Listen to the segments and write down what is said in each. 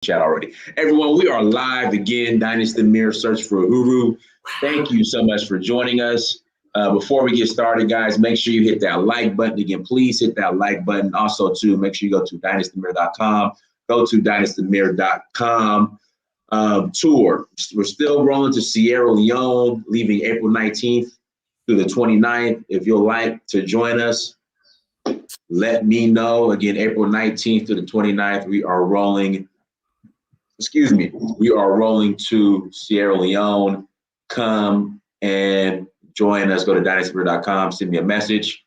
chat already. Everyone, we are live again. Dynasty Mirror, search for Uhuru. Thank you so much for joining us. Before we get started, guys, make sure you hit that like button. Again, please hit that like button. Also, too, make sure you go to dynastymirror.com. Go to dynastymirror.com tour. We're still rolling to Sierra Leone, leaving April 19th through the 29th. If you'd like to join us, let me know. Again, April 19th to the 29th, we are rolling to Sierra Leone. Come and join us. Go to dynastymirror.com, send me a message.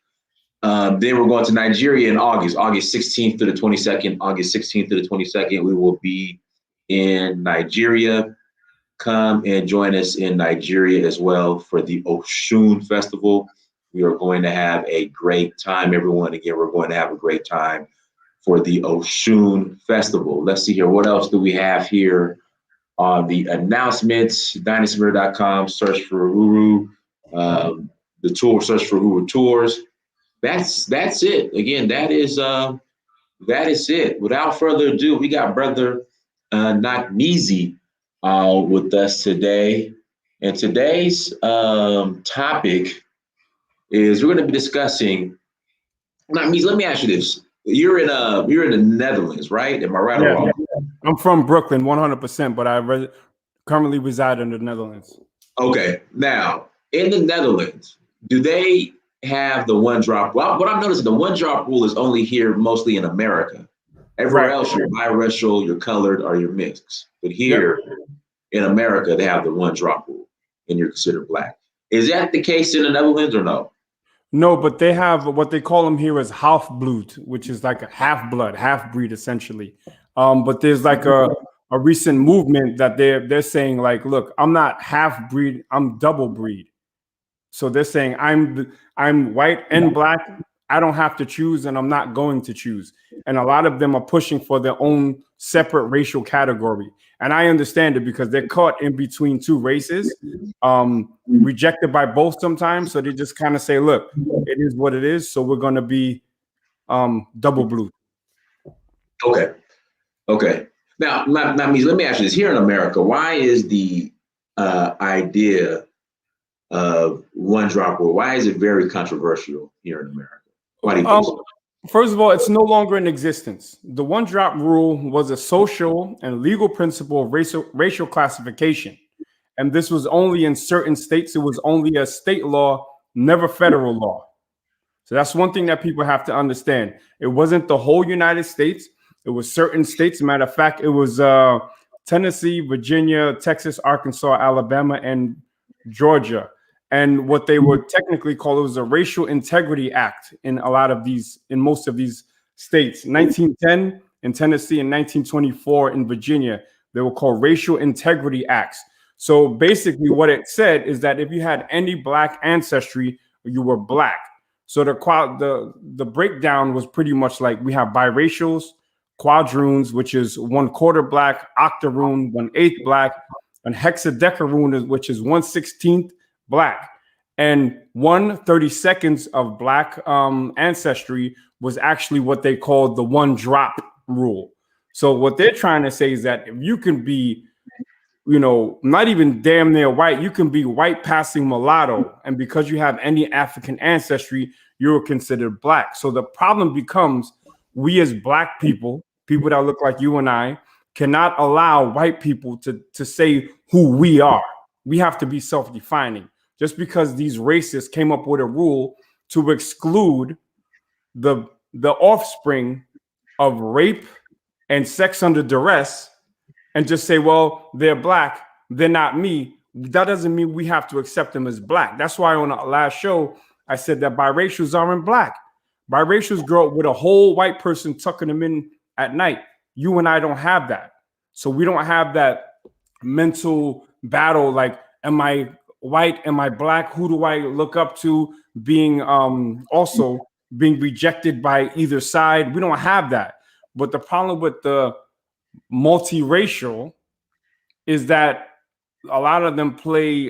Then we're going to Nigeria in August 16th to the 22nd. August 16th to the 22nd, we will be in Nigeria. Come and join us in Nigeria as well for the Oshun Festival. We are going to have a great time, everyone. Again, we're going to have a great time for the Oshun Festival. Let's see here. What else do we have here on the announcements? dynastymirror.com, search for Uhuru. The tour, search for Uhuru Tours. That's it. Again, that is it. Without further ado, we got brother Nakmeezy with us today. And today's topic is we're going to be discussing. Nakmeezy, let me ask you this. You're in the Netherlands, right? Am I right or wrong? I'm from Brooklyn, 100%, but I currently reside in the Netherlands. Okay. Now, in the Netherlands, do they have the one drop? Well, what I've noticed, the one drop rule is only here mostly in America. Everywhere else, you're biracial, you're colored, or you're mixed. But here in America, they have the one drop rule, and you're considered black. Is that the case in the Netherlands or no? No, but they have what they call them here as half-blood, which is like a half-blood, half-breed, essentially. But there's like a recent movement that they're saying like, look, I'm not half-breed, I'm double-breed. So they're saying I'm white and black. I don't have to choose, and I'm not going to choose. And a lot of them are pushing for their own separate racial category. And I understand it because they're caught in between two races, rejected by both sometimes. So they just kind of say, look, it is what it is. So we're going to be double blue. Okay. Now, let me ask you this. Here in America, why is the idea of one drop rule, why is it very controversial here in America? Why do you think so? First of all, it's no longer in existence. The one drop rule was a social and legal principle of racial classification. And this was only in certain states. It was only a state law, never federal law. So that's one thing that people have to understand. It wasn't the whole United States. It was certain states. Matter of fact, it was Tennessee, Virginia, Texas, Arkansas, Alabama, and Georgia. And what they would technically call it was a Racial Integrity Act in most of these states. 1910 in Tennessee and 1924 in Virginia, they were called Racial Integrity Acts. So basically what it said is that if you had any black ancestry, you were black. So the breakdown was pretty much like we have biracials, quadroons, which is 1/4 black, octoroon, 1/8 black, and hexadecaroon, which is 1/16 black, and 1/32 of black ancestry was actually what they called the one drop rule. So what they're trying to say is that if you can be, not even damn near white, you can be white passing mulatto, and because you have any African ancestry, you're considered black. So the problem becomes we as black people that look like you and I, cannot allow white people to say who we are. We have to be self-defining. Just because these racists came up with a rule to exclude the offspring of rape and sex under duress and just say, well, they're black, they're not me. That doesn't mean we have to accept them as black. That's why on the last show, I said that biracials aren't black. Biracials grow up with a whole white person tucking them in at night. You and I don't have that. So we don't have that mental battle like, am I white? Am I black? Who do I look up to? Being also being rejected by either side. We don't have that. But the problem with the multiracial is that a lot of them play,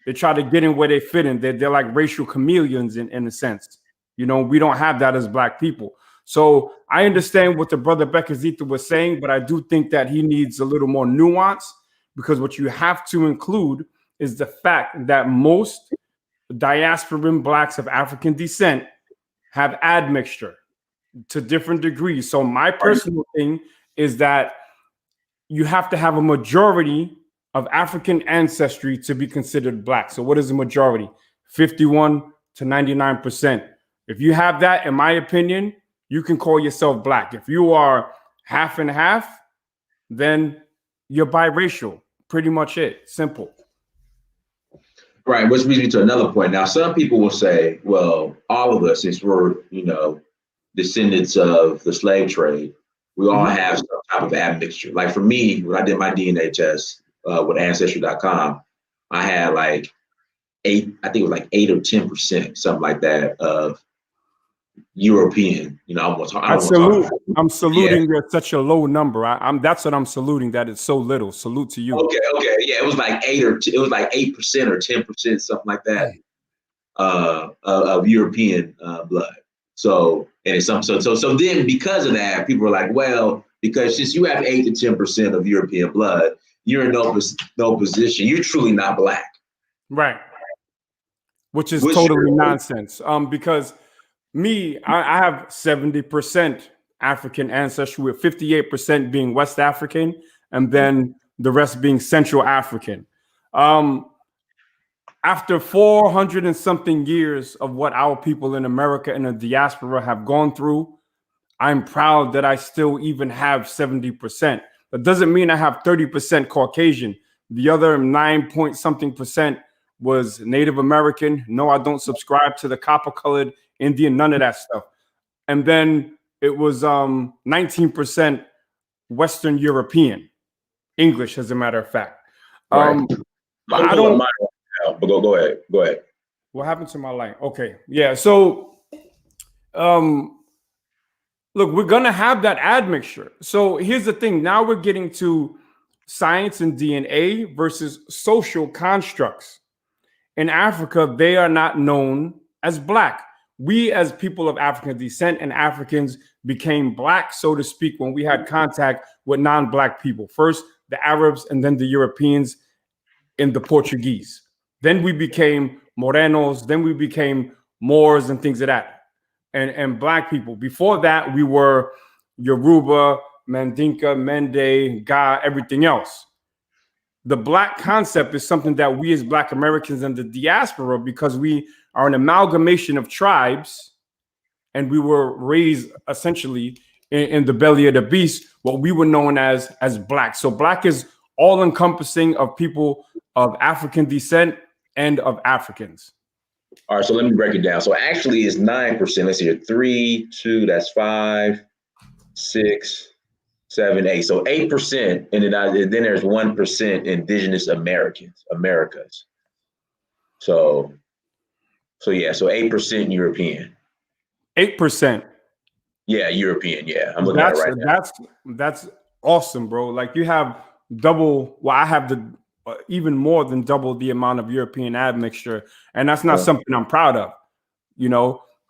they try to get in where they fit in. They're like racial chameleons in a sense. We don't have that as black people. So I understand what the brother Bekazita was saying, but I do think that he needs a little more nuance, because what you have to include is the fact that most diasporan blacks of African descent have admixture to different degrees. So my personal thing is that you have to have a majority of African ancestry to be considered black. So what is the majority? 51 to 99%. If you have that, in my opinion, you can call yourself black. If you are half and half, then you're biracial. Pretty much it. Simple. Right, which brings me to another point. Now, some people will say, well, all of us, since we're, descendants of the slave trade, we all have some type of admixture. Like for me, when I did my DNA test with Ancestry.com, I had like 8 or 10%, something like that, of European. I'm saluting you at such a low number. That's what I'm saluting. That it's so little. Salute to you. Okay, yeah, it was like 8% or 10%, something like that, of European blood. So then because of that, people are like, well, because since you have 8 to 10% of European blood, you're in no position. You're truly not black, right? Which is totally nonsense. Because I have 70% African ancestry, with 58% being West African, and then the rest being Central African. After 400 and something years of what our people in America and the diaspora have gone through, I'm proud that I still even have 70%. That doesn't mean I have 30% Caucasian. The other 9 point something percent was Native American. No, I don't subscribe to the copper-colored Indian, none of that stuff. And then it was 19% Western European, English, as a matter of fact. Right. I don't. But go ahead. What happened to my line? Okay, yeah. So, look, we're gonna have that admixture. So here's the thing. Now we're getting to science and DNA versus social constructs. In Africa, they are not known as black. We, as people of African descent and Africans, became black, so to speak, when we had contact with non-black people. First, the Arabs, and then the Europeans and the Portuguese. Then we became Morenos. Then we became Moors and things of that, and black people. Before that, we were Yoruba, Mandinka, Mende, Ga, everything else. The black concept is something that we as Black Americans and the diaspora, because we are an amalgamation of tribes, and we were raised essentially in the belly of the beast, what we were known as black. So black is all encompassing of people of African descent and of Africans. All right, so let me break it down. So actually it's 9%. Let's see here. 3, 2, that's 5, 6, 7, 8. So 8%, and then there's 1% indigenous Americas. So 8% European. 8%. Yeah, European. Yeah, I'm looking at it right now. That's awesome, bro. Like you have double. Well, I have even more than double the amount of European admixture, and that's not something I'm proud of.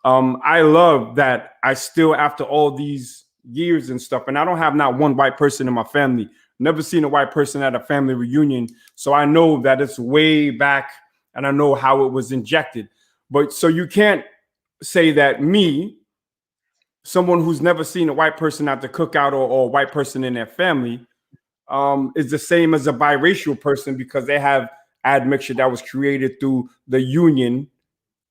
I love that I still, after all these years and stuff, and I don't have not one white person in my family. Never seen a white person at a family reunion, so I know that it's way back, and I know how it was injected. But so you can't say that me, someone who's never seen a white person at the cookout or a white person in their family, is the same as a biracial person, because they have admixture that was created through the union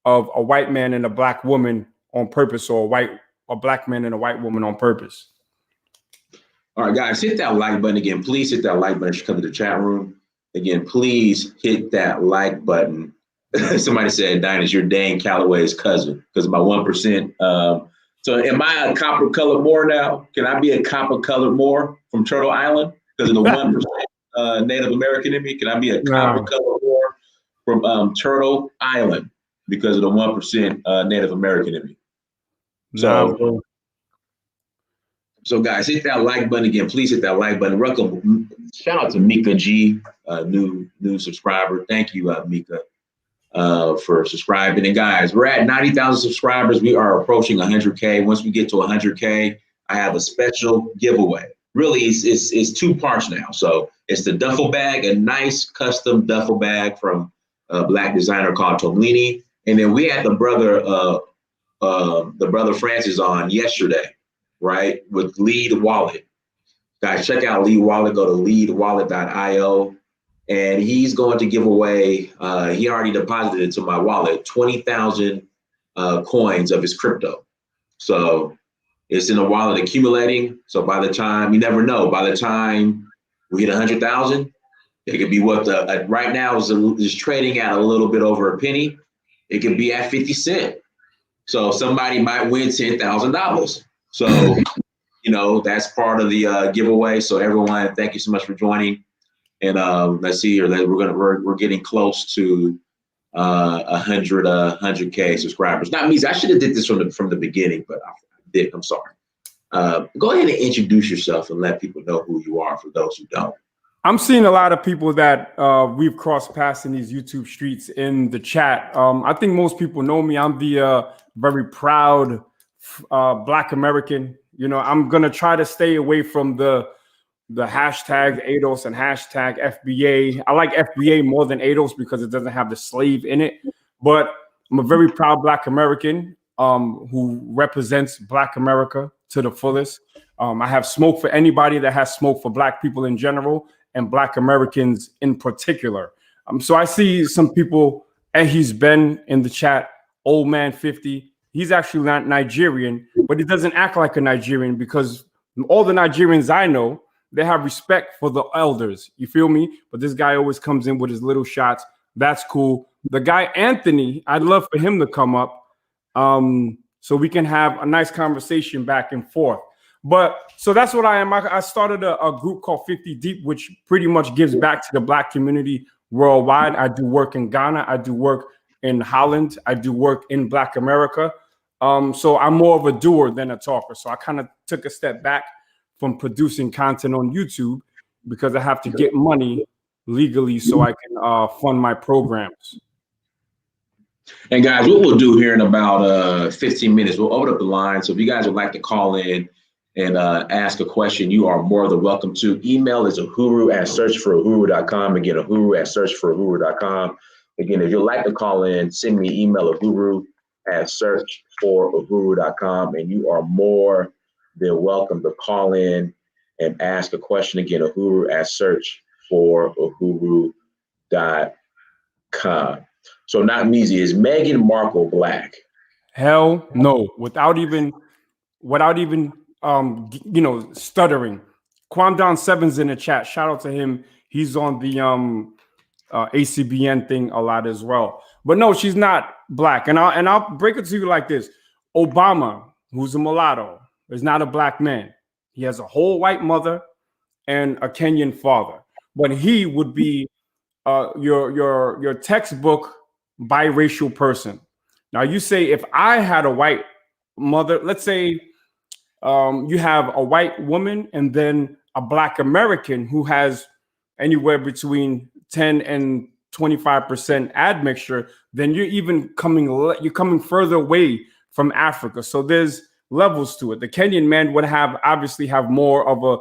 of a white man and a black woman on purpose, or a black man and a white woman on purpose. All right, guys, hit that like button again. Please hit that like button as you come to the chat room. Again, please hit that like button. Somebody said, Dinus, you're Dane Calloway's cousin, because of my 1%. So am I a copper colored Moor now? Can I be a copper colored Moor from Turtle Island because of the 1% Native American in me? Can I be a copper colored Moor from Turtle Island because of the 1% Native American in me? So guys, hit that like button again. Please hit that like button. Welcome. Shout out to Mika G, new subscriber. Thank you, Mika. for subscribing. And guys, we're at 90,000 subscribers. We are approaching 100K. Once we get to 100K, I have a special giveaway. Really, it's two parts now. So it's the duffel bag, a nice custom duffel bag from a Black designer called Tomlini. And then we had the brother Francis on yesterday, right, with Lead Wallet. Guys, check out Lead Wallet. Go to leadwallet.io. And he's going to give away, he already deposited into my wallet, 20,000 coins of his crypto. So it's in a wallet accumulating. So by the time, you never know, by the time we hit 100,000, it could be what right now is trading at a little bit over a penny. It could be at 50 cents. So somebody might win $10,000. So, that's part of the giveaway. So everyone, thank you so much for joining. And let's see here. We're getting close to 100K subscribers. Not me. I should have did this from the beginning, but I did. I'm sorry. Go ahead and introduce yourself and let people know who you are for those who don't. I'm seeing a lot of people that we've crossed paths in these YouTube streets in the chat. I think most people know me. I'm the very proud Black American. I'm gonna try to stay away from the hashtag ADOS and hashtag FBA. I like FBA more than ADOS because it doesn't have the slave in it. But I'm a very proud Black American who represents Black America to the fullest. I have smoke for anybody that has smoke for Black people in general and Black Americans in particular. So I see some people, and he's been in the chat, old man 50. He's actually not Nigerian, but he doesn't act like a Nigerian because all the Nigerians I know, they have respect for the elders. You feel me? But this guy always comes in with his little shots. That's cool. The guy, Anthony, I'd love for him to come up so we can have a nice conversation back and forth. But so that's what I am. I started a group called 50 Deep, which pretty much gives back to the Black community worldwide. I do work in Ghana. I do work in Holland. I do work in Black America. So I'm more of a doer than a talker. So I kind of took a step back from producing content on YouTube because I have to get money legally so I can fund my programs. And guys, what we'll do here in about 15 minutes, we'll open up the line. So if you guys would like to call in and ask a question, you are more than welcome to. Email is ahuru@searchforahuru.com. Again, ahuru@searchforahuru.com. Again, if you'd like to call in, send me an email, ahuru@searchforahuru.com. And you are more than welcome to call in and ask a question. Again, ahuru@searchforahuru.com. So Nakmeezy, is Meghan Markle Black? Hell no, without even stuttering. Quandon Seven's in the chat. Shout out to him. He's on the ACBN thing a lot as well. But no, she's not Black. And I'll break it to you like this. Obama, who's a mulatto, is not a Black man. He has a whole white mother and a Kenyan father. But he would be your textbook biracial person. Now you say if I had a white mother, let's say you have a white woman and then a Black American who has anywhere between 10 and 25% admixture, then you're coming further away from Africa. So there's levels to it. The Kenyan man would obviously have more of a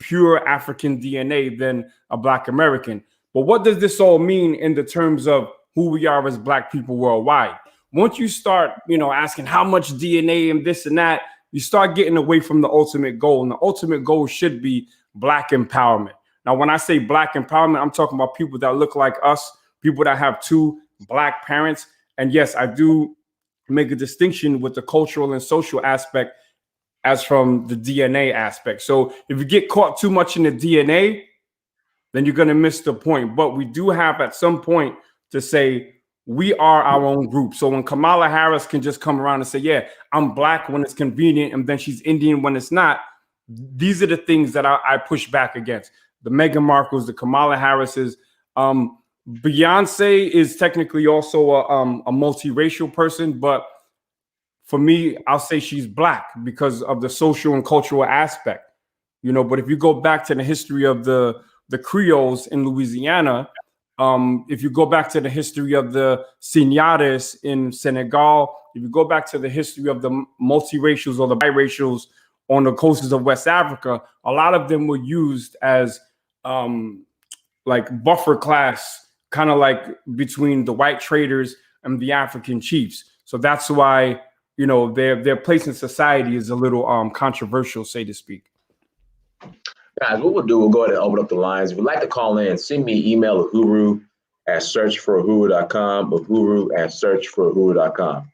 pure African DNA than a Black American. But what does this all mean in the terms of who we are as Black people worldwide? Once you start, asking how much DNA and this and that, you start getting away from the ultimate goal. And the ultimate goal should be Black empowerment. Now, when I say Black empowerment, I'm talking about people that look like us, people that have two Black parents. And yes, I do make a distinction with the cultural and social aspect as from the DNA aspect. So if you get caught too much in the DNA, then you're going to miss the point. But we do have at some point to say we are our own group. So when Kamala Harris can just come around and say, yeah, I'm Black when it's convenient, and then she's Indian when it's not, these are the things that I push back against. The Meghan Markles, the Kamala Harrises. Beyonce is technically also a multiracial person, but for me, I'll say she's Black because of the social and cultural aspect. But if you go back to the history of the Creoles in Louisiana, If you go back to the history of the Signares in Senegal, if you go back to the history of the multiracials or the biracials on the coasts of West Africa, a lot of them were used as like buffer class, kind of like between the white traders and the African chiefs. So that's why, you know, their place in society is a little controversial, so to speak. Guys, what we'll do, we'll go ahead and open up the lines. If you'd like to call in, send me an email at uhuru@searchforahuru.com, uhuru@searchforahuru.com.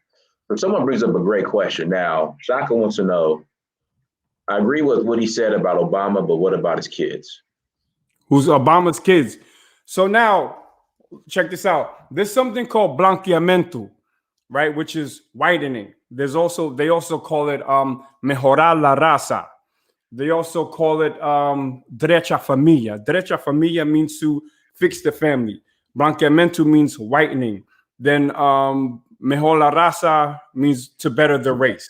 If someone brings up a great question now, Shaka wants to know, I agree with what he said about Obama, but what about his kids? Who's Obama's kids? So now, check this out. There's something called blanqueamiento, right? Which is whitening. They also call it mejorar la raza. They also call it derecha familia. Derecha familia means to fix the family. Blanqueamiento means whitening. Then mejor la raza means to better the race.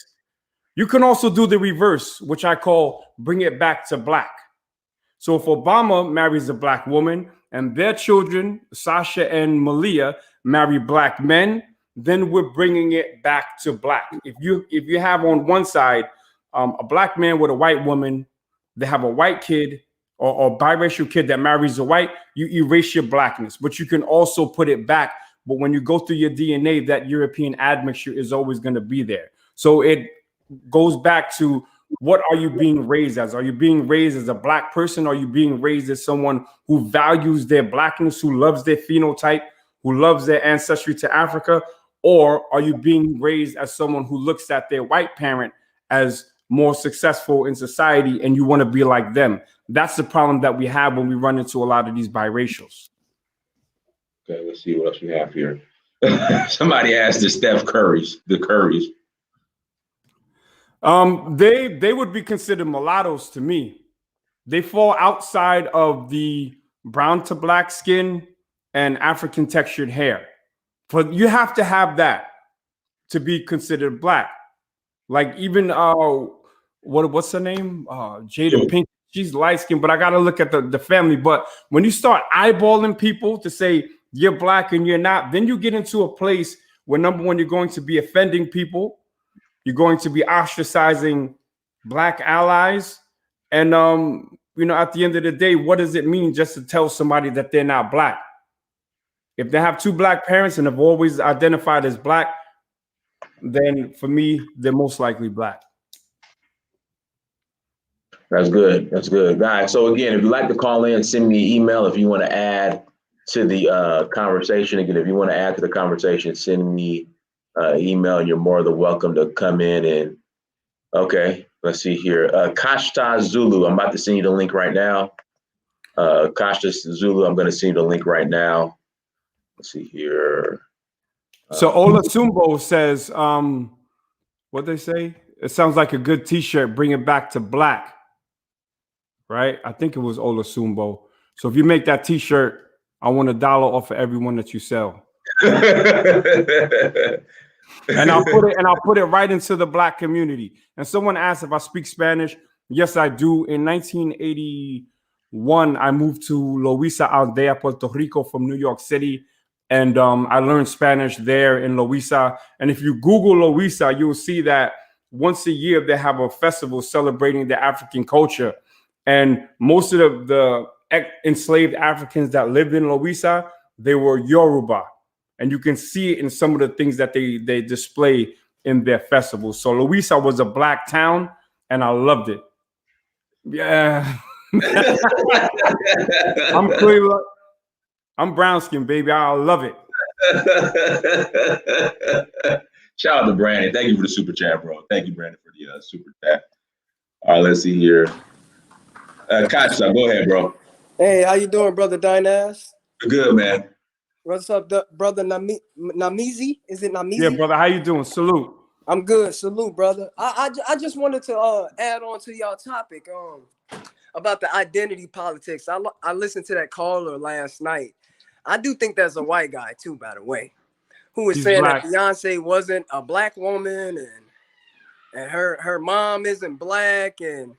You can also do the reverse, which I call bring it back to black. So if Obama marries a black woman and their children, Sasha and Malia, marry black men, then we're bringing it back to black. If you have on one side a black man with a white woman, they have a white kid or biracial kid that marries a white, you erase your blackness, but you can also put it back. But when you go through your DNA, that European admixture is always going to be there. So it goes back to, what are you being raised as? Are you being raised as a black person? Are you being raised as someone who values their blackness, who loves their phenotype, who loves their ancestry to Africa? Or are you being raised as someone who looks at their white parent as more successful in society and you want to be like them? That's the problem that we have when we run into a lot of these biracials. Okay, let's see what else we have here. Somebody asked the Steph Currys, the Currys. They would be considered mulattoes to me. They fall outside of the brown to black skin and African textured hair. But you have to have that to be considered black. Like even what's her name? Jada Pink. She's light skinned, but I gotta look at the family. But when you start eyeballing people to say you're black and you're not, then you get into a place where, number one, you're going to be offending people. You're going to be ostracizing black allies. And, you know, at the end of the day, what does it mean just to tell somebody that they're not black? If they have two black parents and have always identified as black, then for me, they're most likely black. That's good. That's good. Guys, so again, if you'd like to call in, send me an email if you want to add to the conversation. Again, if you want to add to the conversation, send me email, and you're more than welcome to come in. And okay, let's see here. Kashta Zulu, I'm about to send you the link right now. Kashta Zulu, I'm going to send you the link right now. Let's see here. So Ola Sumbo says, what they say? It sounds like a good T-shirt. Bring it back to black, right? I think it was Ola Sumbo. So if you make that T-shirt, I want $1 off of everyone that you sell. And I'll put it right into the black community. And someone asked if I speak Spanish. Yes, I do. In 1981, I moved to Loíza Aldea, Puerto Rico from New York City. And I learned Spanish there in Loíza. And if you Google Loíza, you'll see that once a year they have a festival celebrating the African culture. And most of the enslaved Africans that lived in Loíza, they were Yoruba. And you can see it in some of the things that they display in their festivals. So Loíza was a black town, and I loved it. Yeah. I'm brown skin, baby. I love it. Shout out to Brandon. Thank you for the super chat, bro. Thank you, Brandon, for the super chat. All right, let's see here. Kasha, go ahead, bro. Hey, how you doing, brother Dynas? Good, man. What's up, brother Nakmeezy? Is it Nakmeezy? Yeah, brother. How you doing? Salute. I'm good. Salute, brother. I just wanted to add on to y'all topic about the identity politics. I listened to that caller last night. I do think there's a white guy too, by the way, who was saying black. That Beyonce wasn't a black woman and her mom isn't black and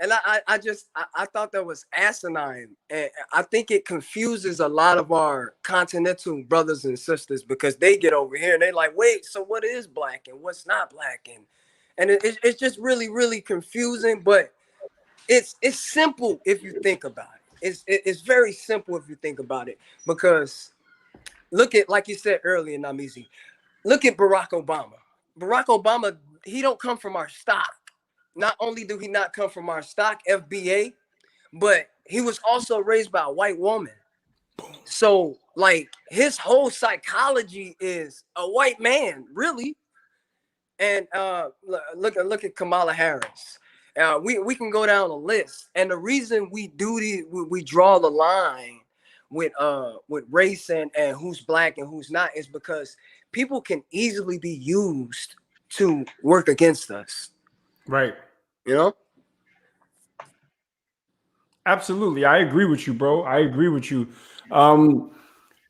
And I thought that was asinine. And I think it confuses a lot of our continental brothers and sisters because they get over here and they're like, wait, so what is black and what's not black? And it's just really, really confusing, but it's simple if you think about it. It's very simple if you think about it, because look at, like you said earlier, Nakmeezy, look at Barack Obama. Barack Obama, he don't come from our stock. Not only do he not come from our stock, FBA, but he was also raised by a white woman. So, like, his whole psychology is a white man, really. And look at Kamala Harris. We can go down a list, and the reason we do we draw the line with race and who's black and who's not is because people can easily be used to work against us. Right. You know? Absolutely. I agree with you, bro. I agree with you.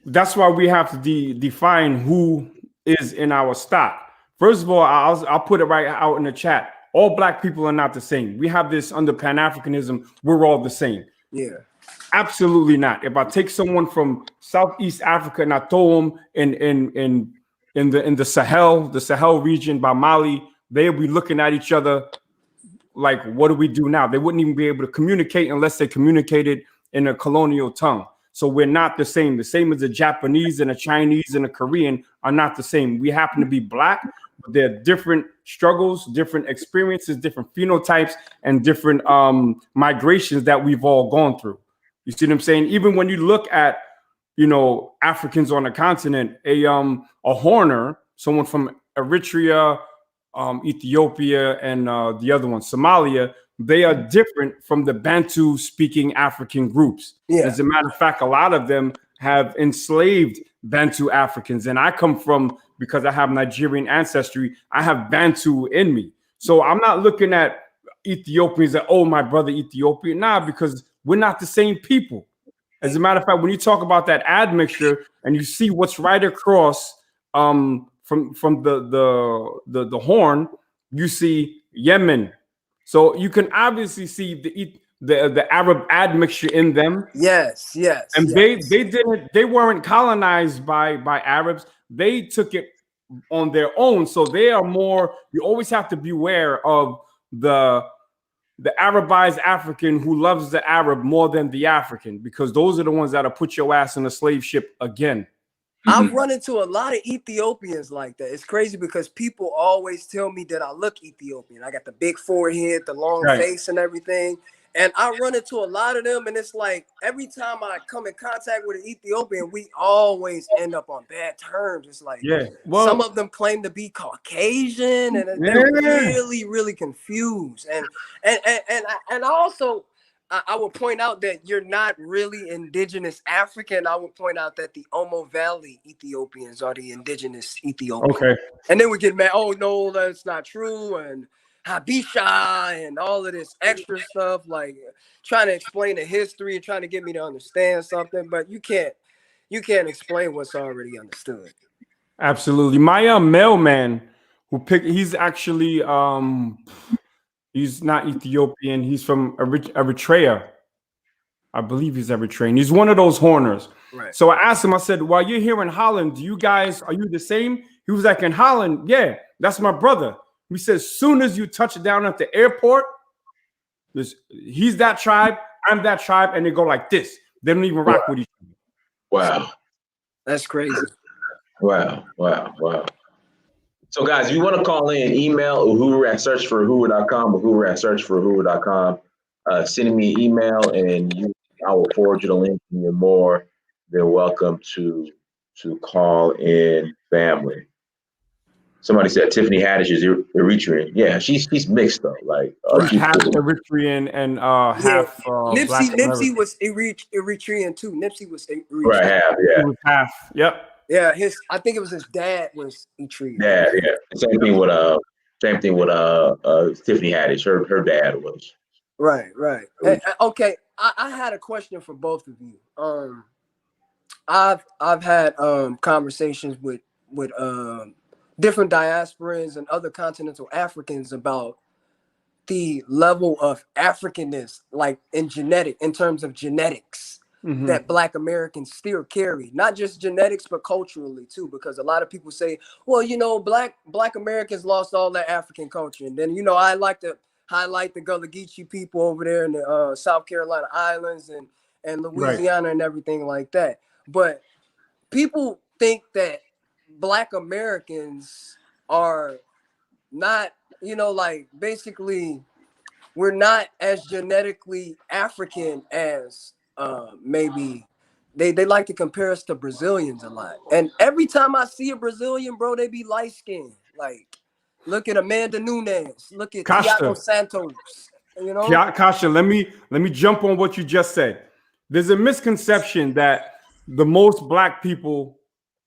That's why we have to define who is in our stock. First of all, I'll put it right out in the chat. All black people are not the same. We have this under Pan-Africanism. We're all the same. Yeah. Absolutely not. If I take someone from Southeast Africa and I throw them in the Sahel region by Mali, they'll be looking at each other like, what do we do now? They wouldn't even be able to communicate unless they communicated in a colonial tongue. So we're not the same. The same as a Japanese and a Chinese and a Korean are not the same. We happen to be black, but there are different struggles, different experiences, different phenotypes, and different migrations that we've all gone through. You see what I'm saying? Even when you look at, Africans on the continent, a Horner, someone from Eritrea, Ethiopia, and the other one, Somalia, they are different from the Bantu speaking African groups. Yeah. As a matter of fact, a lot of them have enslaved Bantu Africans. And I come from, because I have Nigerian ancestry, I have Bantu in me. So I'm not looking at Ethiopians that, oh, my brother Ethiopian. Nah, because we're not the same people. As a matter of fact, when you talk about that admixture and you see what's right across from the Horn, you see Yemen. So you can obviously see the Arab admixture in them. Yes. And they weren't colonized by Arabs. They took it on their own. So they are more, you always have to beware of the Arabized African who loves the Arab more than the African, because those are the ones that'll put your ass in a slave ship again. I've run into a lot of Ethiopians like that. It's crazy because people always tell me that I look Ethiopian. I got the big forehead, the long face and everything. And I run into a lot of them, and it's like every time I come in contact with an Ethiopian, we always end up on bad terms. It's like some of them claim to be Caucasian, and they're really, really confused. And also, I will point out that you're not really indigenous African. I will point out that the Omo Valley Ethiopians are the indigenous Ethiopians. Okay. And then we get mad, oh no, that's not true, and Habisha and all of this extra stuff, like trying to explain the history and trying to get me to understand something, but you can't explain what's already understood. Absolutely. My mailman he's actually he's not Ethiopian, he's from Eritrea. I believe he's Eritrean. He's one of those Horners. Right. So I asked him, I said, while you're here in Holland, are you the same? He was like, in Holland, yeah, that's my brother. We said, as soon as you touch down at the airport, he's that tribe, I'm that tribe, and they go like this. They don't even rock with each other. Wow. That's crazy. Wow. So guys, if you want to call in, email uhuru@searchforuhuru.com, uhuru@searchforuhuru.com. Send me an email and I will forward you the link, and you're more than welcome to call in, family. Somebody said Tiffany Haddish is Eritrean. Yeah, she's mixed though. Like half Eritrean and half Nipsey was Eritrean too. Nipsey was Eritrean. Right, half. Yep. Yeah, I think it was his dad was Eritrean. Yeah. Same thing with Tiffany Haddish. Her dad was. Right. Okay, I had a question for both of you. I've had conversations with different diasporans and other continental Africans about the level of Africanness, like in terms of genetics, that Black Americans still carry, not just genetics, but culturally too, because a lot of people say, well, you know, Black Americans lost all that African culture. And then, you know, I like to highlight the Gullah Geechee people over there in the South Carolina Islands and Louisiana and everything like that. But people think that Black Americans are not, you know, like basically we're not as genetically African as maybe they like to compare us to Brazilians a lot. And every time I see a Brazilian, bro, they be light skinned. Like, look at Amanda Nunes, look at Thiago Santos. You know, Kasha, let me jump on what you just said. There's a misconception that the most Black people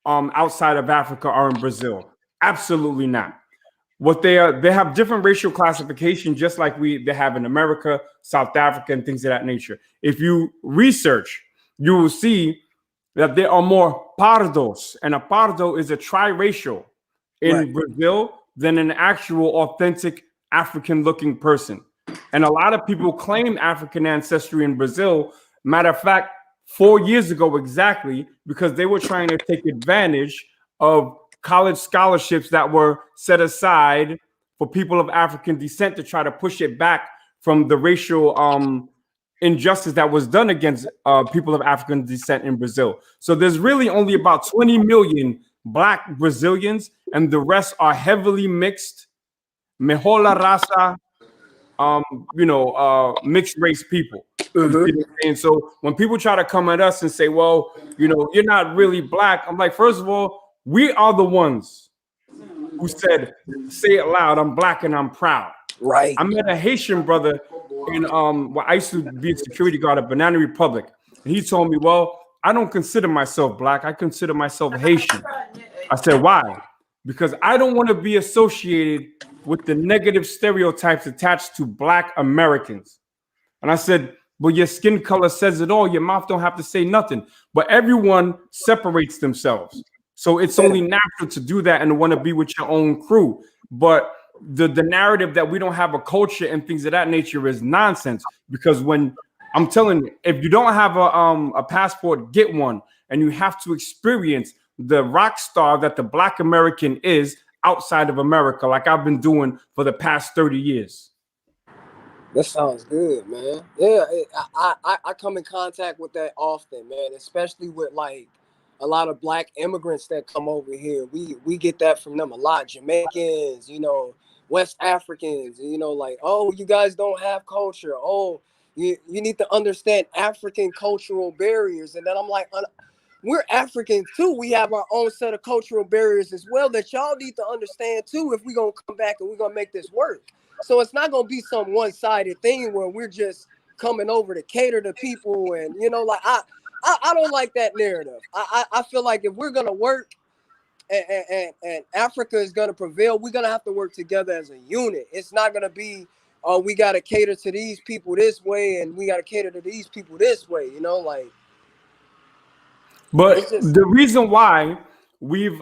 outside of Africa are in Brazil. Absolutely not. What they have different racial classification, just like they have in America, South Africa, and things of that nature. If you research, you will see that there are more pardos, and a pardo is a triracial in Brazil than an actual authentic African-looking person. And a lot of people claim African ancestry in Brazil. Matter of fact, 4 years ago exactly, because they were trying to take advantage of college scholarships that were set aside for people of African descent to try to push it back from the racial injustice that was done against people of African descent in Brazil. So there's really only about 20 million Black Brazilians, and the rest are heavily mixed, mejola raza, mixed race people. And so when people try to come at us and say, well, you know, you're not really Black, I'm like, first of all, we are the ones who said, say it loud, I'm Black and I'm proud. Right. I met a Haitian brother in I used to be a security guard at Banana Republic. And he told me, well, I don't consider myself Black, I consider myself Haitian. I said, why? Because I don't want to be associated with the negative stereotypes attached to Black Americans. And I said, well, your skin color says it all. Your mouth don't have to say nothing. But everyone separates themselves. So it's only natural to do that and want to be with your own crew. But the narrative that we don't have a culture and things of that nature is nonsense. Because when I'm telling you, if you don't have a passport, get one. And you have to experience the rock star that the Black American is outside of America, like I've been doing for the past 30 years. That sounds good, man. Yeah, I come in contact with that often, man, especially with like a lot of Black immigrants that come over here. We get that from them a lot. Jamaicans, you know, West Africans, you know, like, oh, you guys don't have culture. Oh, you need to understand African cultural barriers. And then I'm like, we're Africans too. We have our own set of cultural barriers as well that y'all need to understand too if we're going to come back and we're going to make this work. So it's not going to be some one-sided thing where we're just coming over to cater to people. And, you know, like I don't like that narrative. I feel like if we're going to work and Africa is going to prevail, we're going to have to work together as a unit. It's not going to be, oh, we got to cater to these people this way and we got to cater to these people this way, you know, like. But the reason why we've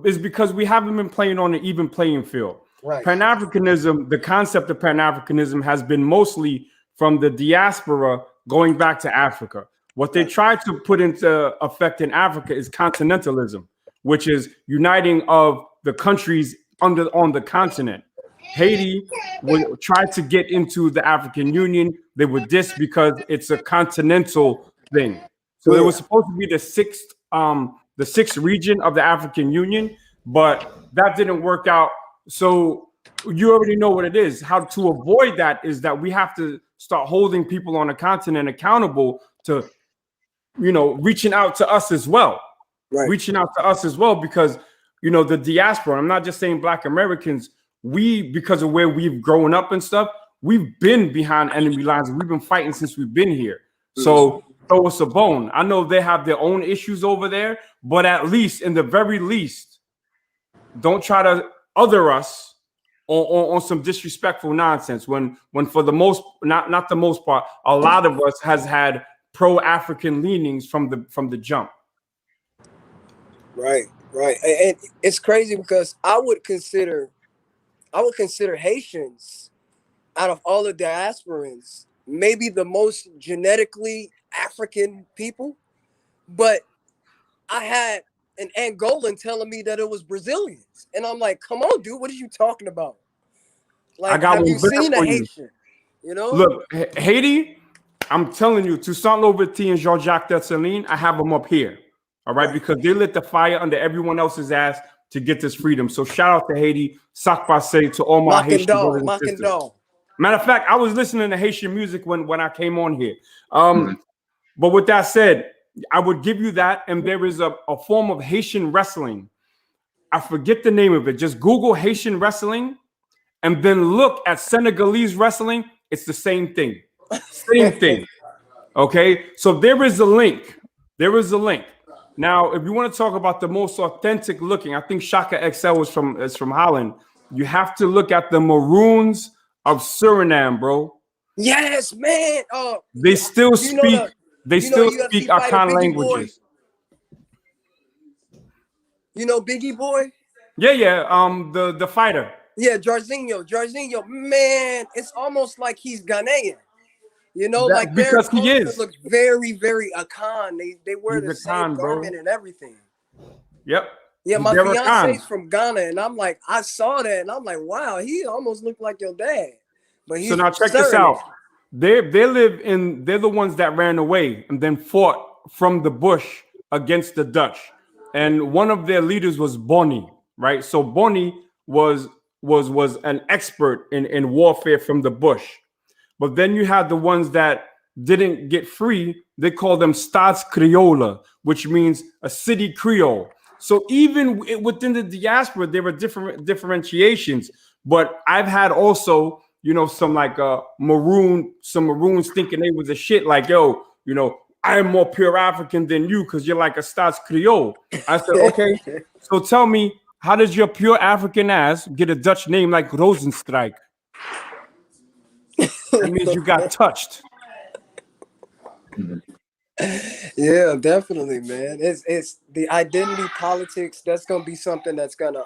is because we haven't been playing on an even playing field. Right. Pan-Africanism, the concept of Pan-Africanism has been mostly from the diaspora going back to Africa. What they tried to put into effect in Africa is continentalism, which is uniting of the countries on the continent. Haiti would try to get into the African Union. They would diss because it's a continental thing. So it was supposed to be the sixth region of the African Union, but that didn't work out. So you already know what it is. How to avoid that is that we have to start holding people on the continent accountable to, you know, reaching out to us as well. Right. Reaching out to us as well, because, you know, the diaspora, I'm not just saying Black Americans, because of where we've grown up and stuff, we've been behind enemy lines. We've been fighting since we've been here. So throw us a bone. I know they have their own issues over there, but at least, in the very least, don't try to other us on some disrespectful nonsense. When for the most, not the most part, a lot of us has had pro-African leanings from the jump. Right. And it's crazy because I would consider Haitians out of all the diasporans, maybe the most genetically African people, but I had an Angolan telling me that it was Brazilians. And I'm like, come on, dude, what are you talking about? I Like, got have one you better seen a for you. Haitian? You know? Look, Haiti, I'm telling you, Toussaint Louverture and Jean-Jacques Dessalines, I have them up here. All right, because they lit the fire under everyone else's ass to get this freedom. So shout out to Haiti, Sak Passe, to all my Haitian brothers and sisters. Matter of fact, I was listening to Haitian music when I came on here. But with that said, I would give you that. And there is a form of Haitian wrestling. I forget the name of it. Just Google Haitian wrestling and then look at Senegalese wrestling. It's the same thing. Same thing. Okay. So there is a link. There is a link. Now, if you want to talk about the most authentic looking, I think Shaka XL is from Holland. You have to look at the Maroons of Suriname, bro. Yes, man. They still speak. They still speak Akan languages. You know Biggie Boy? Yeah. The fighter. Yeah, Jairzinho. Man, it's almost like he's Ghanaian. You know, like their culture looks very, very Akan. They wear the same garment and everything. Yep. Yeah, my fiance's from Ghana, and I'm like, I saw that, and I'm like, wow, he almost looked like your dad. But he's so now check this out. They're the ones that ran away and then fought from the bush against the Dutch. And one of their leaders was Bonnie, right? So Bonnie was an expert in warfare from the bush. But then you had the ones that didn't get free. They call them Staats Creole, which means a city Creole. So even within the diaspora, there were different differentiations. But I've had also, some like Maroons thinking they was a shit. Like, yo, I am more pure African than you because you're like a Staats Creole. I said, okay. So tell me, how does your pure African ass get a Dutch name like Rosenstrijk? That means you got touched. Yeah, definitely, man. It's the identity politics. That's gonna be something that's gonna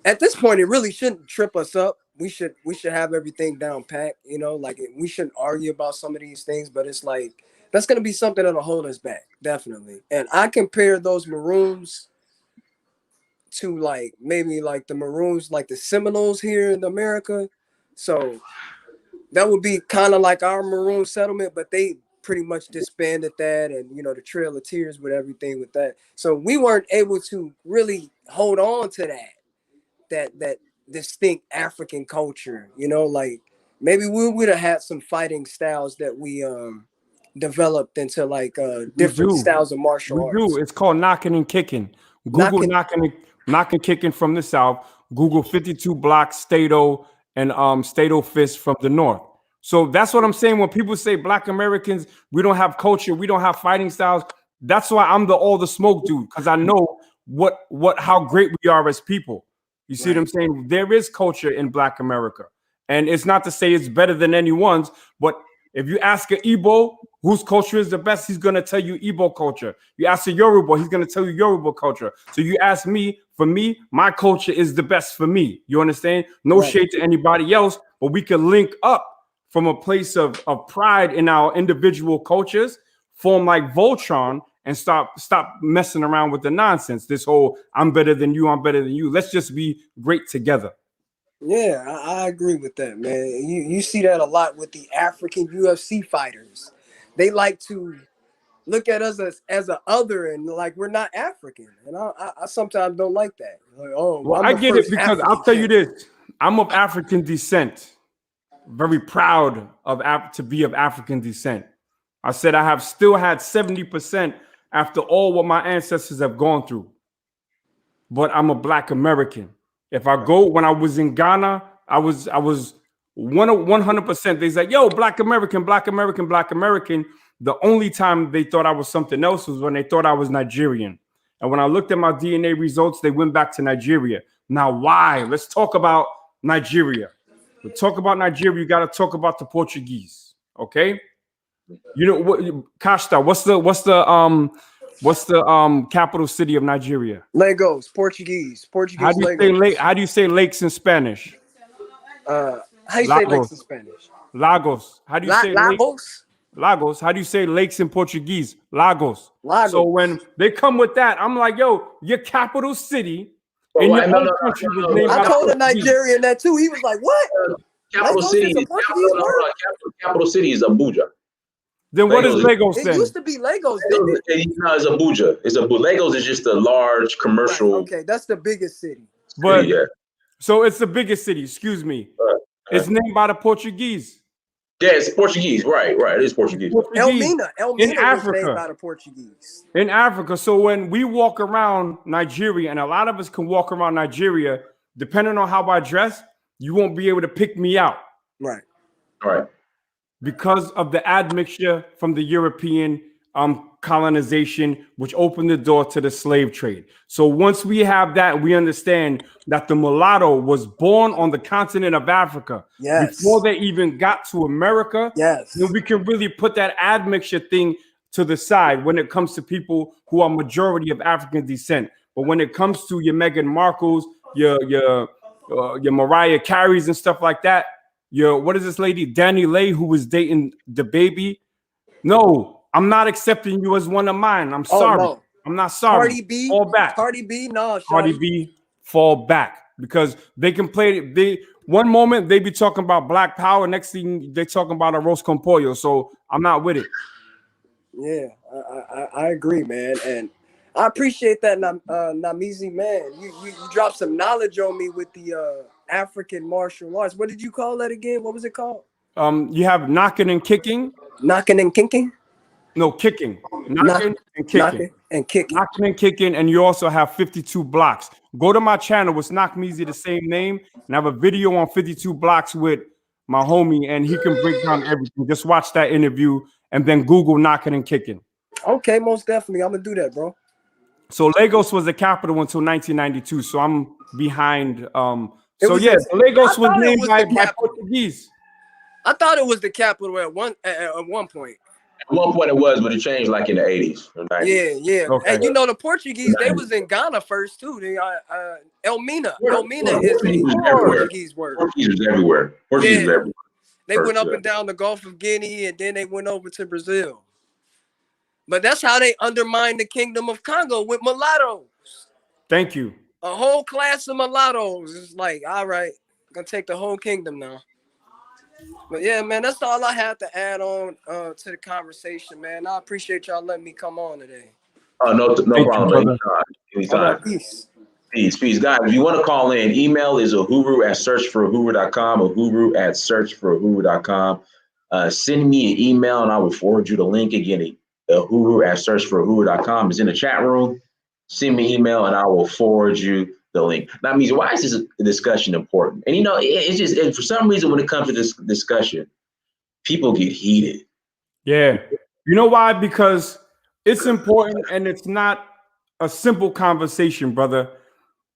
at this point, it really shouldn't trip us up. We should have everything down pat. Like we shouldn't argue about some of these things, but it's like that's gonna be something that'll hold us back, definitely. And I compare those Maroons to like maybe like the Maroons, like the Seminoles here in America. So that would be kind of like our Maroon settlement, but they pretty much disbanded that, and the Trail of Tears with everything with that. So we weren't able to really hold on to that distinct African culture. Like maybe we would have had some fighting styles that we developed into like different styles of martial arts. It's called knocking and kicking. Google knocking and kicking from the South. Google 52 Block Stato and Stato Fist from the North. So that's what I'm saying. When people say Black Americans, we don't have culture, we don't have fighting styles. That's why I'm all the smoke dude, because I know how great we are as people. You see what I'm saying? There is culture in Black America. And it's not to say it's better than anyone's, but if you ask an Igbo whose culture is the best, he's going to tell you Igbo culture. You ask a Yoruba, he's going to tell you Yoruba culture. So you ask me, for me, my culture is the best for me. You understand? No shade to anybody else, but we can link up from a place of pride in our individual cultures, form like Voltron, and stop messing around with the nonsense. This whole I'm better than you, I'm better than you. Let's just be great together. Yeah, I agree with that, man. You see that a lot with the African UFC fighters. They like to look at us as a other, and like we're not African. And I sometimes don't like that. Like, well, I get it because I'll tell you this: I'm of African descent. Very proud to be of African descent. I said I have still had 70% after all what my ancestors have gone through. But I'm a Black American. If I go, when I was in Ghana, I was 100%. They said, yo, Black American, Black American, Black American. The only time they thought I was something else was when they thought I was Nigerian. And when I looked at my DNA results, they went back to Nigeria. Now, why? Let's talk about Nigeria. We talk about Nigeria, you got to talk about the Portuguese, okay? What, Kashta, what's the capital city of Nigeria? Lagos, Portuguese. How do you say lakes in Spanish? How you say lakes in Spanish? Lagos. How do you say Lagos? Lagos. How do you say lakes in Portuguese? Lagos. Lagos. So when they come with that, I'm like, yo, your capital city in your own country was named I by told a Portuguese. Nigerian that too. He was like, what? Capital Lagos city. is a Portuguese word? Capital city is Abuja. Then what is Lagos It then? used to be Lagos, didn't it? No, it's Abuja. Lagos is just a large commercial. Right, okay, that's the biggest city. But city, yeah. so it's the biggest city, excuse me. It's named by the Portuguese. Yeah, it's Portuguese, right. It is Portuguese. Elmina in was Africa. named by the Portuguese. In Africa. So when we walk around Nigeria, and a lot of us can walk around Nigeria, depending on how I dress, you won't be able to pick me out. Right. Because of the admixture from the European colonization, which opened the door to the slave trade. So once we have that, we understand that the mulatto was born on the continent of Africa. Yes. Before they even got to America. Yes. Then we can really put that admixture thing to the side when it comes to people who are majority of African descent. But when it comes to your Meghan Markles, your Mariah Careys and stuff like that, what is this lady, Danny Lay, who was dating the baby? No, I'm not accepting you as one of mine. I'm sorry. No. I'm not sorry. Cardi B, fall back. Cardi B, no. Cardi B, fall back, because they can play. One moment they be talking about Black Power, next thing they talking about a roast con pollo. So I'm not with it. Yeah, I agree, man, and I appreciate that, Nakmeezy, man. You dropped some knowledge on me with the African martial arts. What did you call that again? What was it called? You have knocking and kicking. Knocking and kicking? No, kicking. Knocking and kicking. Knocking and kicking. Knocking and kicking, and you also have 52 blocks. Go to my channel, it's Nakmeezy, the same name, and I have a video on 52 blocks with my homie, and he can break down everything. Just watch that interview and then Google knocking and kicking. Okay, most definitely. I'm gonna do that, bro. So Lagos was the capital until 1992. So I'm behind. Lagos was named by Portuguese. I thought it was the capital at one point. At one point it was, but it changed like in the 80s. Or 90s. Yeah. Okay. And you know the Portuguese, they was in Ghana first too. They Elmina is a Portuguese word. Portuguese was everywhere. Portuguese was everywhere. They went up and down the Gulf of Guinea, and then they went over to Brazil. But that's how they undermined the Kingdom of Congo with mulattoes. Thank you. A whole class of mulattoes. It's like, all right, gonna take the whole kingdom now. But yeah, man, that's all I had to add on to the conversation, man. I appreciate y'all letting me come on today. Oh, no problem. Anytime. Peace. Peace. Guys, if you want to call in, email is uhuru@searchforahuru.com, uhuru@searchforahuru.com. Send me an email and I will forward you the link. Again, uhuru@searchforahuru.com is in the chat room. Send me an email and I will forward you the link. Now, Meezy, why is this discussion important? And it's just for some reason when it comes to this discussion, people get heated. Yeah. You know why? Because it's important and it's not a simple conversation, brother.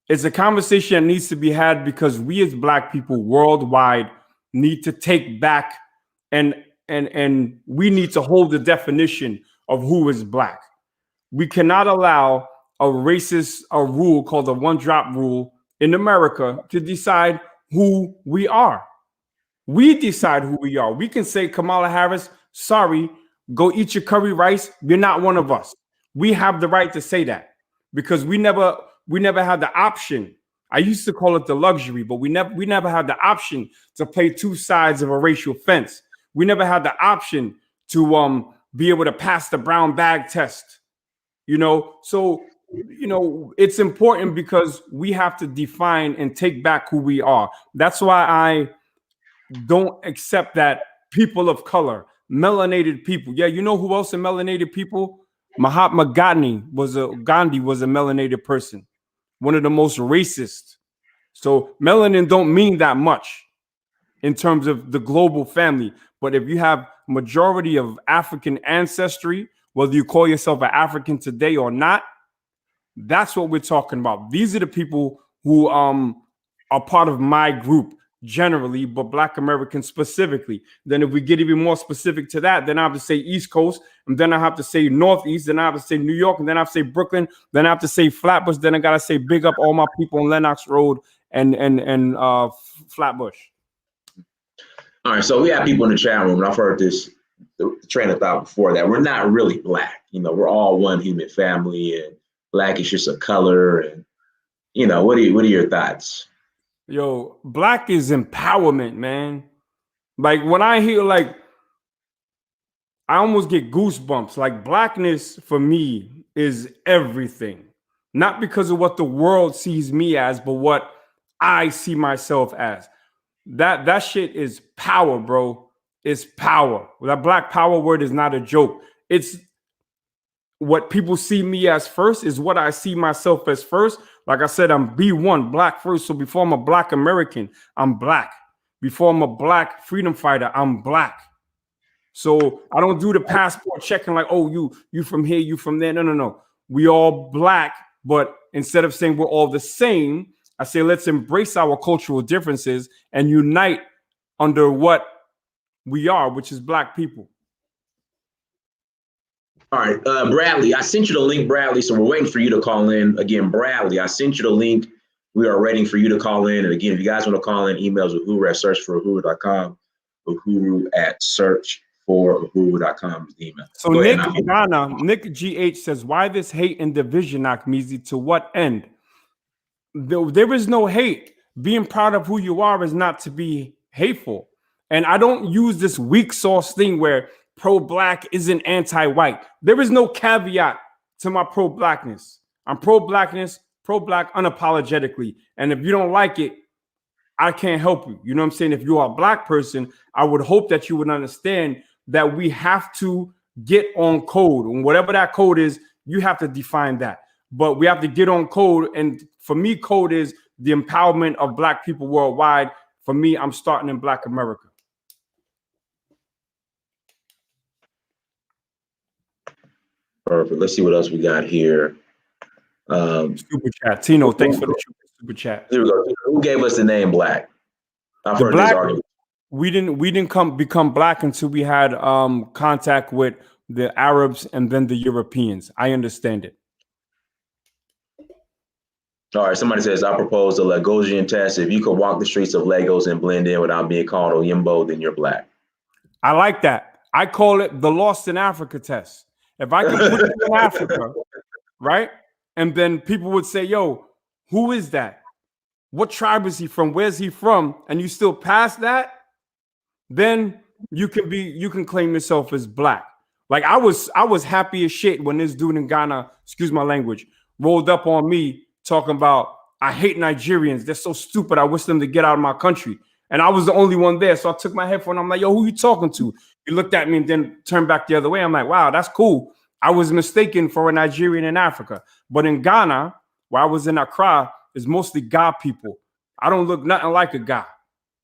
It's a conversation that needs to be had because we as Black people worldwide need to take back and we need to hold the definition of who is Black. We cannot allow a rule called the one-drop rule in America to decide who we are. We decide who we are. We can say, Kamala Harris, sorry, go eat your curry rice. You're not one of us. We have the right to say that because we never had the option. I used to call it the luxury, but we never had the option to play two sides of a racial fence. We never had the option to be able to pass the brown bag test. So it's important because we have to define and take back who we are. That's why I don't accept that people of color, melanated people. Yeah, you know who else are melanated people? Mahatma Gandhi was a melanated person, one of the most racist. So melanin don't mean that much in terms of the global family. But if you have majority of African ancestry, whether you call yourself an African today or not, that's what we're talking about. These are the people who are part of my group generally, but Black Americans specifically. Then if we get even more specific to that, then I have to say East Coast, and then I have to say Northeast, then I have to say New York, and then I have to say Brooklyn, then I have to say Flatbush, then I gotta say big up all my people on Lenox Road and Flatbush. All right, so we have people in the chat room, and I've heard this the train of thought before that we're not really black. You know, we're all one human family, and black is just a color. And you know, what are your thoughts? Yo, black is empowerment, man. Like when I hear like, I almost get goosebumps. Like blackness for me is everything. Not because of what the world sees me as, but what I see myself as. That shit is power, bro. It's power. That black power word is not a joke. It's what people see me as first is what I see myself as first. Like I said, I'm B1, black first. So before I'm a black American, I'm black. Before I'm a black freedom fighter, I'm black. So I don't do the passport checking like, oh, you from here, you from there. No. We all black, but instead of saying we're all the same, I say let's embrace our cultural differences and unite under what we are, which is black people. All right, Bradley, I sent you the link, Bradley. So we're waiting for you to call in. Again, Bradley, I sent you the link. We are waiting for you to call in. And again, if you guys want to call in, emails Uhuru at searchforuhuru.com. Uhuru at searchforuhuru.com is the email. So Nick GH says, why this hate and division, Nakmeezy? To what end? There is no hate. Being proud of who you are is not to be hateful. And I don't use this weak sauce thing where pro-black isn't anti-white. There is no caveat to my pro-blackness. I'm pro-blackness, pro-black unapologetically. And if you don't like it, I can't help you. You know what I'm saying? If you are a black person, I would hope that you would understand that we have to get on code. And whatever that code is, you have to define that. But we have to get on code. And for me, code is the empowerment of black people worldwide. For me, I'm starting in Black America. Perfect. Let's see what else we got here. Super chat. Tino, thanks for the super chat. Here we go. Who gave us the name Black? I've heard this argument. We didn't become black until we had contact with the Arabs and then the Europeans. I understand it. All right, somebody says, I propose the Lagosian test. If you could walk the streets of Lagos and blend in without being called Oyimbo, then you're black. I like that. I call it the Lost in Africa test. If I can put you in Africa, right? And then people would say, yo, who is that? What tribe is he from? Where's he from? And you still pass that, then you can claim yourself as black. Like I was happy as shit when this dude in Ghana, excuse my language, rolled up on me talking about, I hate Nigerians. They're so stupid. I wish them to get out of my country. And I was the only one there. So I took my headphone. I'm like, yo, who you talking to? He looked at me and then turned back the other way. I'm like, wow, that's cool. I was mistaken for a Nigerian in Africa. But in Ghana, where I was in Accra, is mostly Ga people. I don't look nothing like a Ga.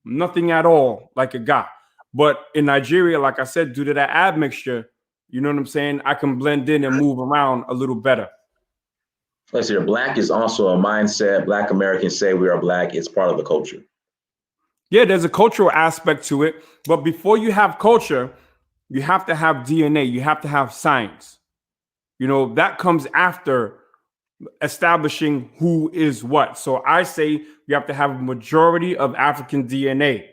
Nothing at all like a Ga. But in Nigeria, like I said, due to that admixture, you know what I'm saying? I can blend in and move around a little better. Let's hear. Black is also a mindset. Black Americans say we are black. It's part of the culture. Yeah, there's a cultural aspect to it. But before you have culture, you have to have DNA. You have to have science. You know, that comes after establishing who is what. So I say you have to have a majority of African DNA.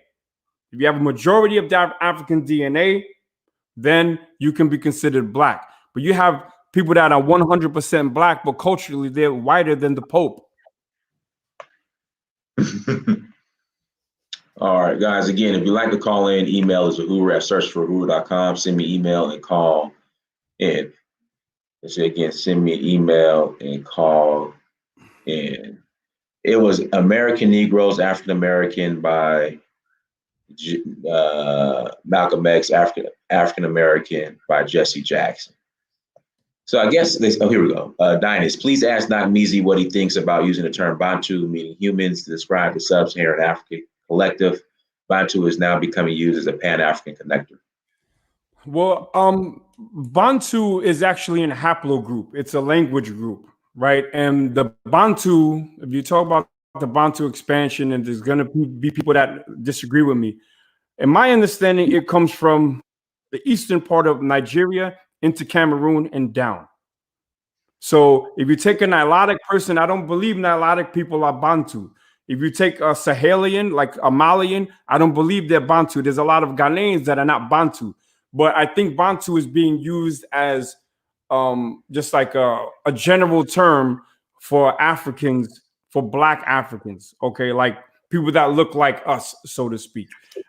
If you have a majority of that African DNA, then you can be considered black. But you have people that are 100% black, but culturally they're whiter than the Pope. All right, guys. Again, if you'd like to call in, email is Uhuru at searchforuhuru.com. Send me email and call in. Let's say again, send me an email and call in. It was American Negroes, African American by Malcolm X, African American by Jesse Jackson. So I guess this, oh, here we go. Dynas, please ask Nakmeezy what he thinks about using the term Bantu, meaning humans, to describe the sub-Saharan African collective. Bantu is now becoming used as a Pan-African connector. Well, Bantu is actually a haplogroup. It's a language group, right? And the Bantu, if you talk about the Bantu expansion, and there's going to be people that disagree with me, in my understanding, it comes from the eastern part of Nigeria into Cameroon and down. So if you take a Nilotic person, I don't believe Nilotic people are Bantu. If you take a Sahelian, like a Malian, I don't believe they're Bantu. There's a lot of Ghanaians that are not Bantu, but I think Bantu is being used as just like a general term for Africans, for Black Africans. Okay, like people that look like us, so to speak.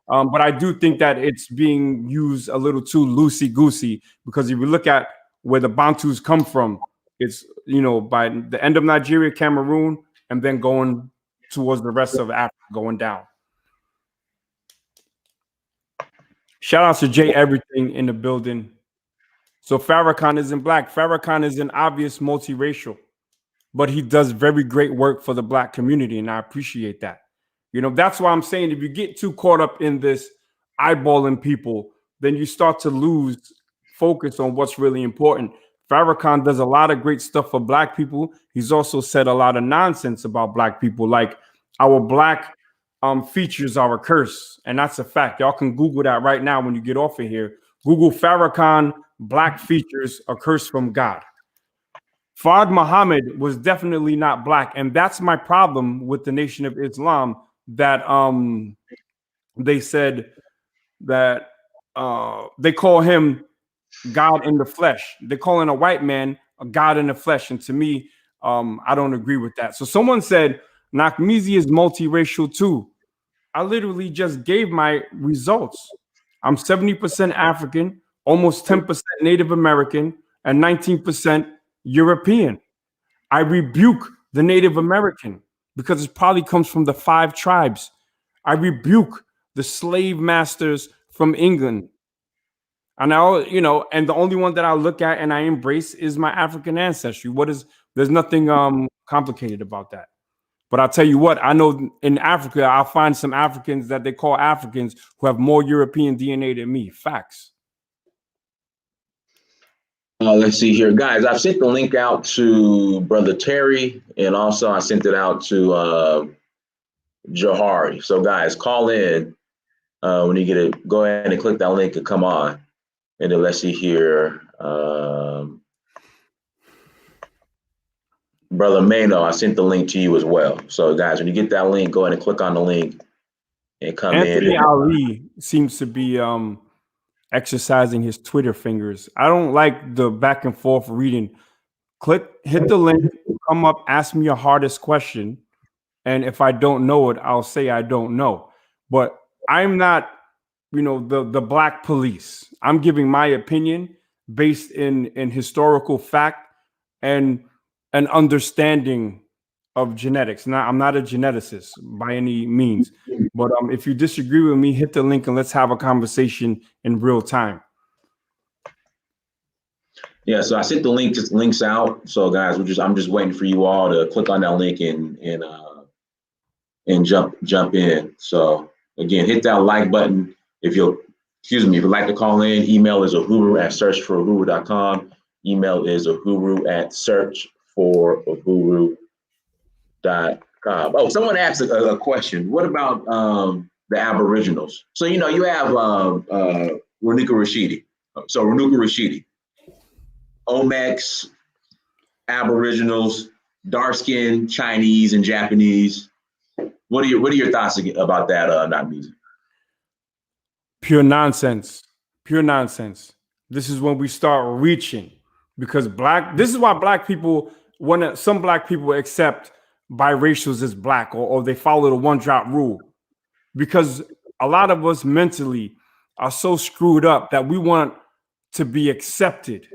But I do think that it's being used a little too loosey goosey, because if you look at where the Bantus come from, it's, you know, by the end of Nigeria, Cameroon, and then going towards the rest of Africa, going down. Shout out to Jay Everything in the building. So Farrakhan isn't Black. Farrakhan is an obvious multiracial, but he does very great work for the Black community, and I appreciate that. You know, that's why I'm saying if you get too caught up in this eyeballing people, then you start to lose focus on what's really important. Farrakhan does a lot of great stuff for Black people. He's also said a lot of nonsense about Black people, like our Black features are a curse, and that's a fact. Y'all can Google that right now when you get off of here. Google Farrakhan Black features, a curse from God. Fard Muhammad was definitely not Black, and that's my problem with the Nation of Islam, that they said that they call him God in the flesh. They're calling a white man a God in the flesh, and to me, I don't agree with that. So someone said Nakmeezy is multiracial too. I literally just gave my results. I'm 70% African, almost 10% Native American, and 19% European. I rebuke the Native American because it probably comes from the 5 tribes. I rebuke the slave masters from England. And you know, and the only one that I look at and I embrace is my African ancestry. There's nothing complicated about that. But I'll tell you what, I know in Africa, I'll find some Africans that they call Africans who have more European DNA than me. Facts. Let's see here, guys. I've sent the link out to Brother Terry, and also I sent it out to Johari. So, guys, call in when you get it. Go ahead and click that link and come on. And then let's see here. Brother Mano, I sent the link to you as well. So, guys, when you get that link, go ahead and click on the link and come Anthony in. Ali seems to be exercising his Twitter fingers. I don't like the back and forth reading. Hit the link, come up, ask me your hardest question. And if I don't know it, I'll say I don't know. But I'm not, you know, the Black police. I'm giving my opinion based in historical fact and an understanding of genetics. Now, I'm not a geneticist by any means, but if you disagree with me, hit the link and let's have a conversation in real time. Yeah, so I sent the links out. So, guys, I'm just waiting for you all to click on that link and jump in. So, again, hit that like button. If you'd like to call in, email is uhuru@searchforahuru.com. Email is uhuru@searchforahuru.com. Oh, someone asked a question. What about the Aboriginals? So, you know, you have Renuka Rashidi. So, Renuka Rashidi, Omex, Aboriginals, dark-skinned Chinese and Japanese. What are your thoughts about that, Nakmeezy? Pure nonsense. Pure nonsense. This is when we start reaching, because this is why Black people, some Black people accept biracials as Black, or they follow the 1-drop rule, because a lot of us mentally are so screwed up that we want to be accepted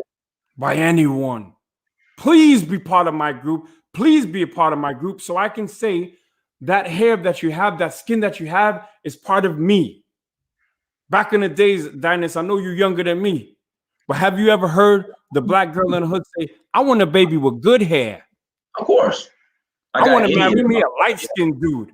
by anyone. Please be part of my group. Please be a part of my group so I can say that hair that you have, that skin that you have is part of me. Back in the days, Dynas, I know you're younger than me, but have you ever heard the Black girl in the hood say, I want a baby with good hair? Of course. I want to marry me a light-skinned dude.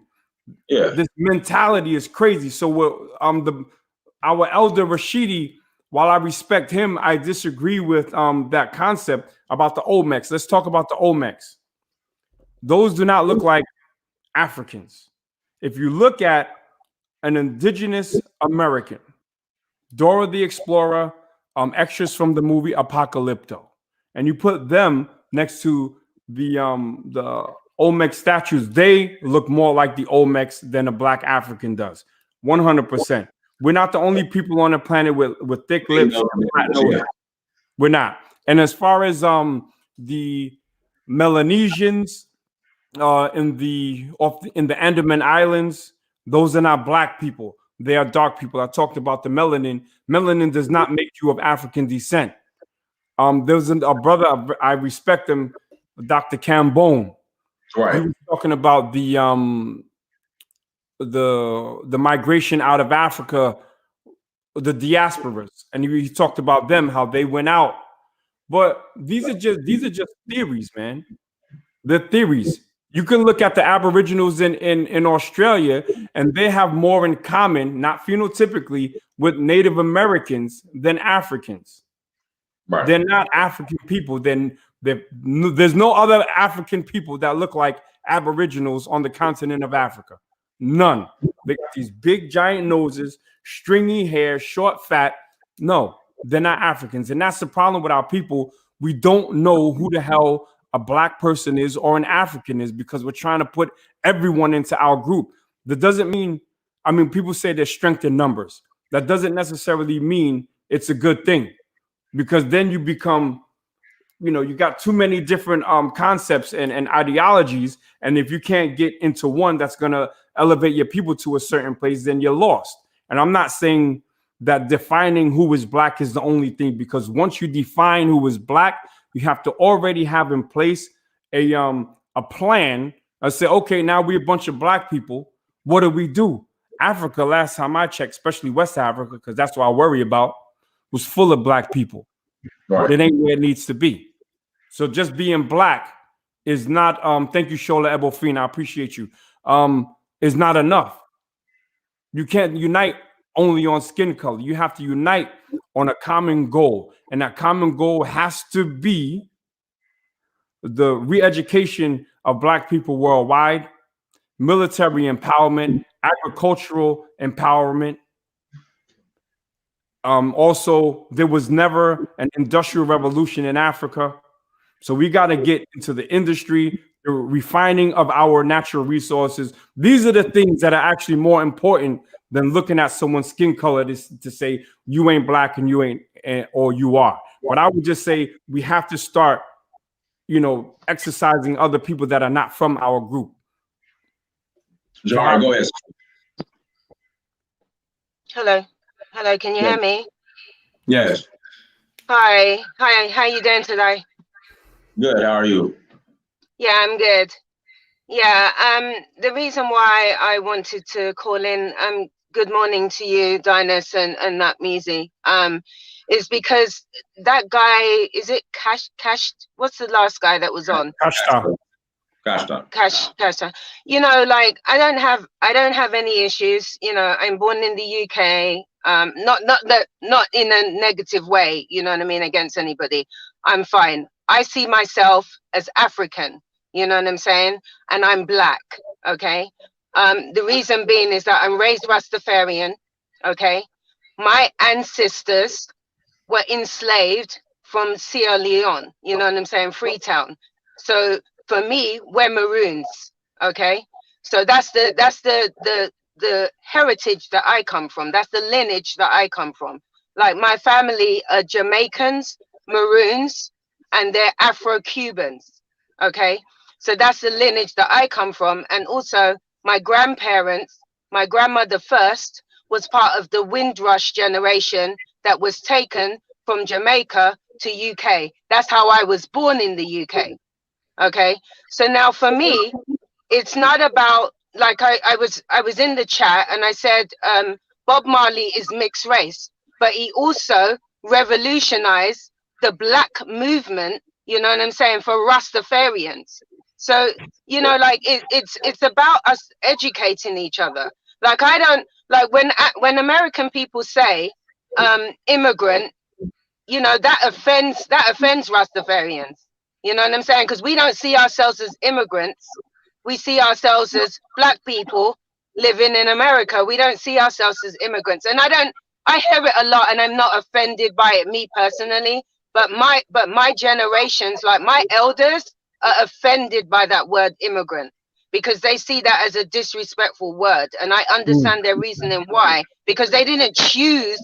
Yeah. This mentality is crazy. So our elder Rashidi, while I respect him, I disagree with that concept about the Olmecs. Let's talk about the Olmecs. Those do not look like Africans. If you look at an indigenous American, Dora the Explorer, extras from the movie Apocalypto, and you put them next to the Olmec statues, they look more like the Olmecs than a black African does. 100%. We're not the only people on the planet with thick lips and flat noses. We're not. And as far as the Melanesians in the Andaman Islands, those are not black people. They are dark people. I talked about the melanin. Melanin does not make you of African descent. There's a brother, I respect him, Dr. Cambone. Right. He was talking about the migration out of Africa, the diasporas, and he talked about them, how they went out. But these are just theories, man. They're theories. You can look at the Aboriginals in Australia, and they have more in common, not phenotypically, with Native Americans than Africans. Right. They're not African people. There's no other African people that look like Aboriginals on the continent of Africa. None. They got these big giant noses, stringy hair, short fat. No, they're not Africans. And that's the problem with our people. We don't know who the hell a black person is or an African is, because we're trying to put everyone into our group. That doesn't mean, people say there's strength in numbers. That doesn't necessarily mean it's a good thing, because then you become, you got too many different concepts and ideologies. And if you can't get into one that's going to elevate your people to a certain place, then you're lost. And I'm not saying that defining who is black is the only thing, because once you define who is black, you have to already have in place a plan. I say, okay, now we're a bunch of black people. What do we do? Africa, last time I checked, especially West Africa, because that's what I worry about, was full of black people. Right. But it ain't where it needs to be. So just being black is not, thank you, Shola Ebofina, I appreciate you, is not enough. You can't unite only on skin color. You have to unite on a common goal. And that common goal has to be the re-education of black people worldwide, military empowerment, agricultural empowerment. Also, there was never an industrial revolution in Africa. So we got to get into the industry, the refining of our natural resources. These are the things that are actually more important than looking at someone's skin color to say you ain't black and you ain't, or you are. But I would just say we have to start, exercising other people that are not from our group. Jahar, go ahead. Hello, can you hear me? Yes. Hi, how you doing today? Good, how are you? Yeah, I'm good. Yeah, the reason why I wanted to call in, good morning to you, Dinas and Nakmeezy, is because that guy, is it Cash, what's the last guy that was on? Kashta. Kashta. I don't have any issues. I'm born in the UK. Not in a negative way, you know what I mean, against anybody. I'm fine. I see myself as African, you know what I'm saying? And I'm black, okay? The reason being is that I'm raised Rastafarian, okay? My ancestors were enslaved from Sierra Leone, you know what I'm saying? Freetown. So for me, we're maroons, okay? So that's the heritage that I come from. That's the lineage that I come from. Like my family are Jamaicans, maroons, and they're Afro-Cubans, okay? So that's the lineage that I come from. And also my grandparents, my grandmother first was part of the Windrush generation that was taken from Jamaica to UK. That's how I was born in the UK, okay? So now for me, it's not about, like I was in the chat and I said, Bob Marley is mixed race, but he also revolutionized the black movement, you know what I'm saying, for Rastafarians. So, it's about us educating each other. Like I don't, like when American people say immigrant, that offends Rastafarians. You know what I'm saying? Because we don't see ourselves as immigrants. We see ourselves as black people living in America. We don't see ourselves as immigrants. And I hear it a lot and I'm not offended by it, me personally, but my generations, like my elders, are offended by that word immigrant, because they see that as a disrespectful word. And I understand their reasoning why, because they didn't choose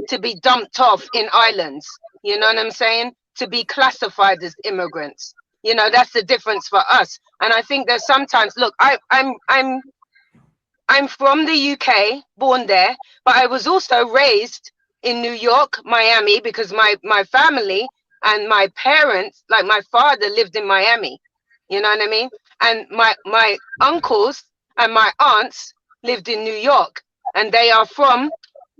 to be dumped off in islands, you know what I'm saying, to be classified as immigrants. You know, that's the difference for us. And I think that sometimes, look, I'm from the UK, born there, but I was also raised in New York, Miami, because my family and my parents, like my father, lived in Miami. You know what I mean? And my uncles and my aunts lived in New York, and they are from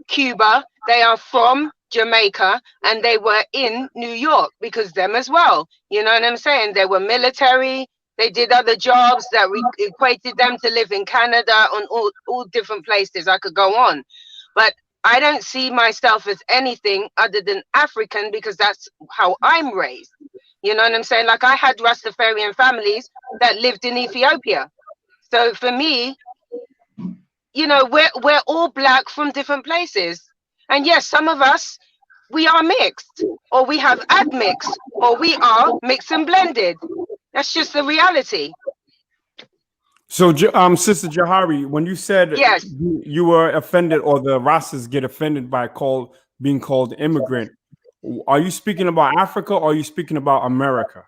Cuba, they are from Jamaica, and they were in New York because them as well. You know what I'm saying? They were military, they did other jobs that equated them to live in Canada, on all different places. I could go on. But I don't see myself as anything other than African, because that's how I'm raised. You know what I'm saying? Like, I had Rastafarian families that lived in Ethiopia. So for me, you know, we're all black from different places. And yes, some of us, we are mixed, or we have admixed, or we are mixed and blended. That's just the reality. So, Sister Jahari, when you said yes, you were offended, or the Rastas get offended by being called immigrant, are you speaking about Africa, or are you speaking about America?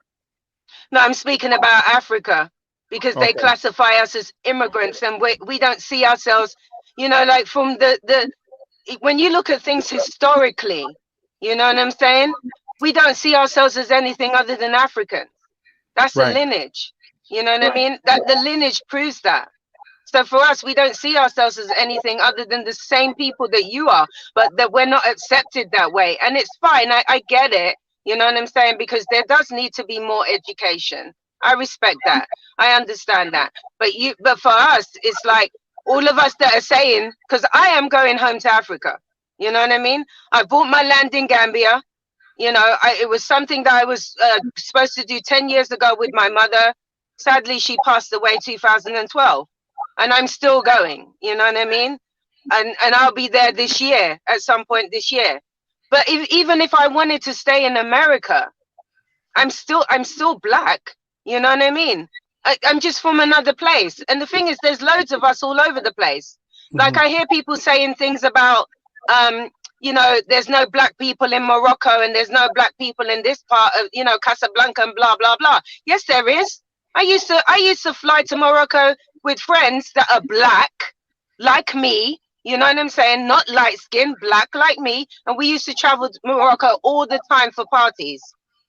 No, I'm speaking about Africa, because they classify us as immigrants, and we don't see ourselves, you know, like from when you look at things historically, you know what I'm saying? We don't see ourselves as anything other than African. That's a lineage. You know what I mean? That the lineage proves that. So for us, we don't see ourselves as anything other than the same people that you are, but that we're not accepted that way. And it's fine. I get it. You know what I'm saying? Because there does need to be more education. I respect that. I understand that. But for us, it's like all of us that are saying, because I am going home to Africa. You know what I mean? I bought my land in Gambia. You know, it was something that I was supposed to do 10 years ago with my mother. Sadly, she passed away in 2012. And I'm still going, you know what I mean? And I'll be there this year, at some point this year. But even if I wanted to stay in America, I'm still black, you know what I mean? I'm just from another place. And the thing is, there's loads of us all over the place. Like, I hear people saying things about, you know, there's no black people in Morocco, and there's no black people in this part of, you know, Casablanca and blah, blah, blah. Yes, there is. I used to fly to Morocco with friends that are black, like me, you know what I'm saying? Not light skin, black like me. And we used to travel to Morocco all the time for parties.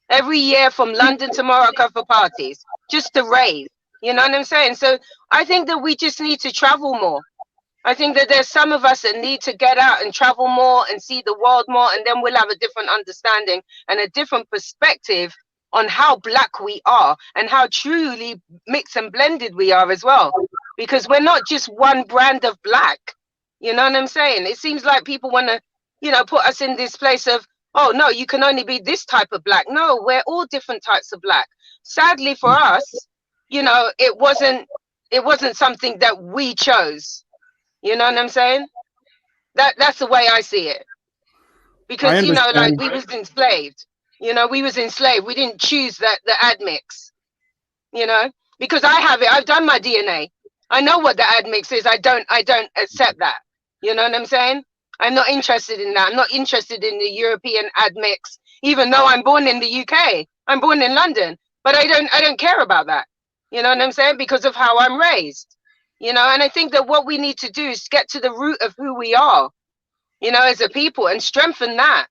Every year from London to Morocco for parties, just to rave. You know what I'm saying? So I think that we just need to travel more. I think that there's some of us that need to get out and travel more and see the world more, and then we'll have a different understanding and a different perspective on how black we are and how truly mixed and blended we are as well. Because we're not just one brand of black. You know what I'm saying? It seems like people want to, you know, put us in this place of, oh no, you can only be this type of black. No, we're all different types of black. Sadly for us, you know, it wasn't something that we chose. You know what I'm saying? That's the way I see it. Because, you know, like, we was enslaved. You know, we was enslaved. We didn't choose the admix. You know, because I have it. I've done my DNA. I know what the admix is. I don't accept that. You know what I'm saying? I'm not interested in that. I'm not interested in the European admix, even though I'm born in the UK. I'm born in London, but I don't care about that. You know what I'm saying? Because of how I'm raised. You know, and I think that what we need to do is get to the root of who we are, you know, as a people, and strengthen that.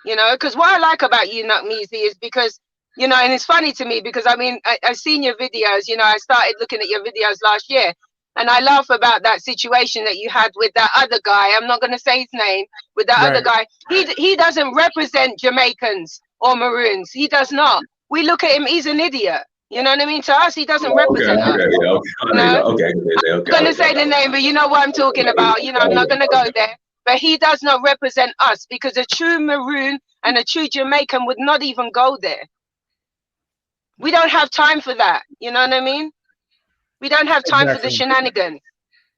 You know, because what I like about you, Nakmeezy, is because, you know, and it's funny to me because, I mean, I've seen your videos. You know, I started looking at your videos last year, and I laugh about that situation that you had with that other guy. I'm not going to say his name. With that other guy, he doesn't represent Jamaicans or Maroons. He does not. We look at him, he's an idiot. You know what I mean? To us, he doesn't represent us. I'm not going to say the name, but you know what I'm talking about. You know, I'm not going to go there. But he does not represent us, because a true Maroon and a true Jamaican would not even go there. We don't have time for that. You know what I mean? We don't have time for the shenanigans.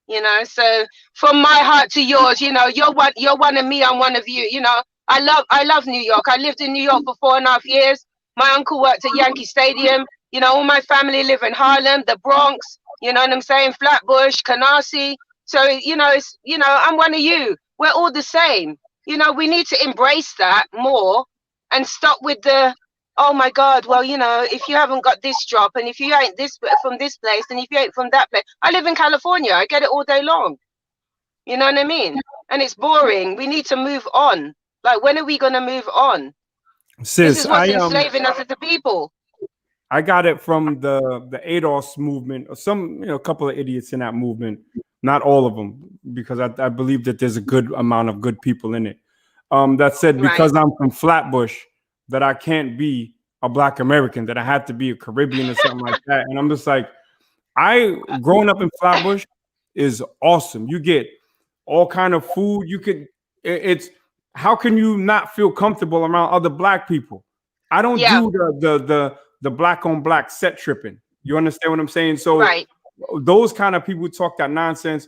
You know, so from my heart to yours, you know, you're one of me, I'm one of you. You know, I love New York. I lived in New York for 4.5 years. My uncle worked at Yankee Stadium. You know, all my family live in Harlem, the Bronx, you know what I'm saying? Flatbush, Canarsie. So, you know, it's, you know, I'm one of you. We're all the same. You know, we need to embrace that more and stop with the, oh my God, well, you know, if you haven't got this job and if you ain't this from this place and if you ain't from that place. I live in California. I get it all day long. You know what I mean? And it's boring. We need to move on. Like, when are we going to move on? Sis, this is what's enslaving us as a people. I got it from the ADOS movement, or some, you know, a couple of idiots in that movement, not all of them, because I believe that there's a good amount of good people in it. That said, because I'm from Flatbush, that I can't be a Black American, that I had to be a Caribbean or something like that. And I'm just like, growing up in Flatbush is awesome. You get all kind of food. You could, it's, how can you not feel comfortable around other Black people? I don't do the Black on Black set tripping. You understand what I'm saying? So those kind of people who talk that nonsense,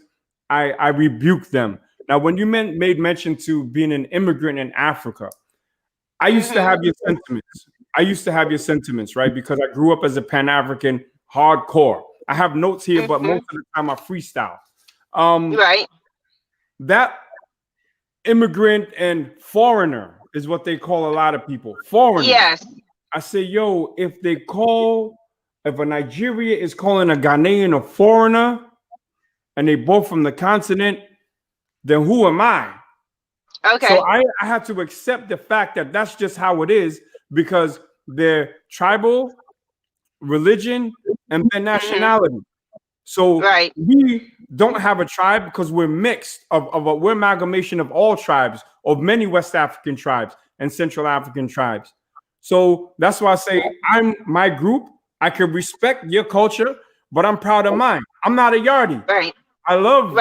I rebuke them. Now, when you made mention to being an immigrant in Africa, I used to have your sentiments. I used to have your sentiments, right? Because I grew up as a Pan-African hardcore. I have notes here, but most of the time I freestyle. That immigrant and foreigner is what they call a lot of people. Foreigner. Yes. I say, yo, if a Nigeria is calling a Ghanaian a foreigner and they both from the continent, then who am I? Okay. So I have to accept the fact that that's just how it is, because their tribal, religion, and their nationality. So we don't have a tribe because we're mixed we're amalgamation of all tribes, of many West African tribes and Central African tribes. So that's why I say my group. I can respect your culture, but I'm proud of mine. I'm not a Yardie. Right. I love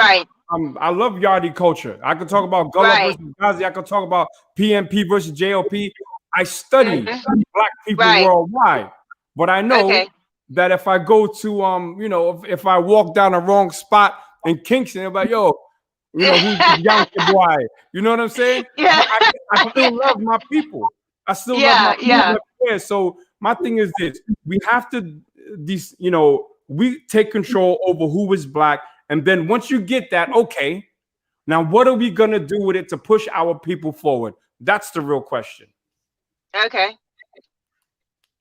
Yardie culture. I could talk about Gullah versus Ghazi. I could talk about PMP versus JLP. I study Black people worldwide, but I know that if I go to you know, if I walk down the wrong spot in Kingston, they're like, yo, you know, who's the Yankee boy? You know what I'm saying? Yeah. I still love my people. I still love my people. So my thing is this: we have to, you know, we take control over who is Black, and then once you get that, okay, now what are we gonna do with it to push our people forward? That's the real question. Okay.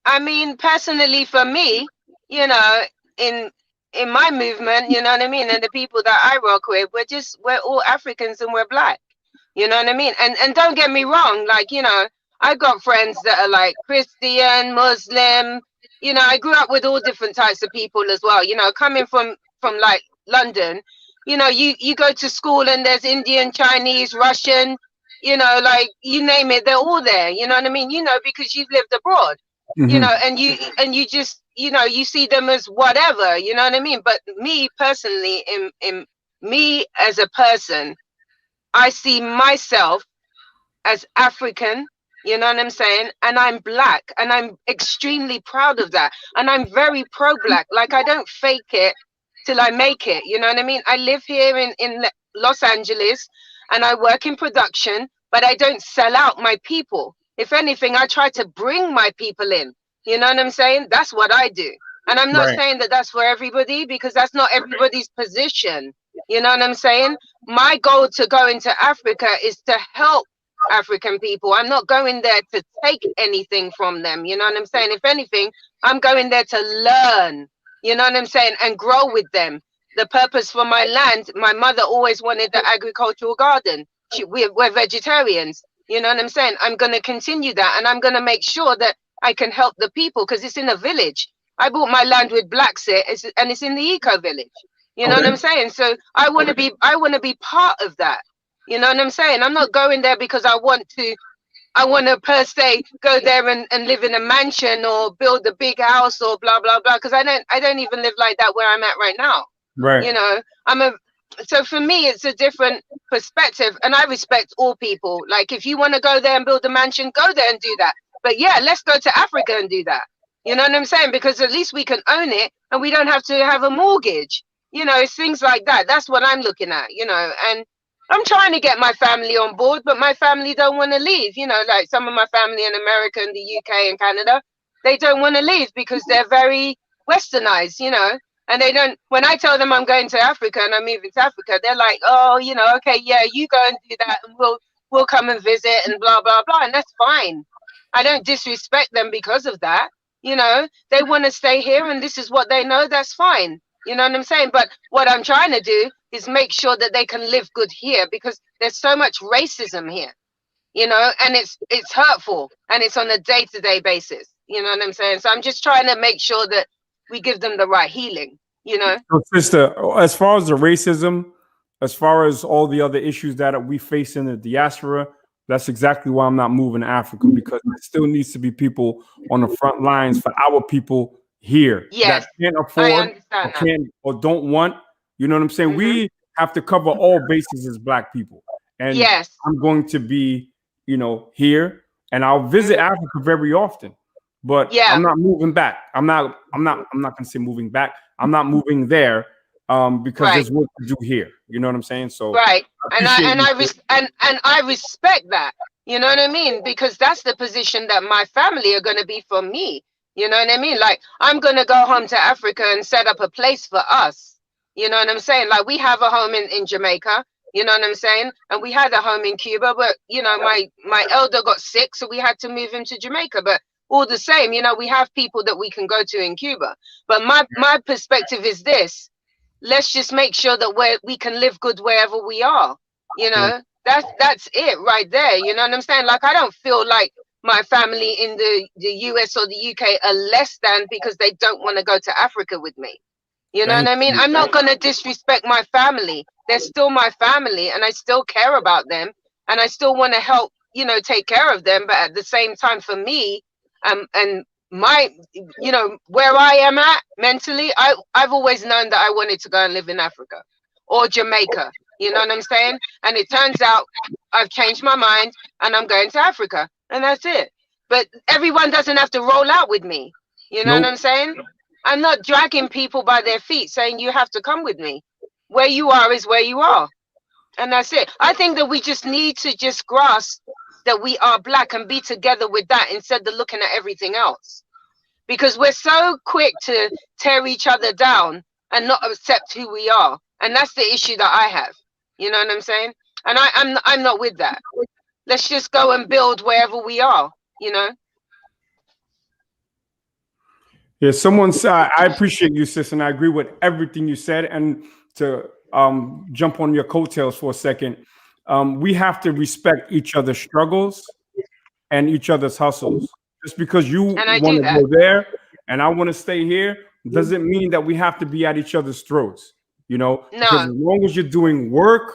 I mean, personally, for me, you know, in my movement, you know what I mean, and the people that I rock with, we're all Africans and we're Black. You know what I mean? And don't get me wrong, like, you know, I got friends that are like Christian, Muslim. You know, I grew up with all different types of people as well. You know, coming from like London, you know, you go to school and there's Indian, Chinese, Russian, you know, like you name it, they're all there. You know what I mean? You know, because you've lived abroad. You know, and you just, you know, you see them as whatever. You know what I mean? But me personally, in me as a person, I see myself as African, you know what I'm saying? And I'm Black, and I'm extremely proud of that. And I'm very pro-Black. Like, I don't fake it till I make it. You know what I mean? I live here in Los Angeles, and I work in production, but I don't sell out my people. If anything, I try to bring my people in. You know what I'm saying? That's what I do. And I'm not saying that that's for everybody, because that's not everybody's position. You know what I'm saying? My goal to go into Africa is to help African people. I'm not going there to take anything from them. You know what I'm saying? If anything, I'm going there to learn, you know what I'm saying, and grow with them. The purpose for my land, my mother always wanted the agricultural garden. We're vegetarians. You know what I'm saying? I'm going to continue that, and I'm going to make sure that I can help the people, because it's in a village. I bought my land with blacks here, and it's in the eco village. You know what I'm saying? So I want to be part of that. You know what I'm saying? I'm not going there because I want to per se go there and live in a mansion or build a big house or blah blah blah, because I don't even live like that where I'm at right now. Right. You know, so for me it's a different perspective, and I respect all people. Like, if you want to go there and build a mansion, go there and do that. But yeah, let's go to Africa and do that. You know what I'm saying? Because at least we can own it and we don't have to have a mortgage. You know, it's things like that. That's what I'm looking at, you know, and I'm trying to get my family on board, but my family don't want to leave. You know, like some of my family in America and the UK and Canada, they don't want to leave because they're very westernized, you know, and they don't, when I tell them I'm going to Africa and I'm moving to Africa, they're like, oh, you know, okay, yeah, you go and do that and we'll come and visit and blah, blah, blah. And that's fine. I don't disrespect them because of that. You know, they want to stay here and this is what they know. That's fine. You know what I'm saying? But what I'm trying to do is make sure that they can live good here, because there's so much racism here, you know, and it's hurtful and it's on a day-to-day basis. You know what I'm saying? So I'm just trying to make sure that we give them the right healing, you know? So, sister, as far as the racism, as far as all the other issues that we face in the diaspora, that's exactly why I'm not moving to Africa, because there still needs to be people on the front lines for our people here Yes, that can't afford or can't or don't want. You know what I'm saying? We have to cover all bases as Black people. And yes, I'm going to be, you know, here, and I'll visit Africa very often. But I'm not moving back. I'm not gonna say moving back. I'm not moving there because there's work to do here. You know what I'm saying? So and I respect that. You know what I mean? Because that's the position that my family are gonna be for me. You know what I mean? Like, I'm gonna go home to Africa and set up a place for us. You know what I'm saying? Like, we have a home in Jamaica. You know what I'm saying? And we had a home in Cuba, but you know, my elder got sick, so we had to move him to Jamaica. But all the same, you know, we have people that we can go to in Cuba. But my perspective is this: let's just make sure that we can live good wherever we are. You know, that's it right there. You know what I'm saying? Like, I don't feel like my family in the US or the UK are less than because they don't want to go to Africa with me. You know what I mean? I'm not going to disrespect my family. They're still my family, and I still care about them, and I still want to help, you know, take care of them. But at the same time, for me, and my, you know, where I am at mentally, I've always known that I wanted to go and live in Africa or Jamaica. You know what I'm saying? And it turns out I've changed my mind and I'm going to Africa, and that's it. But everyone doesn't have to roll out with me. You know what I'm saying? I'm not dragging people by their feet saying you have to come with me. Where you are is where you are. And that's it. I think that we just need to just grasp that we are Black and be together with that instead of looking at everything else. Because we're so quick to tear each other down and not accept who we are. And that's the issue that I have. You know what I'm saying? And I'm not with that. Let's just go and build wherever we are, you know? Yeah, someone said, I appreciate you, sis, and I agree with everything you said. And to jump on your coattails for a second, we have to respect each other's struggles and each other's hustles. Just because you want to go there and I want to stay here doesn't mean that we have to be at each other's throats, you know? No. Because as long as you're doing work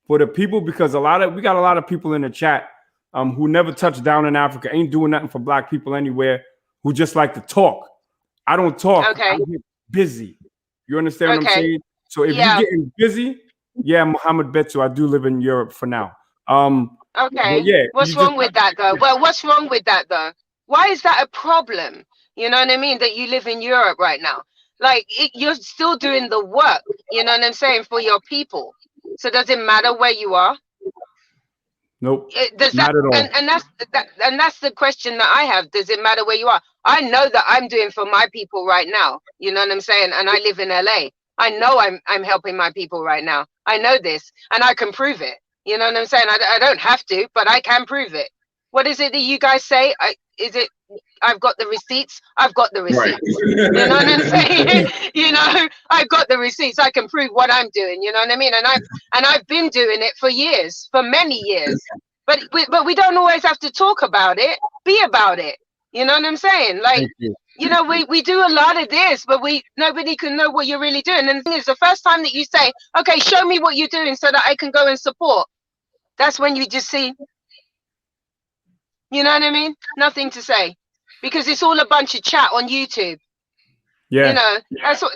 for the people, because we got a lot of people in the chat who never touched down in Africa, ain't doing nothing for Black people anywhere, who just like to talk. I don't talk. Okay. I get busy. You understand what I'm saying? So if you're getting busy, Muhammad Betsu, I do live in Europe for now. Okay. What's wrong with that though? Well, what's wrong with that though? Why is that a problem? You know what I mean? That you live in Europe right now. Like, you're still doing the work, you know what I'm saying, for your people. So does it matter where you are? Nope. Not at all. And that's the question that I have. Does it matter where you are? I know that I'm doing for my people right now. You know what I'm saying? And I live in LA. I know I'm helping my people right now. I know this, and I can prove it. You know what I'm saying? I don't have to, but I can prove it. What is it that you guys say? I've got the receipts? I've got the receipts. Right. You know what I'm saying? You know, I've got the receipts. I can prove what I'm doing. You know what I mean? And I've been doing it for years, for many years. But we don't always have to talk about it. Be about it. You know what I'm saying? Like, you know, we do a lot of this, but nobody can know what you're really doing. And the thing is, the first time that you say, okay, show me what you're doing so that I can go and support, that's when you just see, you know what I mean? Nothing to say, because it's all a bunch of chat on YouTube. Yeah. You know,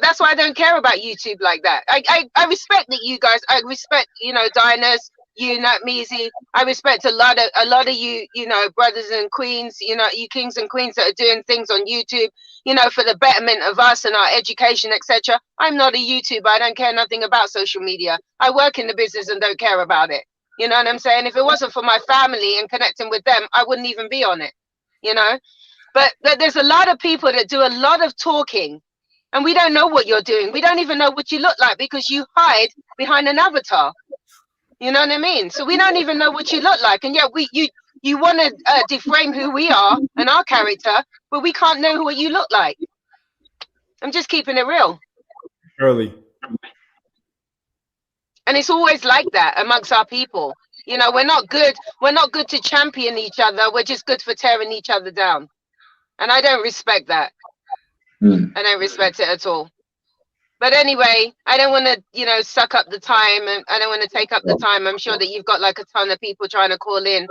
that's why I don't care about YouTube like that. I respect that you guys, I respect, you know, Diners, you, Nakmeezy. I respect a lot of you, you know, brothers and queens, you know, you kings and queens that are doing things on YouTube, you know, for the betterment of us and our education, etc. I'm not a YouTuber. I don't care nothing about social media. I work in the business and don't care about it. You know what I'm saying? If it wasn't for my family and connecting with them, I wouldn't even be on it, you know? But there's a lot of people that do a lot of talking, and we don't know what you're doing. We don't even know what you look like because you hide behind an avatar. You know what I mean? So we don't even know what you look like, and yet you want to deframe who we are and our character, but we can't know what you look like. I'm just keeping it real. Early. And it's always like that amongst our people. You know, we're not good to champion each other. We're just good for tearing each other down. And I don't respect that. I don't respect it at all. But anyway, I don't want to, you know, suck up the time, and I don't want to take up the time. I'm sure that you've got like a ton of people trying to call in.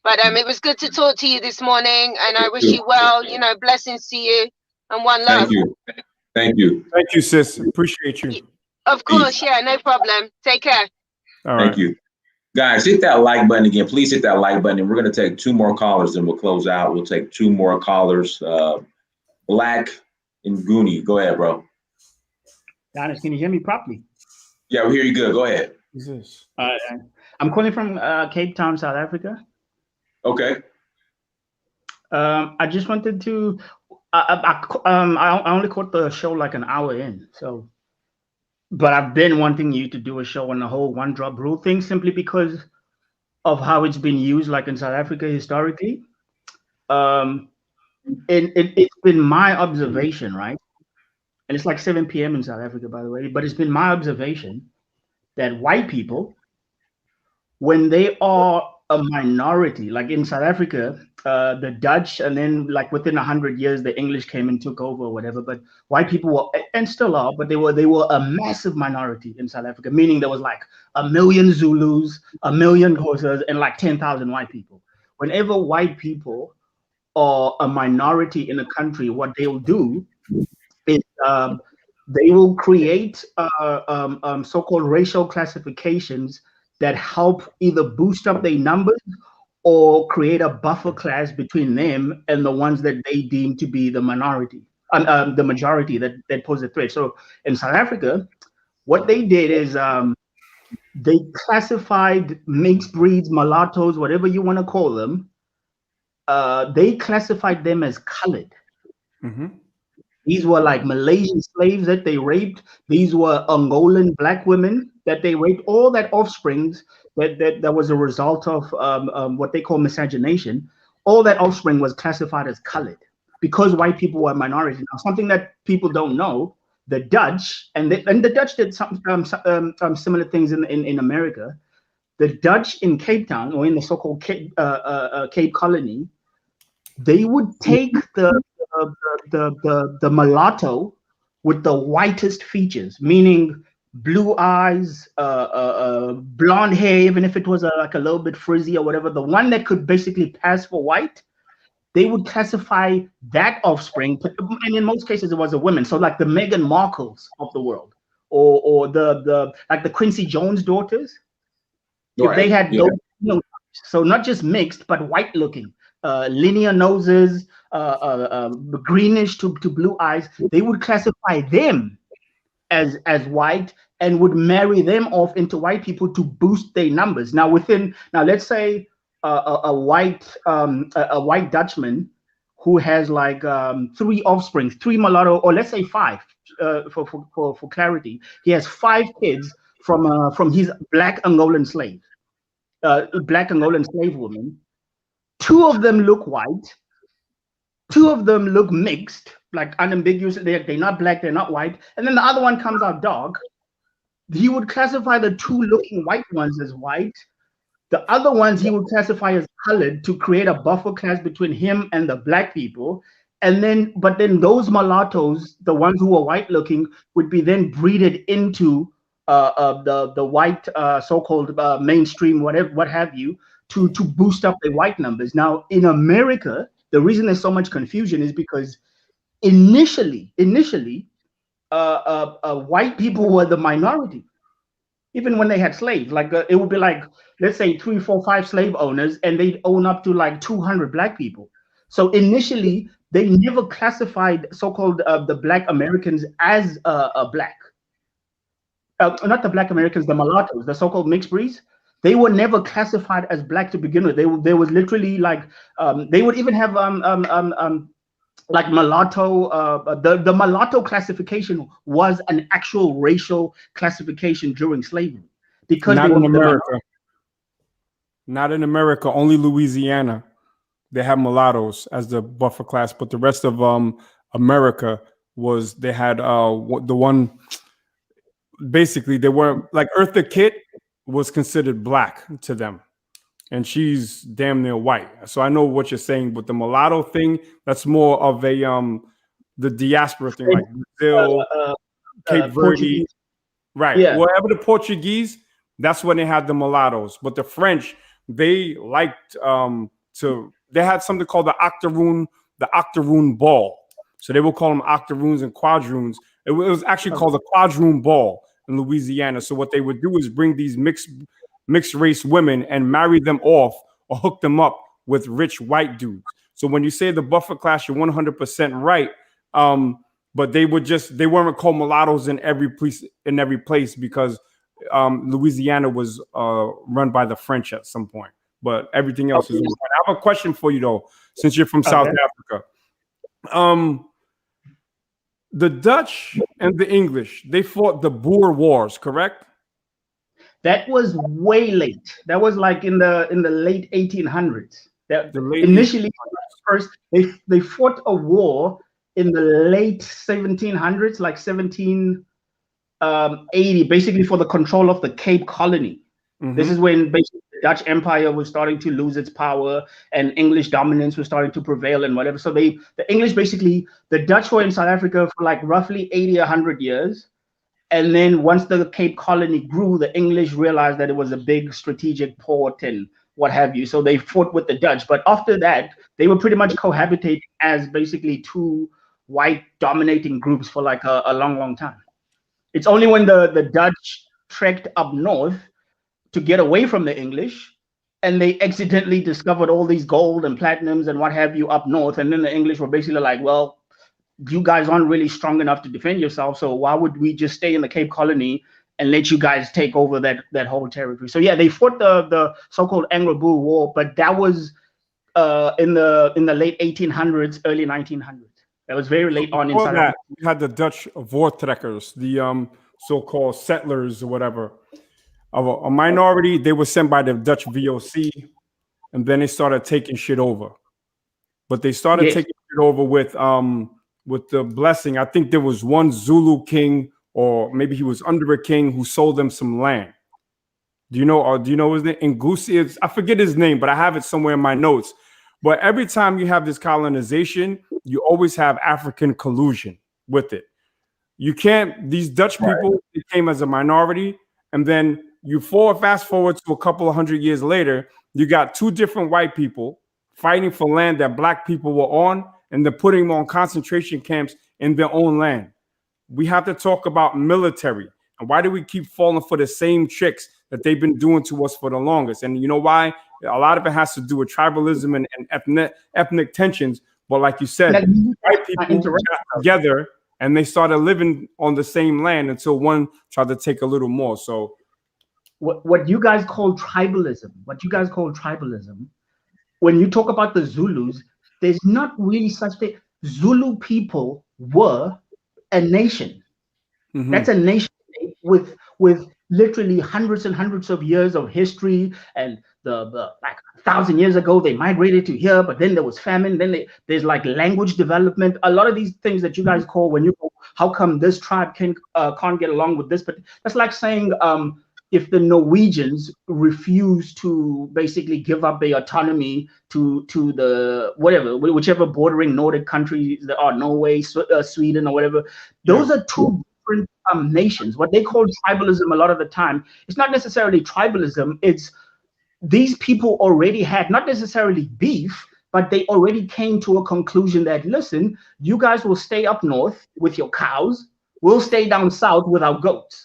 But it was good to talk to you this morning, and I wish you well. You know, blessings to you, and one love. Thank you. Thank you. Thank you, sis. Appreciate you. Of course, yeah, no problem. Take care. All right. Thank you. Guys, hit that like button again. Please hit that like button. And we're going to take 2 more callers, and we'll close out. We'll take 2 more callers. Black and Goonie. Go ahead, bro. Dennis, can you hear me properly? Yeah, we hear you good. Go ahead. Who's this? I'm calling from Cape Town, South Africa. Okay. I just wanted to. I only caught the show like an hour in, so. But I've been wanting you to do a show on the whole one drop rule thing, simply because of how it's been used, like in South Africa historically. It's been my observation, right? And it's like 7 p.m. in South Africa, by the way, but it's been my observation that white people, when they are a minority, like in South Africa, the Dutch, and then like within 100 years, the English came and took over or whatever, but white people were, and still are, but they were a massive minority in South Africa, meaning there was like 1 million Zulus, 1 million Xhosas, and like 10,000 white people. Whenever white people are a minority in a country, what they'll do is they will create so-called racial classifications that help either boost up their numbers or create a buffer class between them and the ones that they deem to be the minority, the majority that pose a threat. So in South Africa, what they did is they classified mixed breeds, mulattoes, whatever you want to call them. They classified them as colored. Mm-hmm. These were like Malaysian slaves that they raped. These were Angolan black women that they raped. All that offsprings that was a result of what they call miscegenation. All that offspring was classified as colored because white people were a minority. Now, something that people don't know, the Dutch, and the Dutch did some similar things in America. The Dutch in Cape Town, or in the so-called Cape Colony, they would take the mulatto with the whitest features, meaning blue eyes, blonde hair, even if it was like a little bit frizzy or whatever, the one that could basically pass for white, they would classify that offspring, and in most cases it was a woman. So like the Meghan Markles of the world, or the like the Quincy Jones daughters, if they had those, you know, so not just mixed but white looking. Linear noses, greenish to blue eyes, they would classify them as white and would marry them off into white people to boost their numbers. Now let's say a white Dutchman who has like 3 offspring, 3 mulatto, or let's say 5 for clarity. He has 5 kids from his black Angolan slave, black Angolan slave woman. 2 of them look white, 2 of them look mixed, like unambiguous. They're not black, they're not white, and then the other one comes out dark. He would classify the 2 looking white ones as white. The other ones he would classify as colored to create a buffer class between him and the black people. And then, but then those mulattoes, the ones who were white looking, would be then breeded into the white so-called mainstream, what have you, to boost up the white numbers. Now, in America, the reason there's so much confusion is because initially, white people were the minority, even when they had slaves. Like it would be like, let's say 3, 4, 5 slave owners, and they'd own up to like 200 black people. So initially, they never classified so-called the black Americans as black. Not the black Americans, the mulattoes, the so-called mixed breeds. They were never classified as black to begin with. There was literally like they would even have like mulatto. The mulatto classification was an actual racial classification during slavery because Not they in were America. Not in America. Only Louisiana. They have mulattoes as the buffer class, but the rest of America was they had the one. Basically, they weren't like Eartha Kitt was considered black to them, and she's damn near white. So I know what you're saying, but the mulatto thing, that's more of a the diaspora thing, like Brazil, Cape Verde, Portuguese. right? Yeah. Wherever the Portuguese, that's when they had the mulattoes. But the French, they liked they had something called the octoroon ball. So they will call them octoroons and quadroons. It was actually called the quadroon ball in Louisiana. So what they would do is bring these mixed race women and marry them off or hook them up with rich white dudes. So when you say the buffer class, you're 100% right. But they weren't called mulattoes in every place because Louisiana was run by the French at some point. But everything else is. I have a question for you though, since you're from South Africa. The Dutch and the English, they fought the Boer Wars, correct? That was way late. That was like in the late 1800s. Initially, first they fought a war in the late 1700s, like 1780, basically for the control of the Cape Colony. Mm-hmm. This is when basically the Dutch Empire was starting to lose its power and English dominance was starting to prevail and whatever. So the English basically, the Dutch were in South Africa for like roughly 80, 100 years. And then once the Cape Colony grew, the English realized that it was a big strategic port and what have you. So they fought with the Dutch. But after that, they were pretty much cohabitating as basically two white dominating groups for like a long, long time. It's only when the Dutch trekked up north to get away from the English, and they accidentally discovered all these gold and platinums and what have you up north. And then the English were basically like, well, you guys aren't really strong enough to defend yourself, so why would we just stay in the Cape Colony and let you guys take over that whole territory? So yeah, they fought the so-called Anglo-Boer War, but that was in the late 1800s, early 1900s. That was very late on in South Africa. You had the Dutch voortrekkers, the so-called settlers or whatever. A minority, they were sent by the Dutch VOC, and then they started taking shit over. But they started taking shit over with the blessing. I think there was one Zulu king, or maybe he was under a king, who sold them some land. Do you know his name? Ngusi, I forget his name, but I have it somewhere in my notes. But every time you have this colonization, you always have African collusion with it. You can't, these Dutch people, they came as a minority, and then you fast forward to a couple of 100 years later, you got two different white people fighting for land that black people were on, and they're putting them on concentration camps in their own land. We have to talk about military. And why do we keep falling for the same tricks that they've been doing to us for the longest? And you know why? A lot of it has to do with tribalism and ethnic tensions. But like you said, white people got together and they started living on the same land until one tried to take a little more. So what you guys call tribalism, when you talk about the Zulus, there's not really such thing. Zulu people were a nation. Mm-hmm. That's a nation with literally hundreds and hundreds of years of history. And the like 1,000 years ago, they migrated to here, but then there was famine. Then there's like language development. A lot of these things that you guys call when you go, how come this tribe can't get along with this? But that's like saying if the Norwegians refuse to basically give up their autonomy to the whichever bordering Nordic countries there are, Norway, Sweden, or whatever, those are two different nations. What they call tribalism a lot of the time, it's not necessarily tribalism. It's these people already had not necessarily beef, but they already came to a conclusion that, listen, you guys will stay up north with your cows, we'll stay down south with our goats.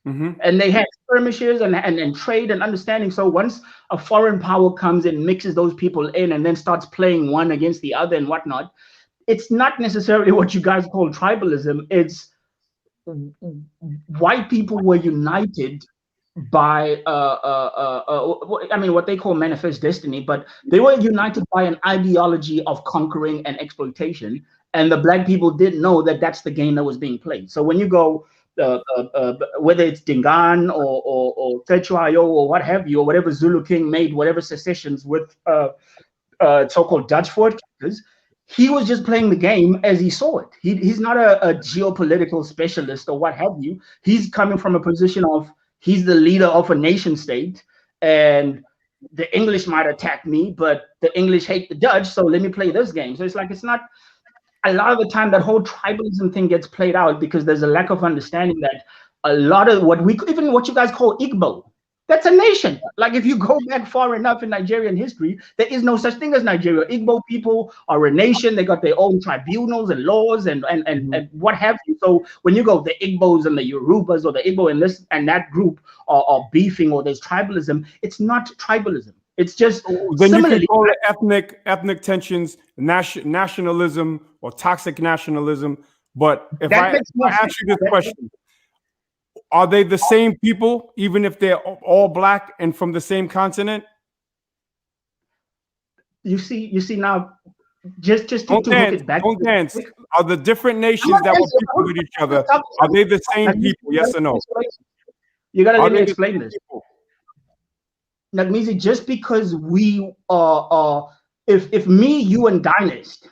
Mm-hmm. And they had skirmishes and trade and understanding. So once a foreign power comes and mixes those people in and then starts playing one against the other and whatnot, it's not necessarily what you guys call tribalism. It's white people were united by what they call manifest destiny, but they were united by an ideology of conquering and exploitation. and the black people didn't know that that's the game that was being played. So when you go, whether it's Dingaan or Tetuayo or what have you, or whatever Zulu king made, whatever secessions with so-called Dutch forward kickers, he was just playing the game as he saw it. He's not a geopolitical specialist or what have you. He's coming from a position of, he's the leader of a nation state, and the English might attack me, but the English hate the Dutch, so let me play this game. So it's like, it's not, a lot of the time that whole tribalism thing gets played out because there's a lack of understanding that a lot of what you guys call Igbo, that's a nation. Like if you go back far enough in Nigerian history, there is no such thing as Nigeria. Igbo people are a nation. They got their own tribunals and laws and what have you. So when you go, the Igbos and the Yorubas or the Igbo and this and that group are beefing, or there's tribalism, it's not tribalism. It's just then you can call it ethnic tensions, nationalism, or toxic nationalism. But if I ask you this question, are they the same people, even if they're all black and from the same continent? You see now, just to hook it back. Don't dance. Are the different nations that were people with each other, are they the same people? Yes or no? You gotta let me explain this. Nakmeezy, just because we are, if me, you, and Dynast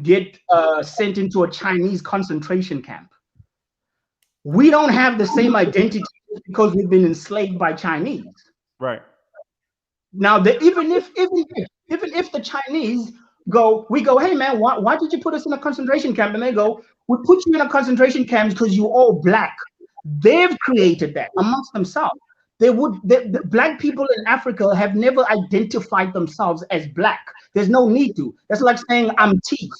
get sent into a Chinese concentration camp, we don't have the same identity because we've been enslaved by Chinese. Right. Now, even if the Chinese go, we go, hey man, why did you put us in a concentration camp? And they go, we put you in a concentration camp because you're all black. They've created that amongst themselves. The black people in Africa have never identified themselves as black. There's no need to. That's like saying I'm teeth.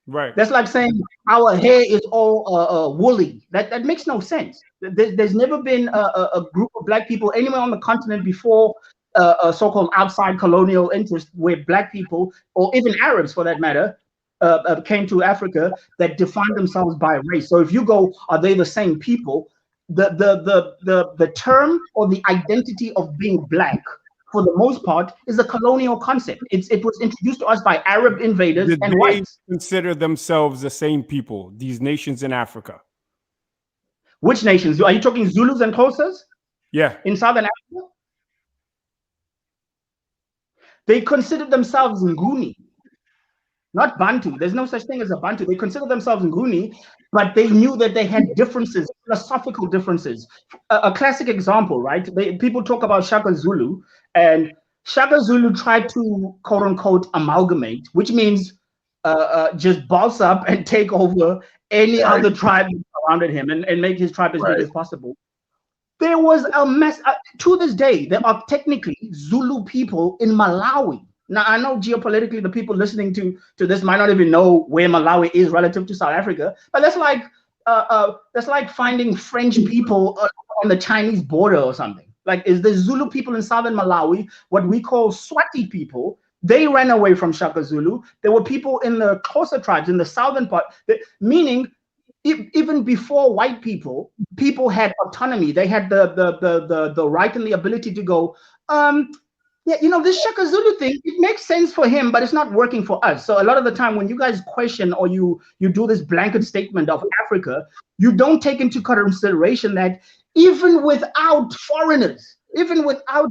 Right. That's like saying our hair is all woolly. That makes no sense. There's never been a group of black people anywhere on the continent before so-called outside colonial interest where black people, or even Arabs for that matter, came to Africa that defined themselves by race. So if you go, are they the same people? The term or the identity of being black, for the most part, is a colonial concept. It was introduced to us by Arab invaders and whites. Consider themselves the same people, these nations in Africa. Which nations? Are you talking Zulus and Xhosas? Yeah. In Southern Africa? They consider themselves Nguni, not Bantu. There's no such thing as a Bantu. They consider themselves Nguni, but they knew that they had differences, philosophical differences. A classic example, right? People talk about Shaka Zulu, and Shaka Zulu tried to, quote unquote, amalgamate, which means just boss up and take over any other tribe surrounded him and make his tribe as big as possible. There was a mess. To this day, there are technically Zulu people in Malawi. Now, I know geopolitically, the people listening to this might not even know where Malawi is relative to South Africa, but that's like finding French people on the Chinese border or something. Like, is the Zulu people in southern Malawi what we call Swati people? They ran away from Shaka Zulu. There were people in the Xhosa tribes in the southern part, meaning even before white people had autonomy. They had the right and the ability to go, yeah, you know, this Shaka Zulu thing, it makes sense for him, but it's not working for us. So a lot of the time when you guys question or you do this blanket statement of Africa, you don't take into consideration that even without foreigners, even without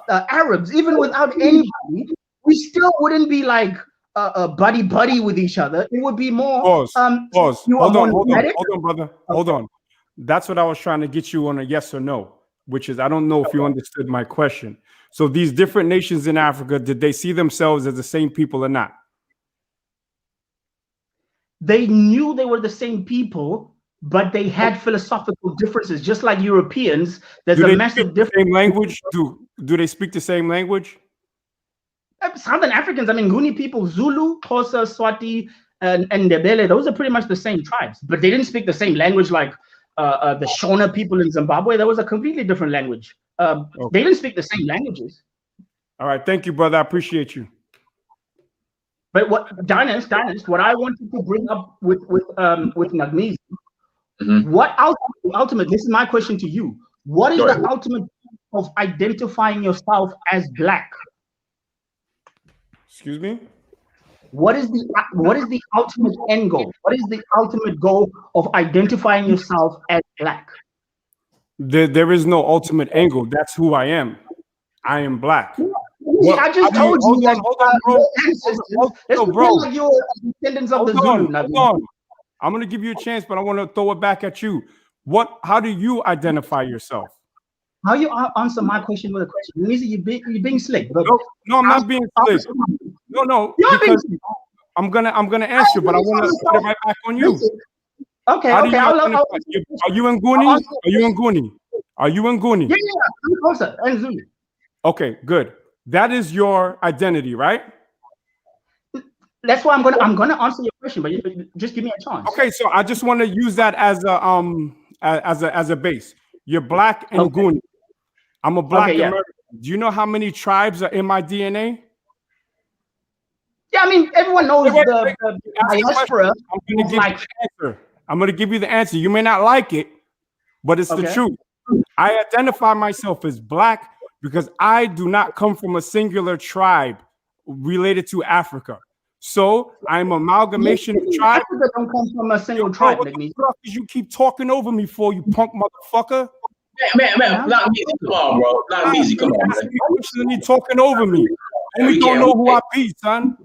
Arabs, even without anybody, we still wouldn't be like buddy with each other. It would be more pause. Hold on, brother. Hold on. That's what I was trying to get you on, a yes or no, which is, I don't know if you understood my question. So these different nations in Africa, did they see themselves as the same people or not? They knew they were the same people, but they had philosophical differences, just like Europeans. There's a massive difference. Same language? Do they speak the same language? Southern Africans, I mean, Nguni people, Zulu, Xhosa, Swati, and Ndebele, those are pretty much the same tribes, but they didn't speak the same language like the Shona people in Zimbabwe. That was a completely different language. Okay. They didn't speak the same languages. All right, thank you, brother. I appreciate you. But what Dynast, what I wanted to bring up with Nakmeezy, what ultimate? This is my question to you. What is the ultimate of identifying yourself as black? Excuse me? What is the ultimate end goal? What is the ultimate goal of identifying yourself as Black? There is no ultimate angle. That's who I am. I am Black. Well, I just told you that hold on, bro. Let's pretend like you're descendants of the Zulu. Hold on. I'm gonna give you a chance, but I want to throw it back at you. How do you identify yourself? How you answer my question with a question? Nakmeezy, you're being slick. No, I'm not being slick. No, because I'm gonna answer, but I want to put it right back on you. Okay. Are you Nguni? Are you Nguni? Yeah, I'm closer. And Zulu. Okay, good. That is your identity, right? That's why I'm gonna answer your question, but just give me a chance. Okay, so I just want to use that as a base. You're Black and Nguni. I'm a Black American. Do you know how many tribes are in my DNA? Yeah, I mean, everyone knows the Diaspora. I'm going to give you the answer. You may not like it, but it's the truth. I identify myself as Black because I do not come from a singular tribe related to Africa. So I'm an amalgamation of tribes. Africa don't come from a single tribe. What the fuck is you keep talking over me for, you punk motherfucker? Man, Nakmeezy, come on, bro. Nakmeezy, come on, man. You talking over me. And we don't know who I be, son.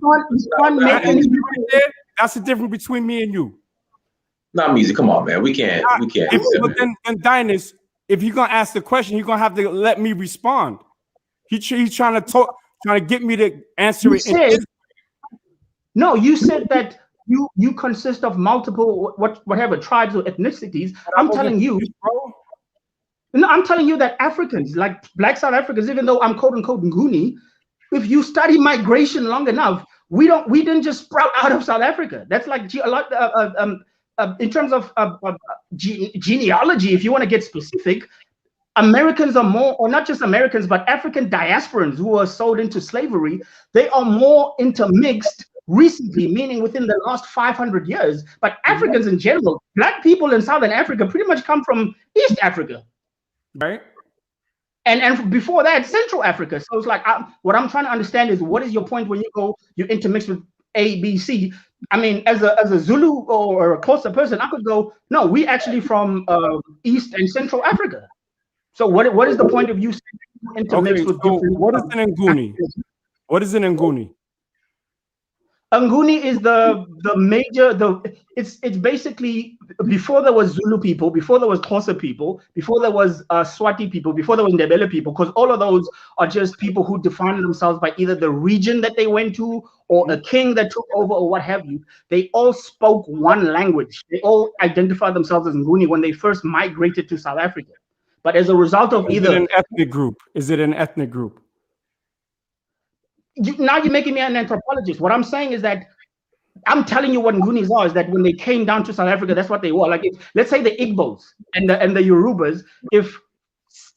That's the difference between me and you. Nakmeezy, come on, man. We can't. But then Dynas, if you're gonna ask the question, you're gonna have to let me respond. He's trying to get me to answer it. No, you said that you consist of multiple whatever tribes or ethnicities. I'm telling you, no, I'm telling you that Africans, like Black South Africans, even though I'm quote unquote Nguni, if you study migration long enough, we didn't just sprout out of South Africa. That's like a lot in terms of genealogy. If you want to get specific, Americans are more, or not just Americans, but African diasporans who were sold into slavery. They are more intermixed recently, meaning within the last 500 years. But Africans in general, Black people in Southern Africa pretty much come from East Africa. Right. And before that, Central Africa. So it's like, what I'm trying to understand is, what is your point when you intermix with A, B, C? I mean, as a Zulu or a closer person, I could go, no, we actually from East and Central Africa. So what is the point of you intermix with different? What is an Nguni? What is an Nguni? Nguni is the major, it's basically, before there was Zulu people, before there was Xhosa people, before there was Swati people, before there was Ndebele people, because all of those are just people who define themselves by either the region that they went to or a king that took over or what have you. They all spoke one language. They all identified themselves as Nguni when they first migrated to South Africa. But as a result of Is it an ethnic group? Is it an ethnic group? Now you're making me an anthropologist. What I'm saying is that I'm telling you what Ngunis are, is that when they came down to South Africa, that's what they were. Like, let's say the Igbos and the Yorubas, if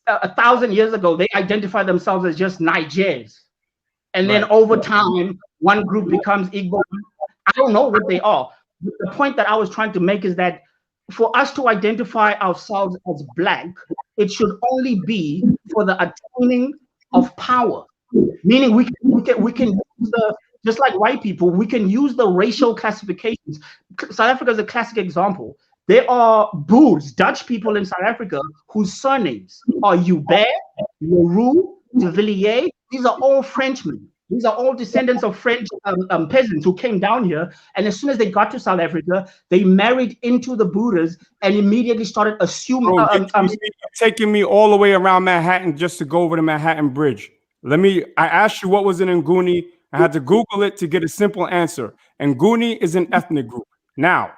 1,000 years ago, they identified themselves as just Nigers. And then over time, one group becomes Igbo. I don't know what they are. But the point that I was trying to make is that for us to identify ourselves as Black, it should only be for the attaining of power. Meaning we can use just like white people, we can use the racial classifications. South Africa is a classic example. There are Boers, Dutch people in South Africa, whose surnames are Joubert, Leroux, de Villiers. These are all Frenchmen. These are all descendants of French peasants who came down here. And as soon as they got to South Africa, they married into the Boers and immediately started assuming. Bro, you're taking me all the way around Manhattan just to go over the Manhattan Bridge. I asked you what was an Nguni. I had to Google it to get a simple answer. Nguni is an ethnic group. Now,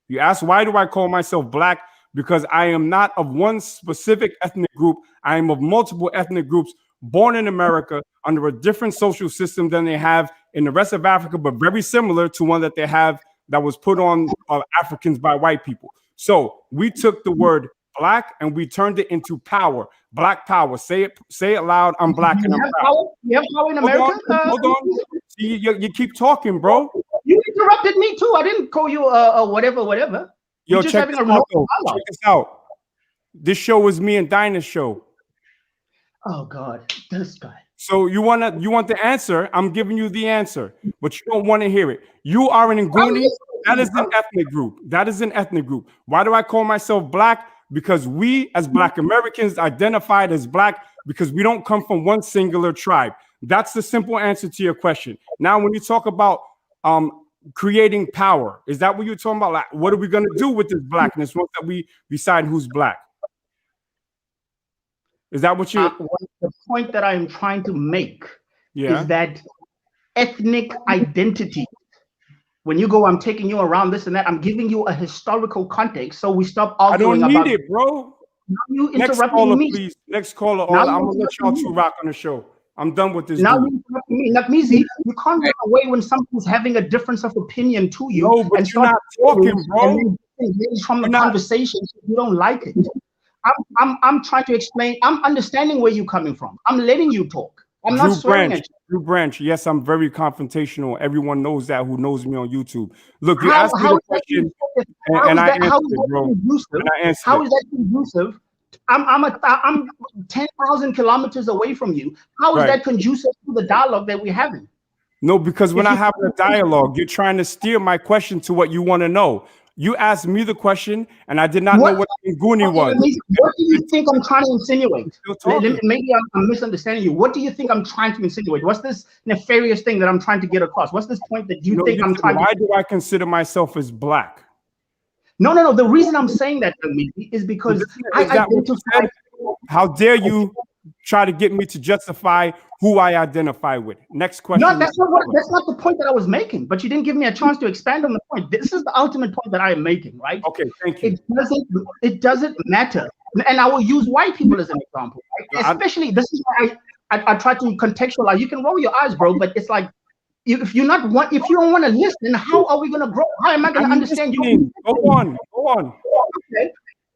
you ask, why do I call myself Black? Because I am not of one specific ethnic group. I am of multiple ethnic groups born in America under a different social system than they have in the rest of Africa, but very similar to one that they have that was put on Africans by white people. So we took the word Black and we turned it into power. Black power. Say it loud. I'm Black and I'm proud. You have power in America? Hold on. See, you keep talking, bro. You interrupted me too. I didn't call you whatever. Yo, check this out. This show was me and Dinah's show. Oh God, this guy. So you want the answer? I'm giving you the answer, but you don't want to hear it. You are an Nguni. That is an ethnic group. That is an ethnic group. Why do I call myself black? Because we, as Black Americans, identified as black because we don't come from one singular tribe. That's the simple answer to your question. Now, when you talk about creating power, is that what you're talking about? Like, what are we going to do with this blackness once that we decide who's black? Is that what you? The point that I'm trying to make Yeah. is that ethnic identity. When you go, I'm taking you around this and that. I'm giving you a historical context, so we stop arguing about. I don't need it, bro. Now you Next interrupting caller, me. please. Next caller. Now I'm gonna let y'all interrupting two me. rock on the show. I'm done with this. Now dude. you interrupting me. Nakmeezy, you can't run away when somebody's having a difference of opinion to you. No, but and you're not talking, bro. And then engage from the You're not- conversation if you don't like it. I'm trying to explain. I'm understanding where you're coming from. I'm letting you talk. I'm not swearing at you. Drew Branch, yes, I'm very confrontational. Everyone knows that who knows me on YouTube. Look, you asked me the question, and I answered it, bro. And I answered How it. is that conducive? I'm 10,000 kilometers away from you. How is Right. that conducive to the dialogue that we're having? No, because we're not having a dialogue. You're trying to steer my question to what you want to know. You asked me the question, and I did not know what Nguni was. What do you think I'm trying to insinuate? Still talking. Maybe I'm misunderstanding you. What do you think I'm trying to insinuate? What's this nefarious thing that I'm trying to get across? What's this point that you think I'm trying to? Why do I consider myself as black? No. The reason I'm saying that to me is because I that what you said? How dare you try to get me to justify who I identify with? Next question. No, that's not the point that I was making. But you didn't give me a chance to expand on the point. This is the ultimate point that I am making, right? Okay, thank you. It doesn't matter, and I will use white people as an example. Right? Especially, this is why I try to contextualize. You can roll your eyes, bro, but it's like if you don't want to listen, how are we going to grow? How am I going to understand you? Go on. Okay.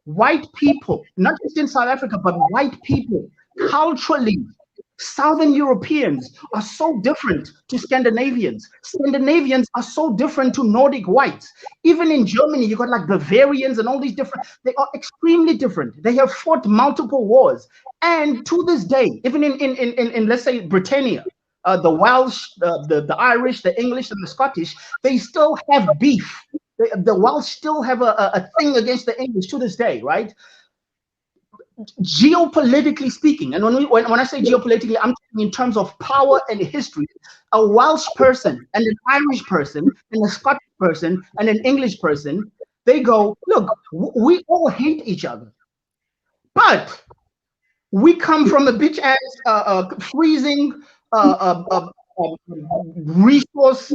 White people, not just in South Africa, but white people, culturally, Southern Europeans are so different to Scandinavians. Scandinavians are so different to Nordic whites. Even in Germany, you got like Bavarians and all these different, they are extremely different. They have fought multiple wars. And to this day, even in let's say Britannia, the Welsh, the Irish, the English, and the Scottish, they still have beef. The Welsh still have a thing against the English to this day, right? Geopolitically speaking, and when I say geopolitically, I'm talking in terms of power and history. A Welsh person and an Irish person and a Scottish person and an English person, they go, look, we all hate each other, but we come from a bitch ass freezing resource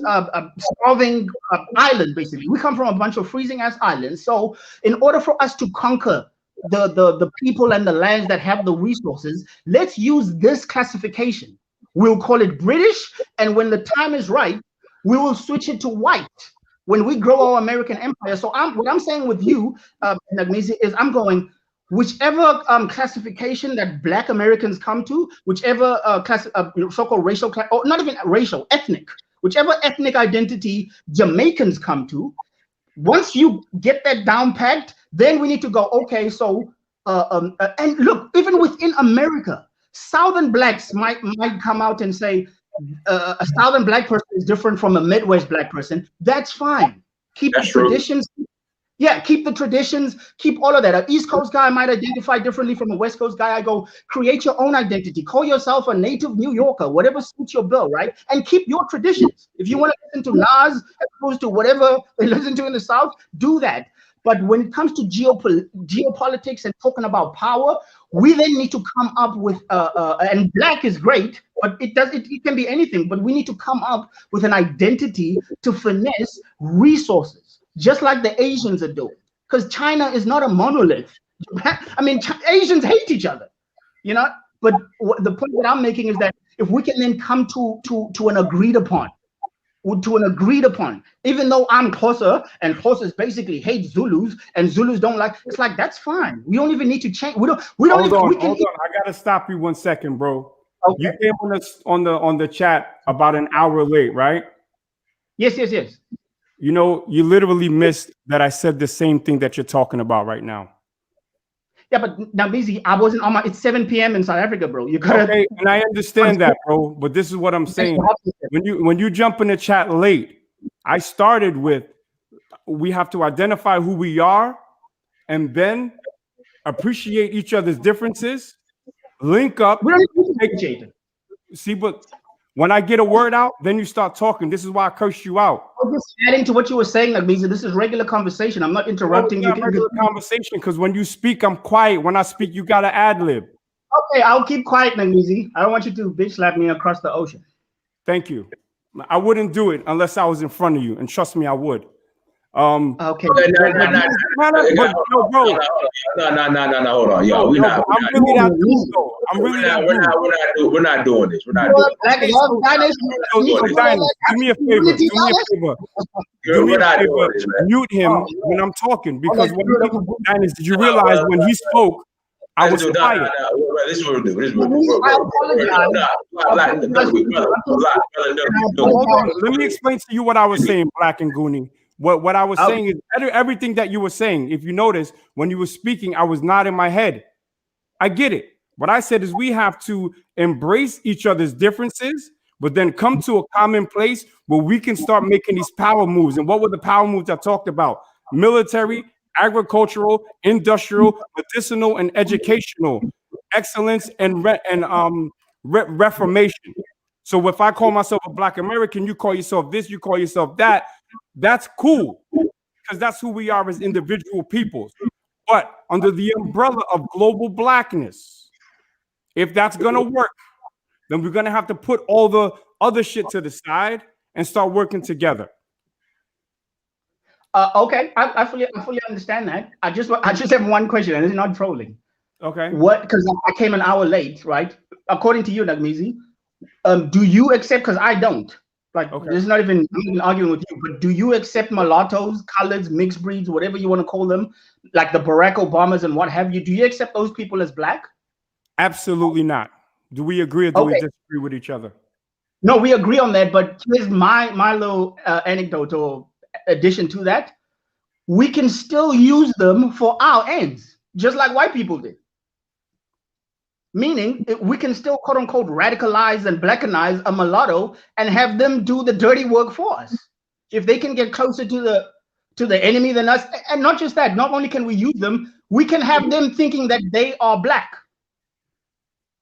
starving island. Basically, we come from a bunch of freezing ass islands. So in order for us to conquer the people and the lands that have the resources, let's use this classification. We'll call it British, and when the time is right, we will switch it to white when we grow our American empire. So what I'm saying with you, Nakmeezy, is I'm going, whichever classification that Black Americans come to, whichever so-called racial, or not even racial, ethnic, whichever ethnic identity Jamaicans come to, once you get that down packed, then we need to go, okay, so, and look, even within America, Southern Blacks might come out and say, a Southern Black person is different from a Midwest Black person. That's fine. Keep the traditions. Yeah, keep the traditions, keep all of that. An East Coast guy might identify differently from a West Coast guy. I go, create your own identity. Call yourself a native New Yorker, whatever suits your bill, right? And keep your traditions. If you want to listen to Nas as opposed to whatever they listen to in the South, do that. But when it comes to geopolitics and talking about power, we then need to come up with, and Black is great, but it can be anything, but we need to come up with an identity to finesse resources, just like the Asians are doing. Because China is not a monolith. I mean, Asians hate each other, you know? But the point that I'm making is that if we can then come to an agreed upon, even though I'm Xhosa and Xhosas basically hate Zulus and Zulus don't like, it's like, that's fine. We don't even need to change. We don't hold on. I gotta stop you 1 second, bro. Okay. You came on the chat about an hour late, right? Yes. You know, you literally missed that I said the same thing that you're talking about right now. Yeah, but Nakmeezy, I wasn't on my. It's 7 p.m. in South Africa, bro. You gotta. Okay, and I understand that, bro. But this is what I'm saying. When you jump in the chat late, I started with we have to identify who we are, and then appreciate each other's differences, link up. We don't appreciate it. See, but when I get a word out, then you start talking. This is why I cursed you out. I'm just adding to what you were saying, Nakmeezy. This is regular conversation. I'm not interrupting you. Regular conversation, because when you speak, I'm quiet. When I speak, you gotta ad-lib. Okay, I'll keep quiet, Nakmeezy. I don't want you to bitch slap me across the ocean. Thank you. I wouldn't do it unless I was in front of you, and trust me, I would. Okay. No, hold on, y'all. We're not doing this. We're not doing this. Do me a favor. Mute him when I'm talking, because did you realize when he spoke, I was quiet. This is what we're doing. Hold on. Let me explain to you what I was saying, Black and Goonie. What I was saying is everything that you were saying. If you notice, when you were speaking, I was nodding my head. I get it. What I said is we have to embrace each other's differences, but then come to a common place where we can start making these power moves. And what were the power moves I talked about? Military, agricultural, industrial, medicinal, and educational excellence and reformation. So if I call myself a Black American, you call yourself this, you call yourself that, that's cool, because that's who we are as individual peoples. But under the umbrella of global Blackness, if that's gonna work, then we're gonna have to put all the other shit to the side and start working together. Okay, I fully understand that. I just have one question, and it's not trolling. Okay. What? Because I came an hour late, right? According to you, Nakmeezy, do you accept? Because I don't. Like, this is not even, I'm not even arguing with you, but do you accept mulattoes, coloreds, mixed breeds, whatever you want to call them, like the Barack Obamas and what have you? Do you accept those people as Black? Absolutely not. Do we agree or do we disagree with each other? No, we agree on that, but here's my little anecdote or addition to that. We can still use them for our ends, just like white people did. Meaning, we can still, quote unquote, radicalize and Blackanize a mulatto and have them do the dirty work for us. If they can get closer to the enemy than us, and not just that, not only can we use them, we can have them thinking that they are Black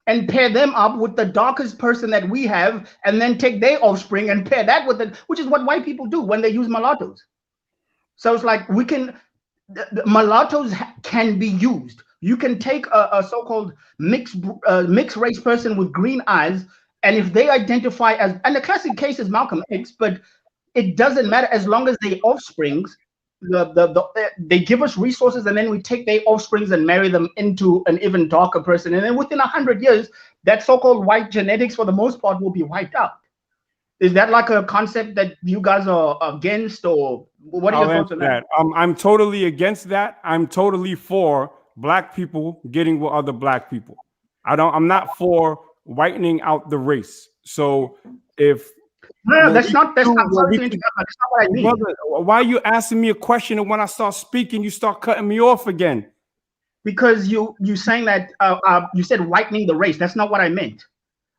and pair them up with the darkest person that we have, and then take their offspring and pair that with it, which is what white people do when they use mulattoes. So it's like we can, the mulattoes can be used. You can take a so-called mixed race person with green eyes, and if they identify as, and the classic case is Malcolm X, but it doesn't matter as long as they offsprings, they give us resources, and then we take their offsprings and marry them into an even darker person, and then within 100 years, that so-called white genetics, for the most part, will be wiped out. Is that like a concept that you guys are against, or what are your thoughts on that? I'm totally against that. I'm totally for Black people getting with other Black people. I'm not for whitening out the race. So if that's not what I mean. Brother, why are you asking me a question, and when I start speaking, you start cutting me off again? Because you saying that you said whitening the race. That's not what I meant.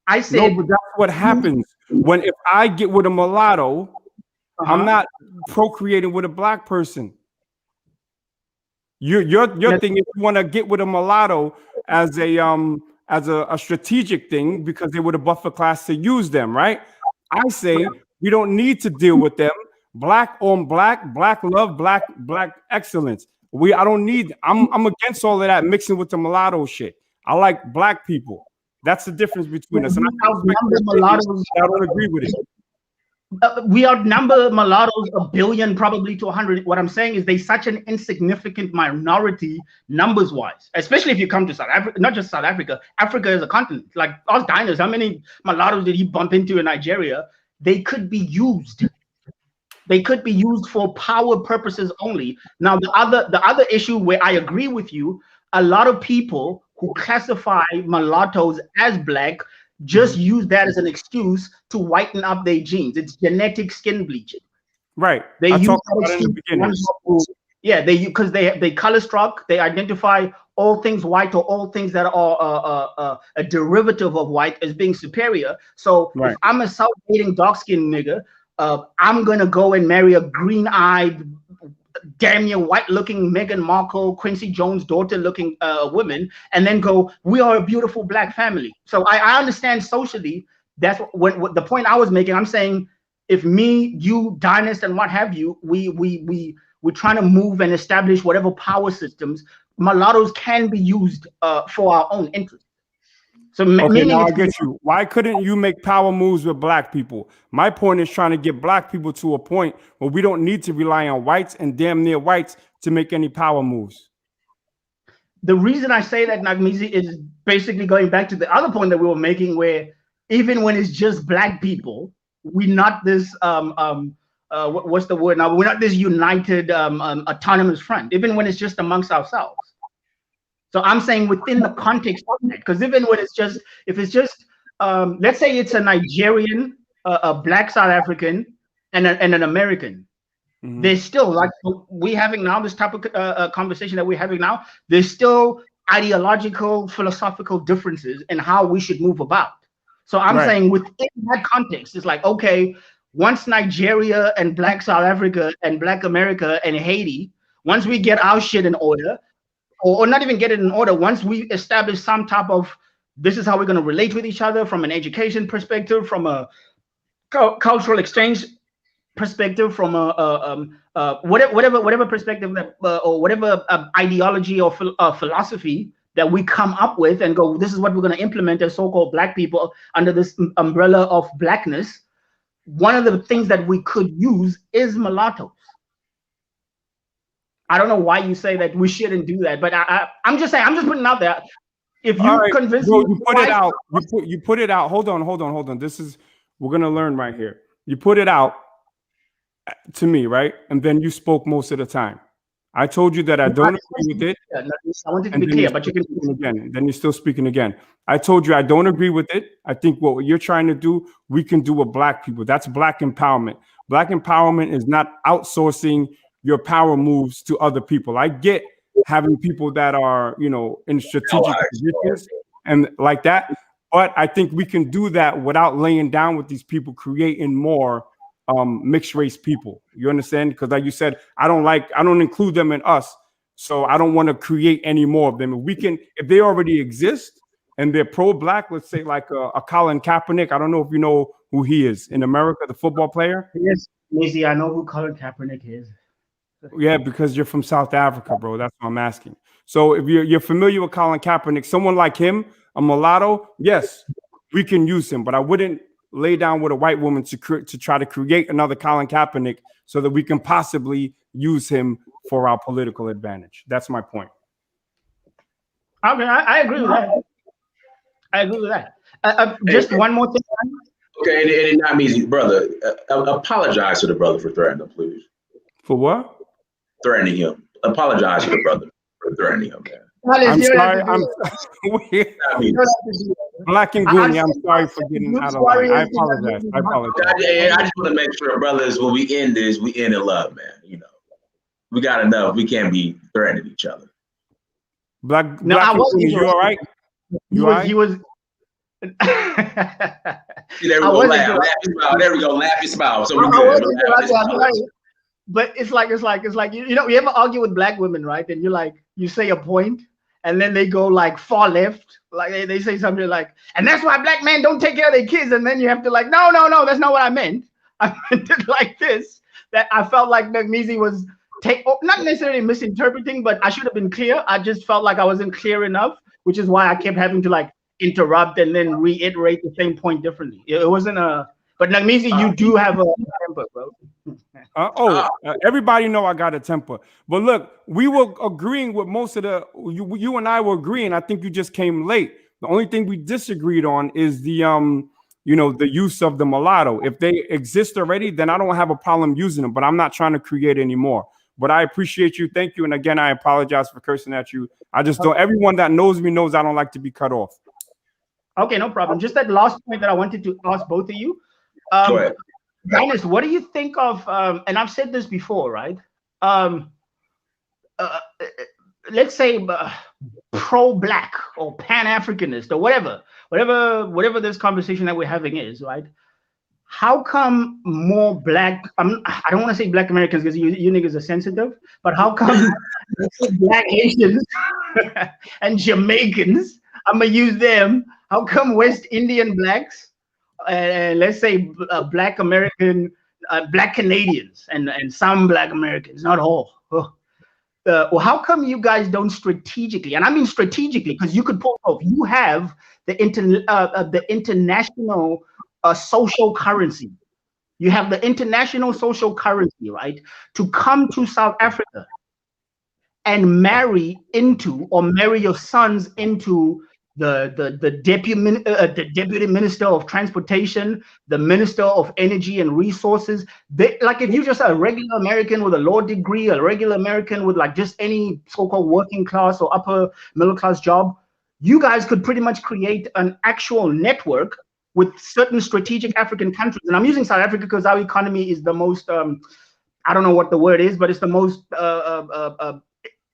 I said no, but that's what happens when if I get with a mulatto, I'm not procreating with a Black person. Your thing is you want to get with a mulatto as a strategic thing because they were the buffer class to use them, right? I say we don't need to deal with them. Black on Black, Black love, Black excellence. I don't need. I'm against all of that mixing with the mulatto shit. I like Black people. That's the difference between us. And I don't agree with it. We outnumber mulattoes 1 billion, probably to 100. What I'm saying is they're such an insignificant minority numbers wise, especially if you come to South Africa, not just South Africa, Africa as a continent. Like us diners, how many mulattoes did he bump into in Nigeria? They could be used. They could be used for power purposes only. Now, the other issue where I agree with you, a lot of people who classify mulattoes as Black just use that as an excuse to whiten up their genes. It's genetic skin bleaching. Right. They use that excuse Yeah, because they color struck. They identify all things white or all things that are a derivative of white as being superior. So if I'm a South Asian dark-skinned nigga, I'm gonna go and marry a green-eyed, damn near white-looking Meghan Markle, Quincy Jones' daughter-looking woman, and then go, we are a beautiful black family. So I understand socially. That's what the point I was making. I'm saying if me, you, Dynast, and what have you, we're trying to move and establish whatever power systems, mulattoes can be used for our own interest. So okay, now I get you. Why couldn't you make power moves with black people? My point is trying to get black people to a point where we don't need to rely on whites and damn near whites to make any power moves. The reason I say that, Nakmeezy, is basically going back to the other point that we were making, where even when it's just black people, we're not this what's the word now? We're not this united autonomous front, even when it's just amongst ourselves. So I'm saying within the context of that, because even when it's just, if it's just, let's say it's a Nigerian, a black South African, and an American, there's still, like we having now, this type of conversation that we're having now, there's still ideological, philosophical differences in how we should move about. So I'm saying within that context, it's like, okay, once Nigeria and black South Africa and black America and Haiti, once we get our shit in order, or not even get it in order, once we establish some type of, this is how we're going to relate with each other from an education perspective, from a cultural exchange perspective, from a whatever perspective that, or whatever ideology or philosophy that we come up with and go, this is what we're going to implement as so-called black people under this umbrella of blackness. One of the things that we could use is mulattoes. I don't know why you say that we shouldn't do that, but I'm just saying, I'm just putting it out there. If you convince me, you put it out. You put it out. Hold on. This is, we're gonna learn right here. You put it out to me, right? And then you spoke most of the time. I told you that I don't agree with it. I wanted to be clear, but you can again. Then you're still speaking again. I told you I don't agree with it. I think what you're trying to do, we can do with black people. That's black empowerment. Black empowerment is not outsourcing your power moves to other people. I get having people that are, you know, in strategic positions and like that, but I think we can do that without laying down with these people, creating more mixed race people. You understand? Because like you said, I don't include them in us, so I don't want to create any more of them. If we can, if they already exist and they're pro-black, let's say like a Colin Kaepernick. I don't know if you know who he is in America, the football player. Yes, Nakmeezy, I know who Colin Kaepernick is. Yeah, because you're from South Africa, bro. That's what I'm asking. So if you're familiar with Colin Kaepernick, someone like him, a mulatto, yes, we can use him, but I wouldn't lay down with a white woman to try to create another Colin Kaepernick so that we can possibly use him for our political advantage. That's my point. Okay, I agree with that. I agree with that. Just one more thing. Okay, and Nakmeezy, brother, apologize to the brother for threatening him, please. For what? Threatening him. Apologize to the brother for threatening him, man. I'm sorry. Black and Goonie, I'm sorry for getting out of line. I apologize. I just want to make sure, brothers, when we end this, we end in love, man. You know, we got enough. We can't be threatening each other. Black and Goonie, you all right? He was. See, there we go. Laugh your smile. There we go. Laugh your smile. So we good. But it's like you know, you ever argue with black women, right? And you say a point, and then they go like far left, like they say something like, and that's why black men don't take care of their kids, and then you have to like, no, that's not what I meant. I meant it like this. That I felt like Nakmeezy was not necessarily misinterpreting, but I should have been clear. I just felt like I wasn't clear enough, which is why I kept having to like interrupt and then reiterate the same point differently. It wasn't a. But Nakmeezy, you do have a temper, bro. Everybody know I got a temper. But look, we were agreeing with most of the. You and I were agreeing. I think you just came late. The only thing we disagreed on is the the use of the mulatto. If they exist already, then I don't have a problem using them. But I'm not trying to create any more. But I appreciate you. Thank you. And again, I apologize for cursing at you. I just don't. Everyone that knows me knows I don't like to be cut off. Okay, no problem. Just that last point that I wanted to ask both of you. Dynast, what do you think of, and I've said this before, right? let's say pro-black or pan-Africanist or whatever this conversation that we're having is, right? How come more black, I don't want to say black Americans because you niggas are sensitive, but how come black Asians and Jamaicans, I'm gonna use them, how come West Indian blacks, let's say black American, black Canadians and some black Americans, not all, well, how come you guys don't strategically, and I mean strategically, because you could pull off, you have the international social currency. You have the international social currency, right? To come to South Africa and marry into, or marry your sons into the deputy minister of transportation, the minister of energy and resources. Like if you're just a regular American with a law degree, a regular American with like just any so-called working class or upper middle class job, you guys could pretty much create an actual network with certain strategic African countries. And I'm using South Africa because our economy is the most, I don't know what the word is, but it's the most,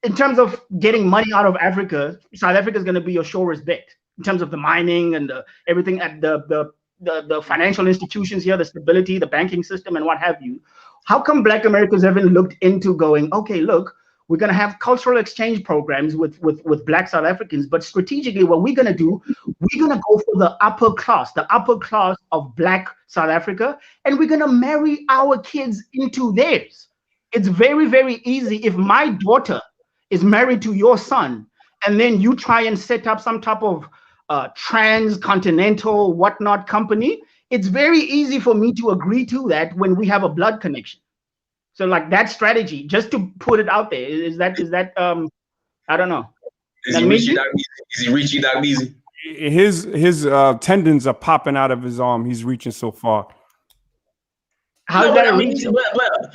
in terms of getting money out of Africa, South Africa is going to be your surest bet in terms of the mining and everything at the financial institutions here, the stability, the banking system, and what have you. How come Black Americans haven't looked into going, okay, look, we're going to have cultural exchange programs with Black South Africans, but strategically, what we're going to do, we're going to go for the upper class of Black South Africa, and we're going to marry our kids into theirs. It's very, very easy. If my daughter is married to your son, and then you try and set up some type of transcontinental whatnot company, it's very easy for me to agree to that when we have a blood connection. So like that strategy, just to put it out there, is that I don't know. Is he reaching Nakmeezy? His tendons are popping out of his arm. He's reaching so far. How's that reaching?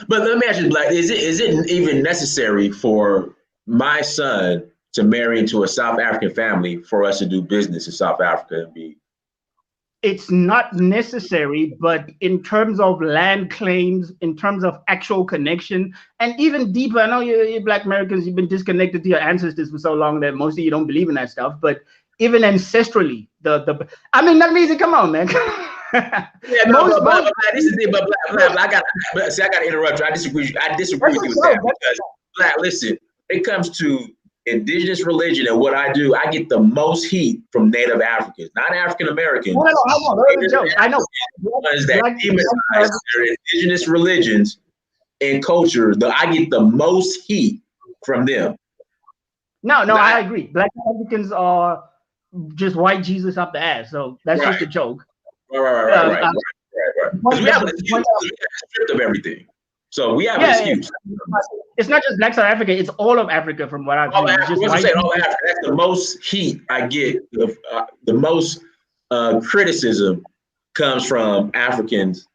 But let me ask you, Black, is it even necessary for my son to marry into a South African family for us to do business in South Africa and be? It's not necessary, but in terms of land claims, in terms of actual connection, and even deeper, I know you Black Americans, you've been disconnected to your ancestors for so long that most of you don't believe in that stuff, but even ancestrally, I mean, Nakmeezy, come on, man. Yeah, no, but this is the but Black, I got to interrupt you. I disagree with you with that because Black, listen, when it comes to indigenous religion and what I do, I get the most heat from Native Africans, not African Americans. I know. Ones that demonize their indigenous religions and culture, I get the most heat from them. No, I agree. Black Africans are just white Jesus up the ass, so that's just a joke. Right. Because we have an excuse. We have stripped of everything. So we have an excuse. It's not just Black South Africa, it's all of Africa from what I've seen. All Africa, that's the most heat I get. The most criticism comes from Africans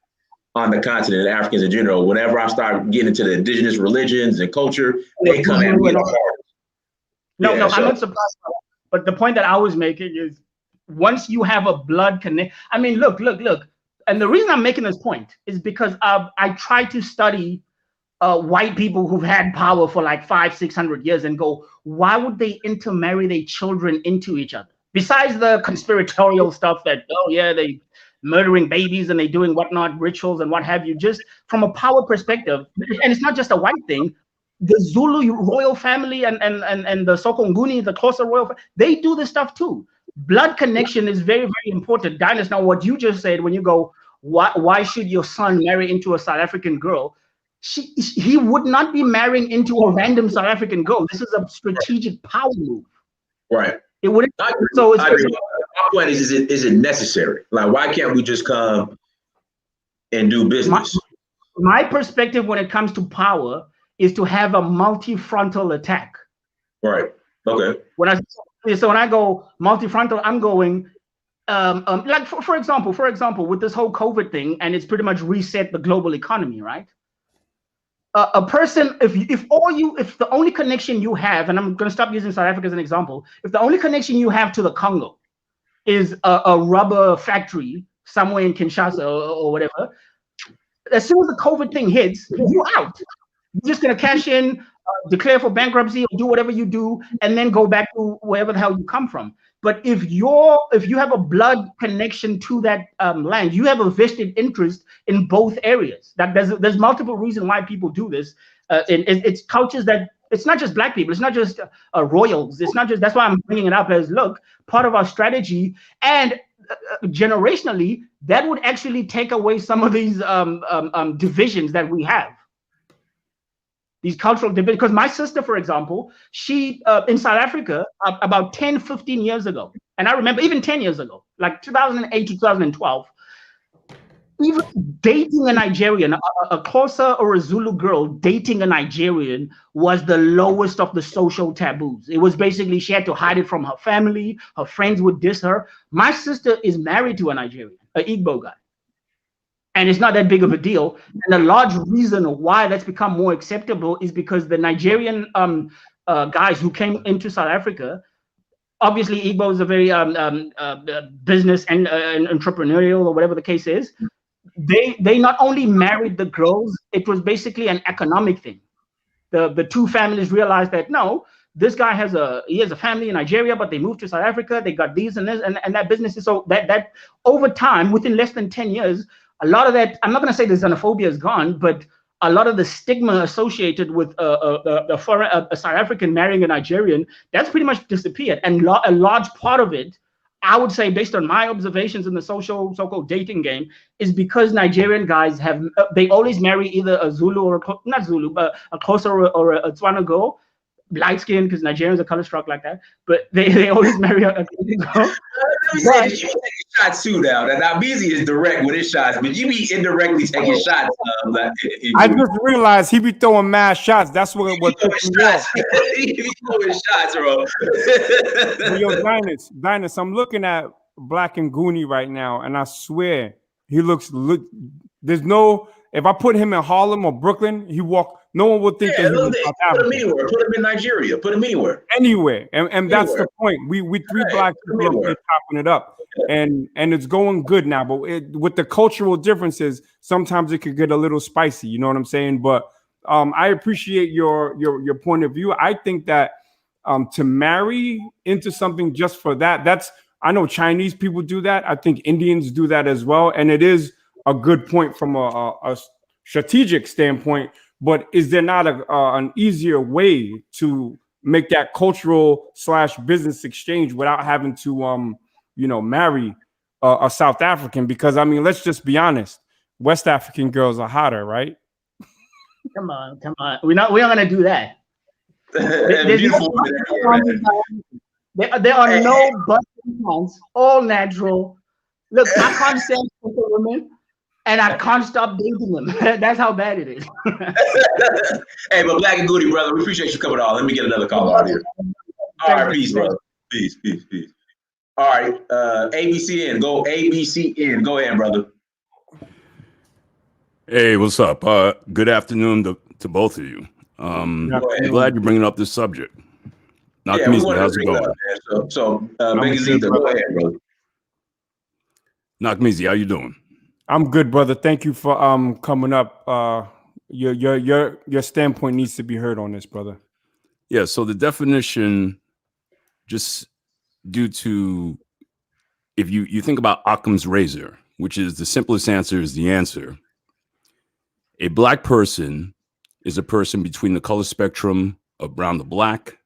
on the continent, and Africans in general. Whenever I start getting into the indigenous religions and culture, they come at me. No, I'm not surprised. But the point that I was making is once you have a blood connect, I mean, look. And the reason I'm making this point is because I try to study white people who've had power for like 500-600 years and go, why would they intermarry their children into each other? Besides the conspiratorial stuff that, they murdering babies and they doing whatnot, rituals and what have you, just from a power perspective, and it's not just a white thing, the Zulu royal family and the Sokonguni, the Xhosa royal family, they do this stuff too. Blood connection is very, very important. Dinus, now what you just said when you go, why should your son marry into a South African girl? He would not be marrying into a random South African girl. This is a strategic power move. Right. It wouldn't. So it's. My point is it necessary? Like, why can't we just come and do business? My perspective when it comes to power is to have a multi-frontal attack. Right. Okay. When I go multi-frontal, I'm going like for example, with this whole COVID thing, and it's pretty much reset the global economy, right? A person, if the only connection you have, and I'm going to stop using South Africa as an example, if the only connection you have to the Congo is a rubber factory somewhere in Kinshasa or whatever, as soon as the COVID thing hits, you're out. You're just going to cash in declare for bankruptcy or do whatever you do, and then go back to wherever the hell you come from. But if you have a blood connection to that land, you have a vested interest in both areas. That there's multiple reasons why people do this. It's cultures that it's not just black people. It's not just royals. It's not just. That's why I'm bringing it up as look, part of our strategy and generationally that would actually take away some of these divisions that we have. These cultural divisions. Because my sister, for example, she in South Africa about 10, 15 years ago, and I remember even 10 years ago, like 2008 to 2012, even dating a Nigerian, a Xhosa or a Zulu girl dating a Nigerian was the lowest of the social taboos. It was basically she had to hide it from her family. Her friends would diss her. My sister is married to a Nigerian, an Igbo guy. And it's not that big of a deal. And a large reason why that's become more acceptable is because the Nigerian guys who came into South Africa, obviously Igbo is a very business and entrepreneurial or whatever the case is. They not only married the girls, it was basically an economic thing. The two families realized that no, this guy has a family in Nigeria, but they moved to South Africa. They got these and this and that business is so that over time, within less than 10 years, a lot of that, I'm not going to say the xenophobia is gone, but a lot of the stigma associated with a South African marrying a Nigerian, that's pretty much disappeared. And a large part of it, I would say, based on my observations in the so-called dating game, is because Nigerian guys they always marry either a Zulu or not Zulu, but a Xhosa or a Tswana girl, light skin, because Nigerians are color struck like that. But they always marry a girl. You taking shots too now. Nakmeezy is direct with his shots, but you be indirectly taking shots. I just realized he be throwing mad shots. That's what he be throwing shots, bro. Yo, Dinus, I'm looking at Black and Goonie right now, and I swear he looks. There's no. If I put him in Harlem or Brooklyn, no one would think that he was South African. Put him anywhere. Put him in Nigeria. Put him anywhere. Anywhere. And that's the point. We three black people are chopping it up. And it's going good now. But with the cultural differences, sometimes it could get a little spicy. You know what I'm saying? But I appreciate your point of view. I think that to marry into something just for that, I know Chinese people do that. I think Indians do that as well. And it is a good point from a strategic standpoint, but is there not an easier way to make that cultural / business exchange without having to marry a South African? Because I mean, let's just be honest, West African girls are hotter, right? Come on, we're not gonna do that. There are no busting ones, all natural. Look, I can't stand women. And I can't stop dating them. That's how bad it is. Hey, but Black and Goody, brother, we appreciate you coming on. Let me get another call out here. All right, peace, brother. Peace. All right, ABCN, go ABCN. Go ahead, brother. Hey, what's up? Good afternoon to both of you. I'm glad you're bringing up this subject. Nakmeezy, how's it going? Big Z, go ahead, brother. Nakmeezy, how you doing? I'm good, brother. Thank you for coming up. Your standpoint needs to be heard on this, brother. Yeah, so the definition, just due to, if you think about Occam's razor, which is the simplest answer is the answer. A black person is a person between the color spectrum of brown to black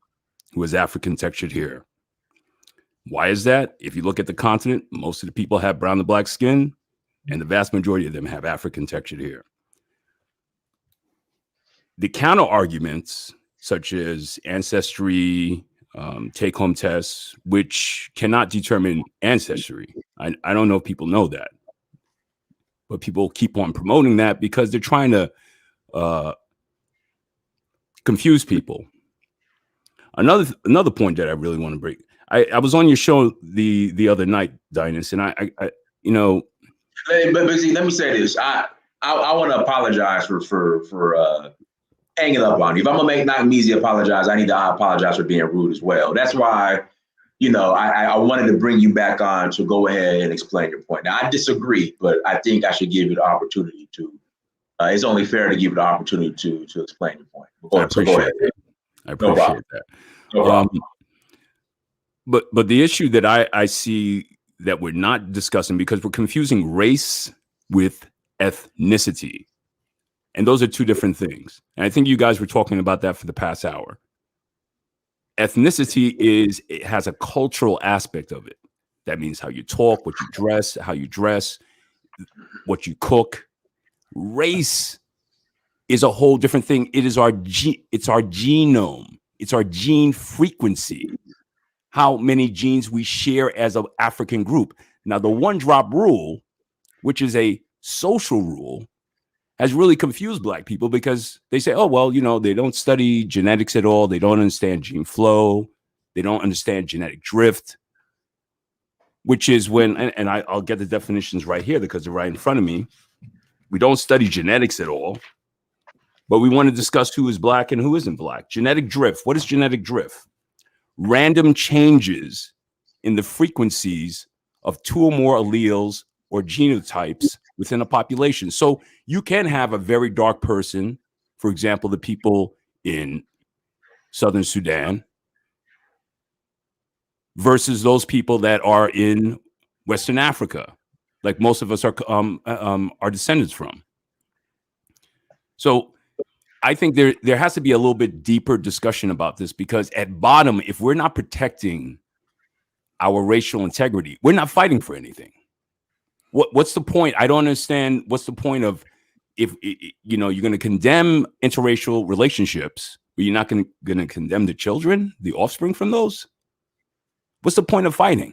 who has African textured hair. Why is that? If you look at the continent, most of the people have brown to black skin, and the vast majority of them have African textured hair. The counter arguments, such as ancestry, take-home tests, which cannot determine ancestry. I don't know if people know that, but people keep on promoting that because they're trying to confuse people. Another point that I really want to break. I was on your show the other night, Dinus, and I But see, let me say this. I want to apologize for hanging up on you. If I'm gonna make Nakmeezy apologize, I need to apologize for being rude as well. That's why, I wanted to bring you back on to go ahead and explain your point. Now I disagree, but I think I should give you the opportunity to it's only fair to give you the opportunity to explain your point. I appreciate that. I appreciate that. No problem. But the issue that I see that we're not discussing, because we're confusing race with ethnicity. And those are two different things. And I think you guys were talking about that for the past hour. Ethnicity it has a cultural aspect of it. That means how you talk, what you dress, how you dress, what you cook. Race is a whole different thing. It is it's our genome. It's our gene frequency. How many genes we share as an African group. Now, the one-drop rule, which is a social rule, has really confused Black people because they say, oh, well, they don't study genetics at all. They don't understand gene flow. They don't understand genetic drift, which is when, and I'll get the definitions right here because they're right in front of me. We don't study genetics at all, but we want to discuss who is Black and who isn't Black. Genetic drift. What is genetic drift? Random changes in the frequencies of two or more alleles or genotypes within a population. So you can have a very dark person, for example, the people in Southern Sudan, versus those people that are in Western Africa, like most of us are descendants from. So I think there has to be a little bit deeper discussion about this, because at bottom, if we're not protecting our racial integrity, we're not fighting for anything. What's the point? I don't understand. What's the point of if you're going to condemn interracial relationships, but you're not going to condemn the children, the offspring from those? What's the point of fighting?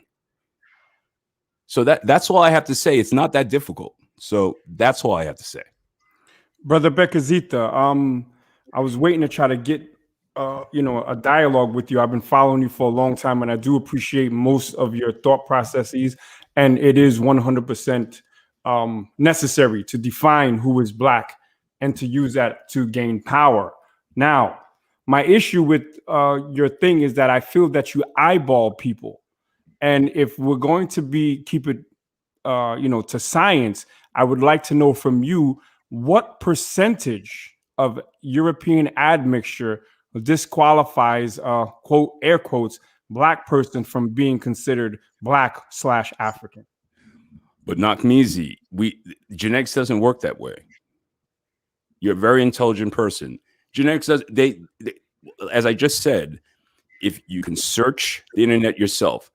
So that's all I have to say. It's not that difficult. So that's all I have to say. Brother Bekazita, I was waiting to try to get a dialogue with you. I've been following you for a long time, and I do appreciate most of your thought processes. And it is 100% necessary to define who is Black and to use that to gain power. Now, my issue with your thing is that I feel that you eyeball people. And if we're going to keep it, to science, I would like to know from you what percentage of European admixture disqualifies, quote, air quotes, Black person from being considered Black/African. But Nakmeezy, genetics doesn't work that way. You're a very intelligent person. Genetics does, as I just said, if you can search the internet yourself,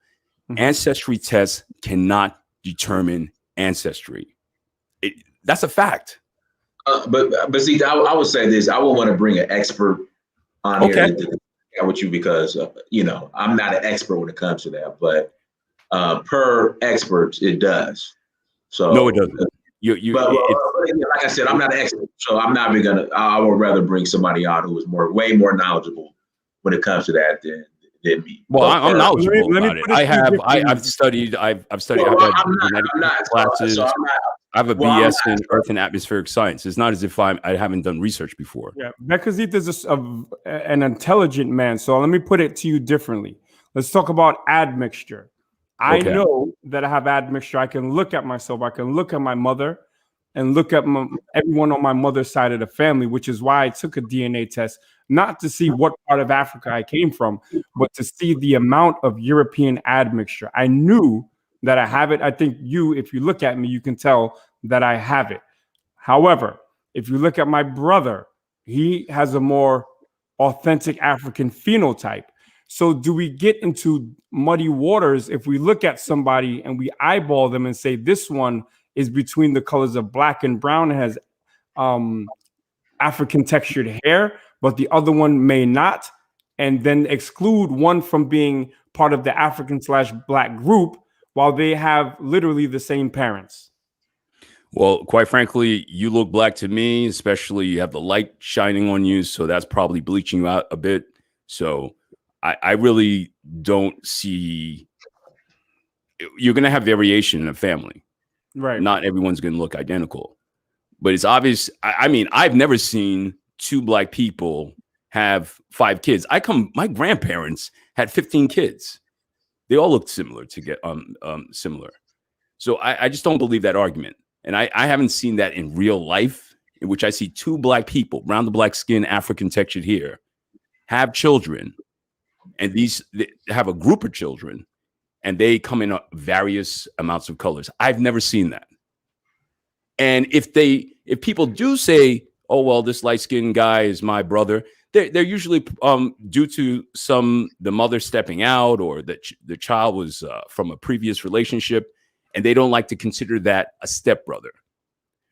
ancestry tests cannot determine ancestry. That's a fact. But see, I would say this. I would want to bring an expert on here to discuss with you because I'm not an expert when it comes to that. But per experts, it does. So no, it doesn't. Like I said, I'm not an expert, so I'm not even gonna. I would rather bring somebody on who is way more knowledgeable when it comes to that than me. Well, I'm knowledgeable about it. I've studied genetic classes. I have a BS in Earth and Atmospheric Science. It's not as if I haven't done research before. Yeah, Bekazita is an intelligent man. So let me put it to you differently. Let's talk about admixture. I know that I have admixture. I can look at myself. I can look at my mother and look at everyone on my mother's side of the family, which is why I took a DNA test, not to see what part of Africa I came from, but to see the amount of European admixture. I knew that I have it. I think if you look at me, you can tell that I have it. However, if you look at my brother, he has a more authentic African phenotype. So do we get into muddy waters if we look at somebody and we eyeball them and say this one is between the colors of black and brown and has African textured hair, but the other one may not, and then exclude one from being part of the African/Black group while they have literally the same parents? Well, quite frankly, you look Black to me, especially you have the light shining on you. So that's probably bleaching you out a bit. So I really don't see, you're going to have variation in a family. Right. Not everyone's going to look identical, but it's obvious. I mean, I've never seen two Black people have 5 kids. My grandparents had 15 kids. They all looked similar similar. So I just don't believe that argument. And I haven't seen that in real life in which I see two black people, brown to black skin, African textured hair, have children, and they have a group of children, and they come in various amounts of colors. I've never seen that. And if people do say, oh, well, this light-skinned guy is my brother, they're usually due to the mother stepping out, or that the child was from a previous relationship, and they don't like to consider that a stepbrother.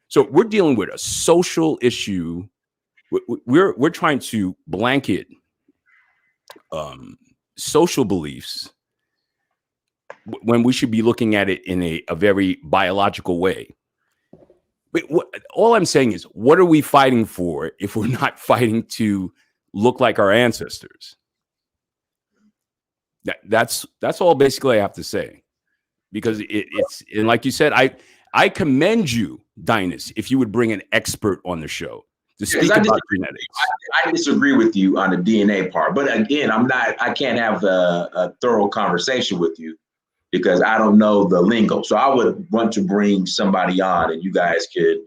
So we're dealing with a social issue. We're trying to blanket social beliefs when we should be looking at it in a very biological way. But all I'm saying is, what are we fighting for if we're not fighting to look like our ancestors? That's all basically I have to say, because it's, and like you said, I commend you, Dynas, if you would bring an expert on the show to speak about genetics. I disagree with you on the DNA part, but again, I can't have a thorough conversation with you because I don't know the lingo. So I would want to bring somebody on, and you guys could,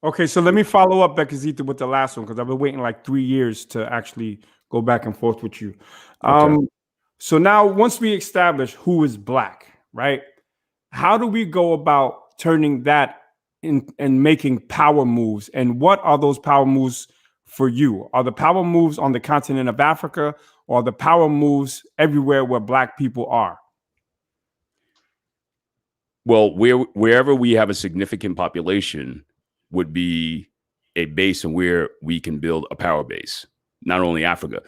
Okay, so let me follow up, Bekazita, with the last one, because I've been waiting like 3 years to actually go back and forth with you. Okay. So now, once we establish who is black, right? How do we go about turning that in and making power moves? And what are those power moves for you? Are the power moves on the continent of Africa, or the power moves everywhere where black people are? Well, wherever we have a significant population would be a base, and where we can build a power base. Not only Africa.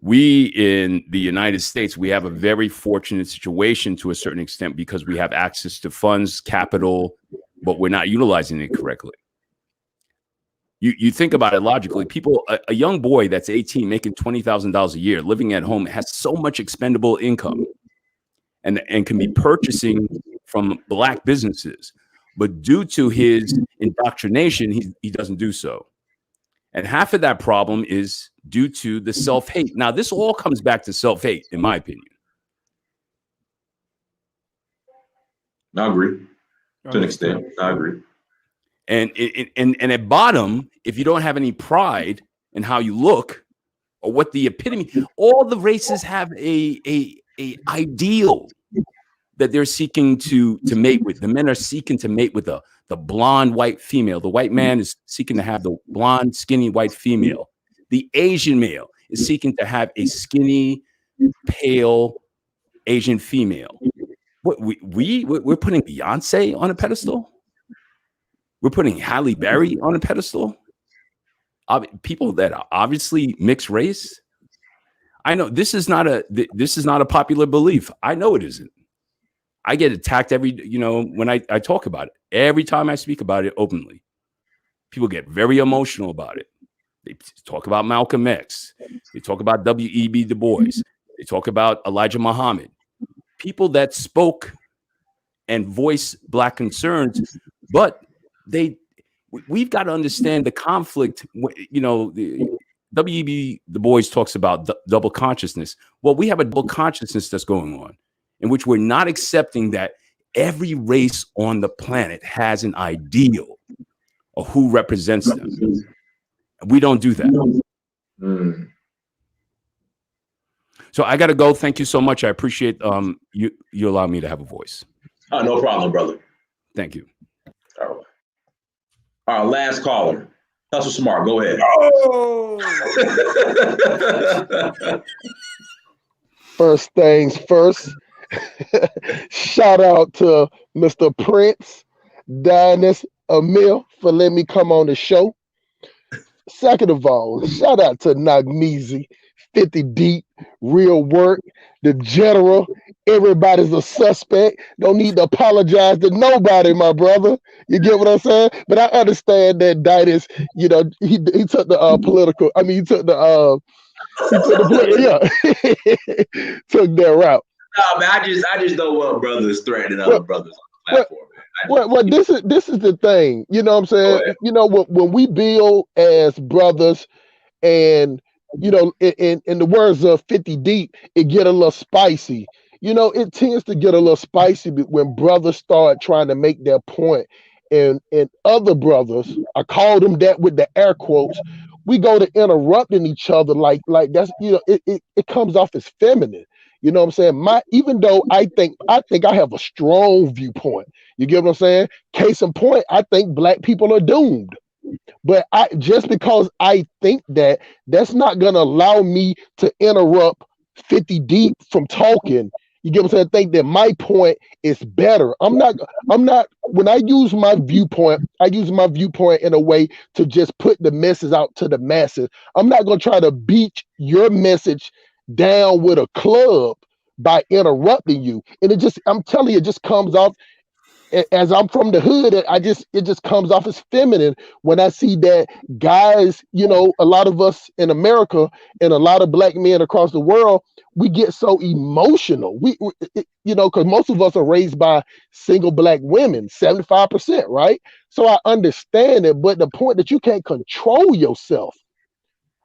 We in the United States, we have a very fortunate situation to a certain extent, because we have access to funds, capital, but we're not utilizing it correctly. You think about it logically. People, a young boy that's 18 making $20,000 a year, living at home, has so much expendable income and can be purchasing from black businesses. But due to his indoctrination, he doesn't do so. And half of that problem is due to the self-hate. Now, this all comes back to self-hate, in my opinion. I agree. To an extent, I agree. And at bottom, if you don't have any pride in how you look or what the epitome, all the races have a ideal that they're seeking to mate with. The men are seeking to mate with the blonde white female. The white man is seeking to have the blonde, skinny white female. The Asian male is seeking to have a skinny, pale Asian female. We're putting Beyonce on a pedestal. We're putting Halle Berry on a pedestal. People that are obviously mixed race. I know this is not a popular belief. I know it isn't. I get attacked when I talk about it. Every time I speak about it openly, people get very emotional about it. They talk about Malcolm X. They talk about W.E.B. Du Bois. They talk about Elijah Muhammad. People that spoke and voiced black concerns, but we've got to understand the conflict. The W.E.B. Du Bois talks about double consciousness. Well, we have a double consciousness that's going on, in which we're not accepting that every race on the planet has an ideal of who represents them. We don't do that. So I got to go. Thank you so much. I appreciate you allow me to have a voice. Oh, no problem, brother. Thank you. All right. Our last caller. Hustle Smart, go ahead. Oh. First things first. Shout out to Mr. Prince, Dynas, Emil for letting me come on the show. Second of all, shout out to Nakmeezy, 50 Deep, Real Work, the General. Everybody's a suspect. Don't need to apologize to nobody, my brother. You get what I'm saying? But I understand that Dynas, he took the political. I mean, he took the took that route. No, man, I just don't want brothers threatening other brothers on the platform. Well, this is the thing. You know what I'm saying? When we build as brothers, and in the words of 50 Deep, it get a little spicy. It tends to get a little spicy when brothers start trying to make their point and other brothers, I call them that with the air quotes, we go to interrupting each other like that's, you know, it comes off as feminine. You know what I'm saying? Even though I think I have a strong viewpoint. You get what I'm saying? Case in point, I think black people are doomed. But just because I think that, that's not gonna allow me to interrupt 50 Deep from talking. You get what I'm saying? I think that my point is better. I'm not when I use my viewpoint, I use my viewpoint in a way to just put the message out to the masses. I'm not gonna try to beat your message down with a club by interrupting you. And I'm telling you, it just comes off, as I'm from the hood, it just comes off as feminine when I see that guys, you know, a lot of us in America and a lot of black men across the world, we get so emotional. You know, because most of us are raised by single black women, 75%, right? So I understand it, but the point that you can't control yourself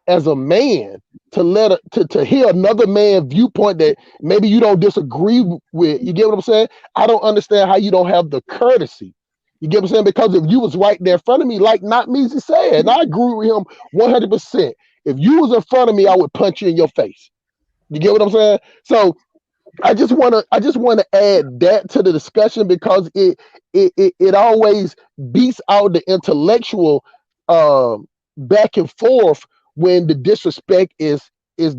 as a man to hear another man's viewpoint that maybe you don't disagree with. You get what I'm saying? I don't understand how you don't have the courtesy. You get what I'm saying? Because if you was right there in front of me, like Nakmeezy said, and I agree with him 100%. If you was in front of me, I would punch you in your face. You get what I'm saying? So I just want to add that to the discussion, because it always beats out the intellectual back and forth when the disrespect is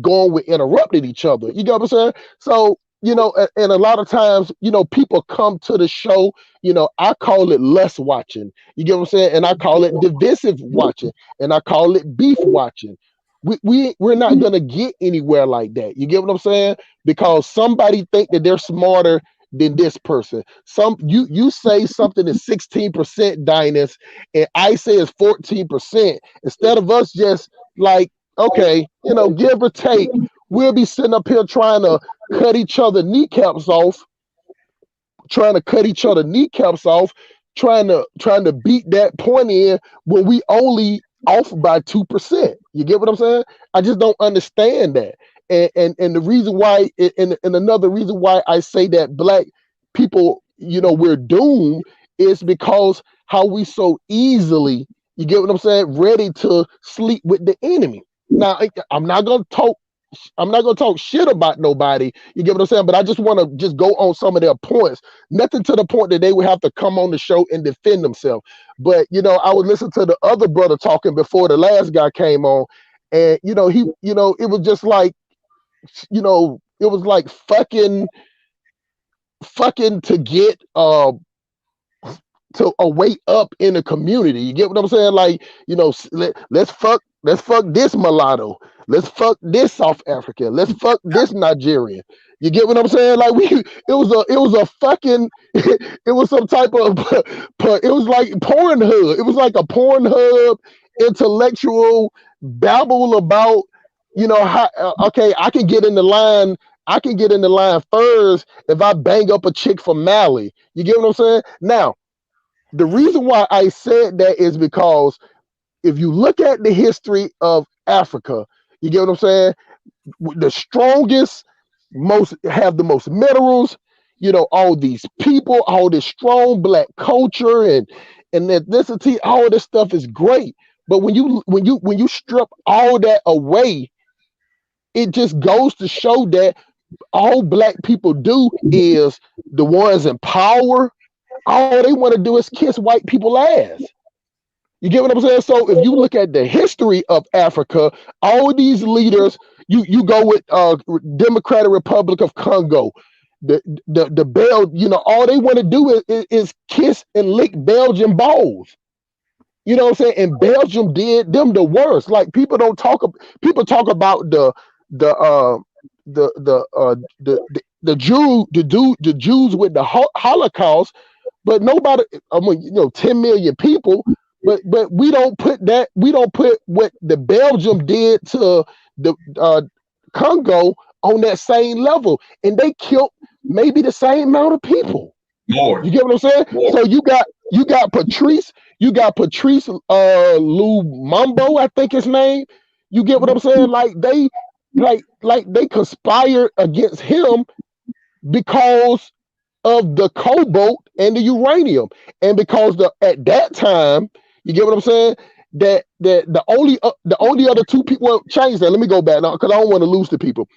going with interrupting each other. You get what I'm saying? So, you know, and a lot of times, you know, people come to the show, you know, I call it lust watching. You get what I'm saying? And I call it divisive watching, and I call it beef watching. We're not gonna get anywhere like that. You get what I'm saying? Because somebody think that they're smarter than this person. You say something is 16%, Dynas, and I say it's 14%. Instead of us just like, okay, you know, give or take, we'll be sitting up here trying to cut each other kneecaps off, trying to beat that point in when we only off by 2%. You get what I'm saying? I just don't understand that. And the reason why, and another reason why I say that black people, you know, we're doomed, is because how we so easily, you get what I'm saying, ready to sleep with the enemy. Now, I'm not gonna talk shit about nobody. You get what I'm saying? But I just want to just go on some of their points. Nothing to the point that they would have to come on the show and defend themselves. But, you know, I would listen to the other brother talking before the last guy came on, and, you know, it was just like, you know, it was like fucking to get to a weight up in the community. You get what I'm saying? Like, you know, let's fuck this mulatto. Let's fuck this South African. Let's fuck this Nigerian. You get what I'm saying? Like, it was a fucking it was some type of it was like Pornhub. It was like a Pornhub intellectual babble about, you know, how okay, I can get in the line first if I bang up a chick from Mali. You get what I'm saying? Now, the reason why I said that is because if you look at the history of Africa, you get what I'm saying? The strongest, have the most minerals, you know, all these people, all this strong black culture and ethnicity, all this stuff is great. But when you strip all that away, it just goes to show that all black people do is the ones in power, all they want to do is kiss white people's ass. You get what I'm saying? So if you look at the history of Africa, all of these leaders, you go with Democratic Republic of Congo, the Bel, you know, all they want to do is kiss and lick Belgian balls. You know what I'm saying? And Belgium did them the worst. Like, people talk about the Jews with the Holocaust, but nobody, I mean, you know, 10 million people, but we don't put what the Belgium did to the Congo on that same level, and they killed maybe the same amount of people. More. You get what I'm saying? More. So you got Patrice Lumumba, I think his name. You get what I'm saying? Like they conspired against him because of the cobalt and the uranium. And because at that time, you get what I'm saying? That the only other two people, well, change that. Let me go back now because I don't want to lose the people.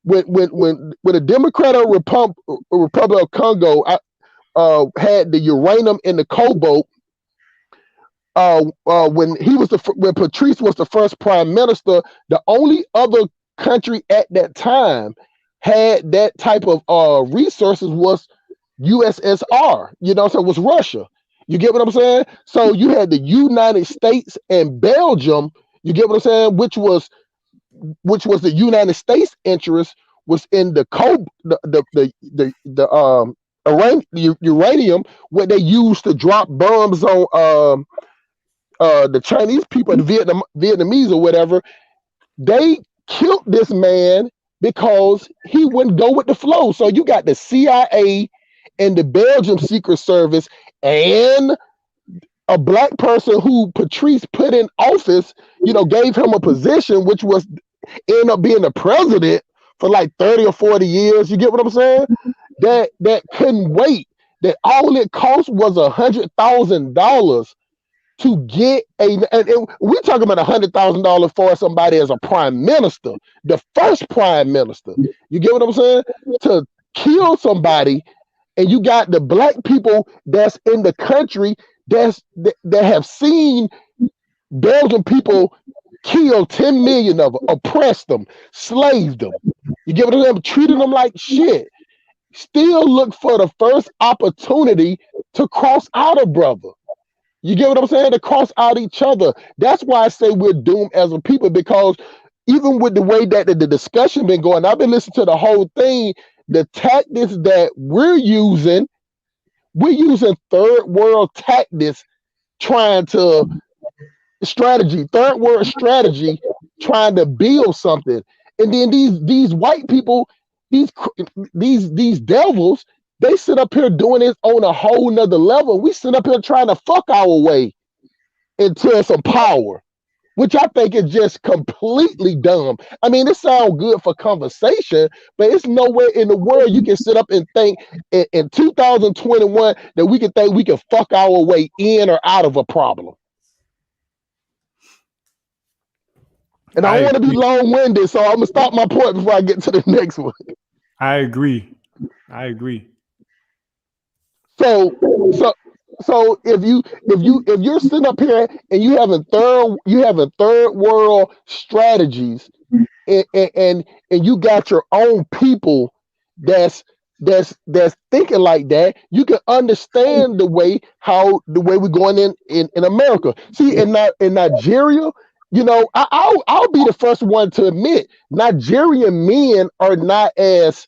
When the Democratic Republic of Congo had the uranium and the cobalt, when Patrice was the first prime minister, the only other country at that time had that type of resources was USSR. So it was Russia. You get what I'm saying? So you had the United States and Belgium. You get what I'm saying? Which was the United States interest was in the uranium, what they used to drop bombs on the Chinese people, the Vietnamese or whatever. They killed this man because he wouldn't go with the flow. So you got the CIA and the Belgium Secret Service and a black person who Patrice put in office, gave him a position, which was end up being the president for like 30 or 40 years. You get what I'm saying? That couldn't wait. That all it cost was $100,000 to get and we're talking about $100,000 for somebody as a prime minister, the first prime minister. You get what I'm saying? To kill somebody, and you got the black people that's in the country that have seen Belgian people kill 10 million of them, oppressed them, slaved them. You get what I'm saying? Treating them like shit. Still look for the first opportunity to cross out a brother. You get what I'm saying? To cross out each other. That's why I say we're doomed as a people, because even with the way that the discussion been going, I've been listening to the whole thing, the tactics that we're using third world tactics trying to third world strategy, trying to build something. And then these white people, these devils, they sit up here doing this on a whole nother level. We sit up here trying to fuck our way into some power, which I think is just completely dumb. I mean, it sounds good for conversation, but it's nowhere in the world you can sit up and think in 2021 that we can think we can fuck our way in or out of a problem. And I don't want to be long-winded, so I'm gonna stop my point before I get to the next one. I agree. So if you're sitting up here and you having third world strategies, and you got your own people that's thinking like that, you can understand the way we're going in America. See, in Nigeria, I'll be the first one to admit Nigerian men are not as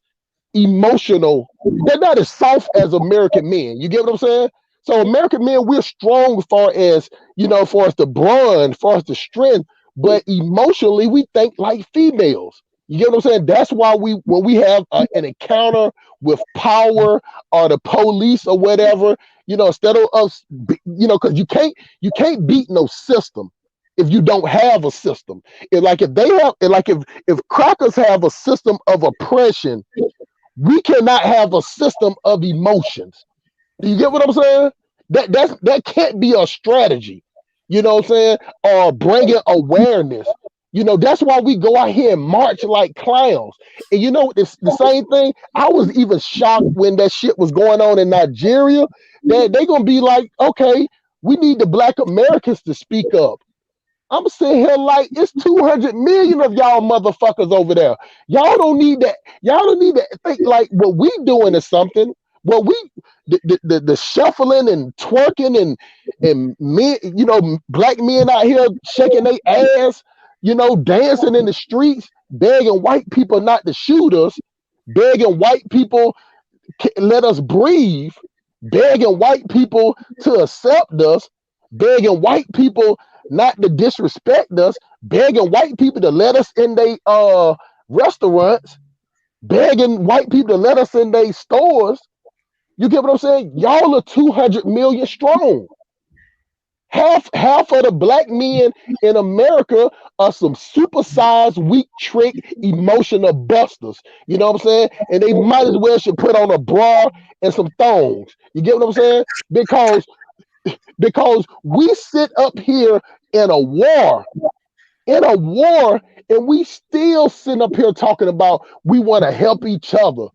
emotional. They're not as soft as American men. You get what I'm saying? So American men, we're strong as far as the brawn, as far as the strength, but emotionally we think like females. You get what I'm saying? That's why when we have an encounter with power or the police or whatever, instead of us, because you can't beat no system if you don't have a system. If crackers have a system of oppression, we cannot have a system of emotions. Do you get what I'm saying? That can't be a strategy. You know what I'm saying? Or bringing awareness. That's why we go out here and march like clowns. And it's the same thing. I was even shocked when that shit was going on in Nigeria. That they're gonna be like, okay, we need the Black Americans to speak up. I'm sitting here like it's 200 million of y'all motherfuckers over there. Y'all don't need that. Y'all don't need to think like what we doing is something. What the shuffling and twerking and men, black men out here shaking their ass, dancing in the streets, begging white people not to shoot us, begging white people let us breathe, begging white people to accept us, begging white people not to disrespect us, begging white people to let us in their restaurants, begging white people to let us in their stores. You get what I'm saying? Y'all are 200 million strong. Half of the black men in America are some supersized, weak, trick, emotional busters. You know what I'm saying? And they might as well should put on a bra and some thongs. You get what I'm saying? Because we sit up here in a war, and we still sitting up here talking about we want to help each other.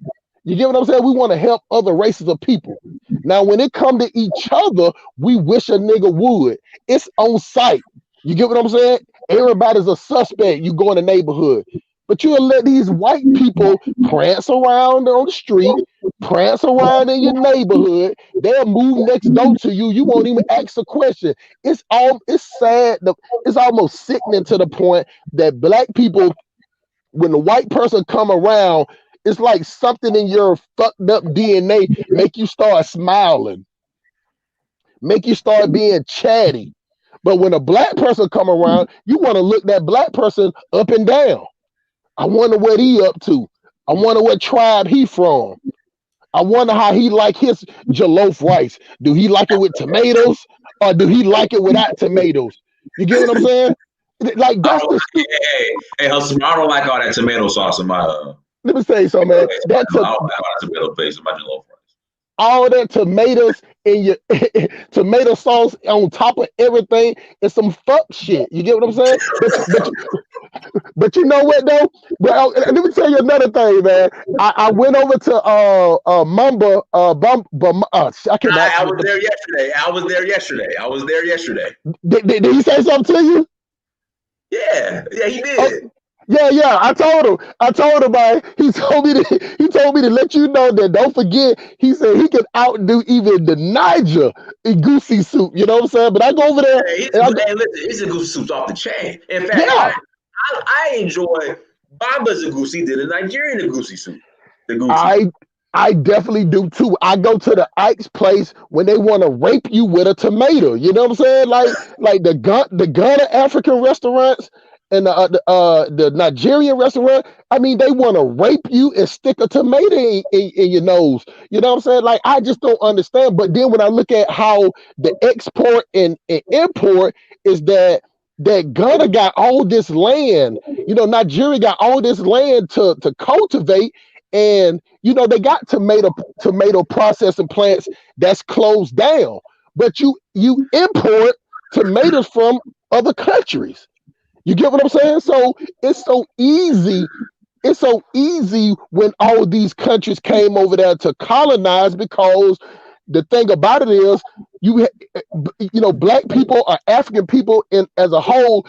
You get what I'm saying? We want to help other races of people. Now, when it come to each other, we wish a nigga would. It's on site. You get what I'm saying? Everybody's a suspect. You go in the neighborhood. But you'll let these white people prance around on the street, prance around in your neighborhood. They'll move next door to you. You won't even ask a question. It's sad. It's almost sickening to the point that black people, when the white person come around, it's like something in your fucked up DNA make you start smiling, make you start being chatty. But when a black person come around, you want to look that black person up and down. I wonder what he up to. I wonder what tribe he from. I wonder how he like his jollof rice. Do he like it with tomatoes or do he like it without tomatoes? You get what I'm saying? Like that's the hey, hustle, I don't like all that tomato sauce in my. Let me say something, man. Tomato paste in my jollof rice. All that tomatoes in your tomato sauce on top of everything is some fuck shit. You get what I'm saying? But you know what though? Well, let me tell you another thing, man. I went over to Mamba. I was there yesterday. Did he say something to you? Yeah, he did. Yeah. I told him, man. He told me to let you know that don't forget. He said he can outdo even the Niger in goosey soup. You know what I'm saying? But I go over there. Listen, his goosey soup's off the chain. In fact, yeah. I enjoy Bamba's goosey than the Nigerian goosey soup. I definitely do too. I go to the Ike's place when they want to rape you with a tomato. You know what I'm saying? Like the Ghana African restaurants and the Nigerian restaurant. I mean, they want to rape you and stick a tomato in your nose. You know what I'm saying? Like, I just don't understand. But then when I look at how the export and import is that Ghana got all this land, you know, Nigeria got all this land to cultivate, and you know they got tomato processing plants that's closed down, but you import tomatoes from other countries. You get what I'm saying? So it's so easy. It's so easy when all these countries came over there to colonize, because the thing about it is, you know, black people or African people as a whole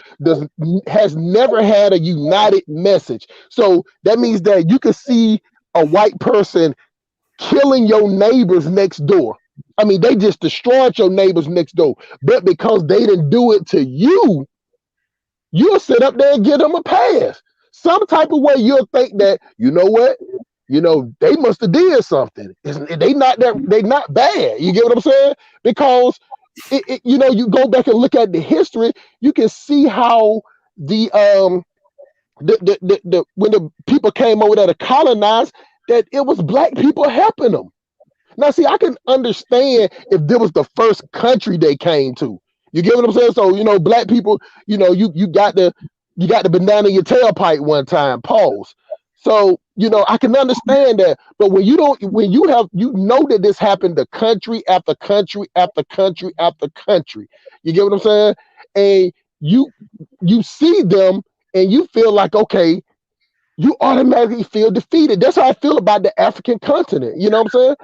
has never had a united message. So that means that you can see a white person killing your neighbors next door. I mean, they just destroyed your neighbors next door, but because they didn't do it to you, you'll sit up there and give them a pass. Some type of way you'll think that, you know what? You know, they must have did something. They not bad. You get what I'm saying? Because you know, you go back and look at the history, you can see how the when the people came over there to colonize, that it was black people helping them. Now, see, I can understand if this was the first country they came to. You get what I'm saying? So, you know, black people, you know, you got the banana in your tailpipe one time, pause. So, you know, I can understand that. But when you know that this happened to country after country after country after country. You get what I'm saying? And you see them and you feel like, okay, you automatically feel defeated. That's how I feel about the African continent. You know what I'm saying?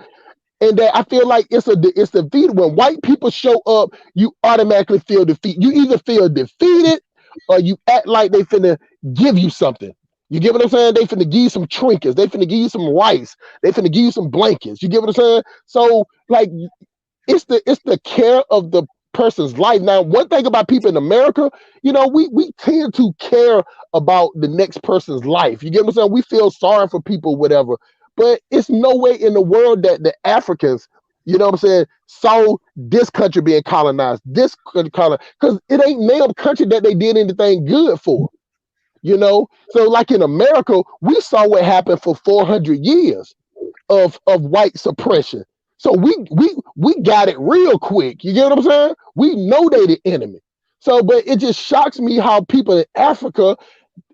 And that I feel like it's defeated. When white people show up, you automatically feel defeated. You either feel defeated or you act like they finna give you something. You get what I'm saying? They finna give you some trinkets. They finna give you some rice. They finna give you some blankets. You get what I'm saying? So, like, it's the care of the person's life. Now, one thing about people in America, you know, we tend to care about the next person's life. You get what I'm saying? We feel sorry for people, whatever. But it's no way in the world that the Africans, you know what I'm saying, saw this country being colonized, this country colonized, because it ain't named country that they did anything good for. You know, so like in America, we saw what happened for 400 years of white suppression. So we got it real quick. You get what I'm saying? We know they the enemy. So, but it just shocks me how people in Africa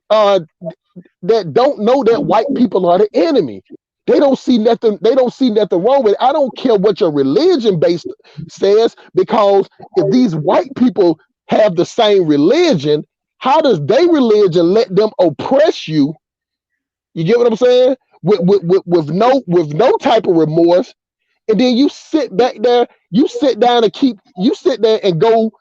that don't know that white people are the enemy. They don't see nothing. They don't see nothing wrong with it. I don't care what your religion based says, because if these white people have the same religion, how does their religion let them oppress you? You get what I'm saying? With no type of remorse, and then you sit back there, you sit down and you sit there and go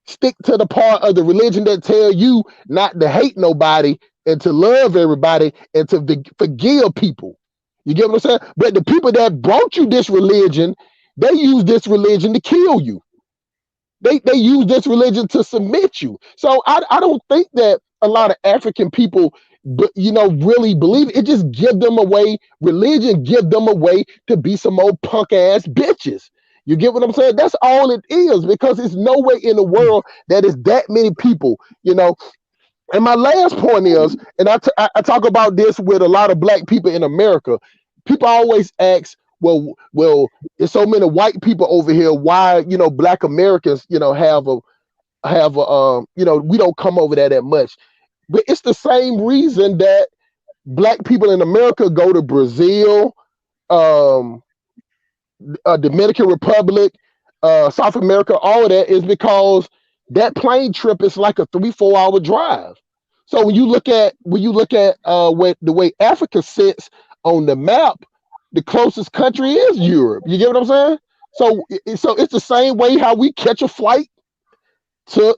stick to the part of the religion that tell you not to hate nobody and to love everybody and to forgive people. You get what I'm saying? But the people that brought you this religion, they use this religion to kill you. They use this religion to submit you. So I don't think that a lot of African people, really believe it. It just give them away. Religion give them a way to be some old punk ass bitches. You get what I'm saying? That's all it is, because there's no way in the world that is that many people, And my last point is, and I talk about this with a lot of black people in America. People always ask, well, there's so many white people over here. Why, black Americans, we don't come over there that much. But it's the same reason that black people in America go to Brazil, Dominican Republic, South America, all of that is because that plane trip is like a 3-4 hour drive. So when you look at the way Africa sits on the map, the closest country is Europe. You get what I'm saying? So it's the same way how we catch a flight to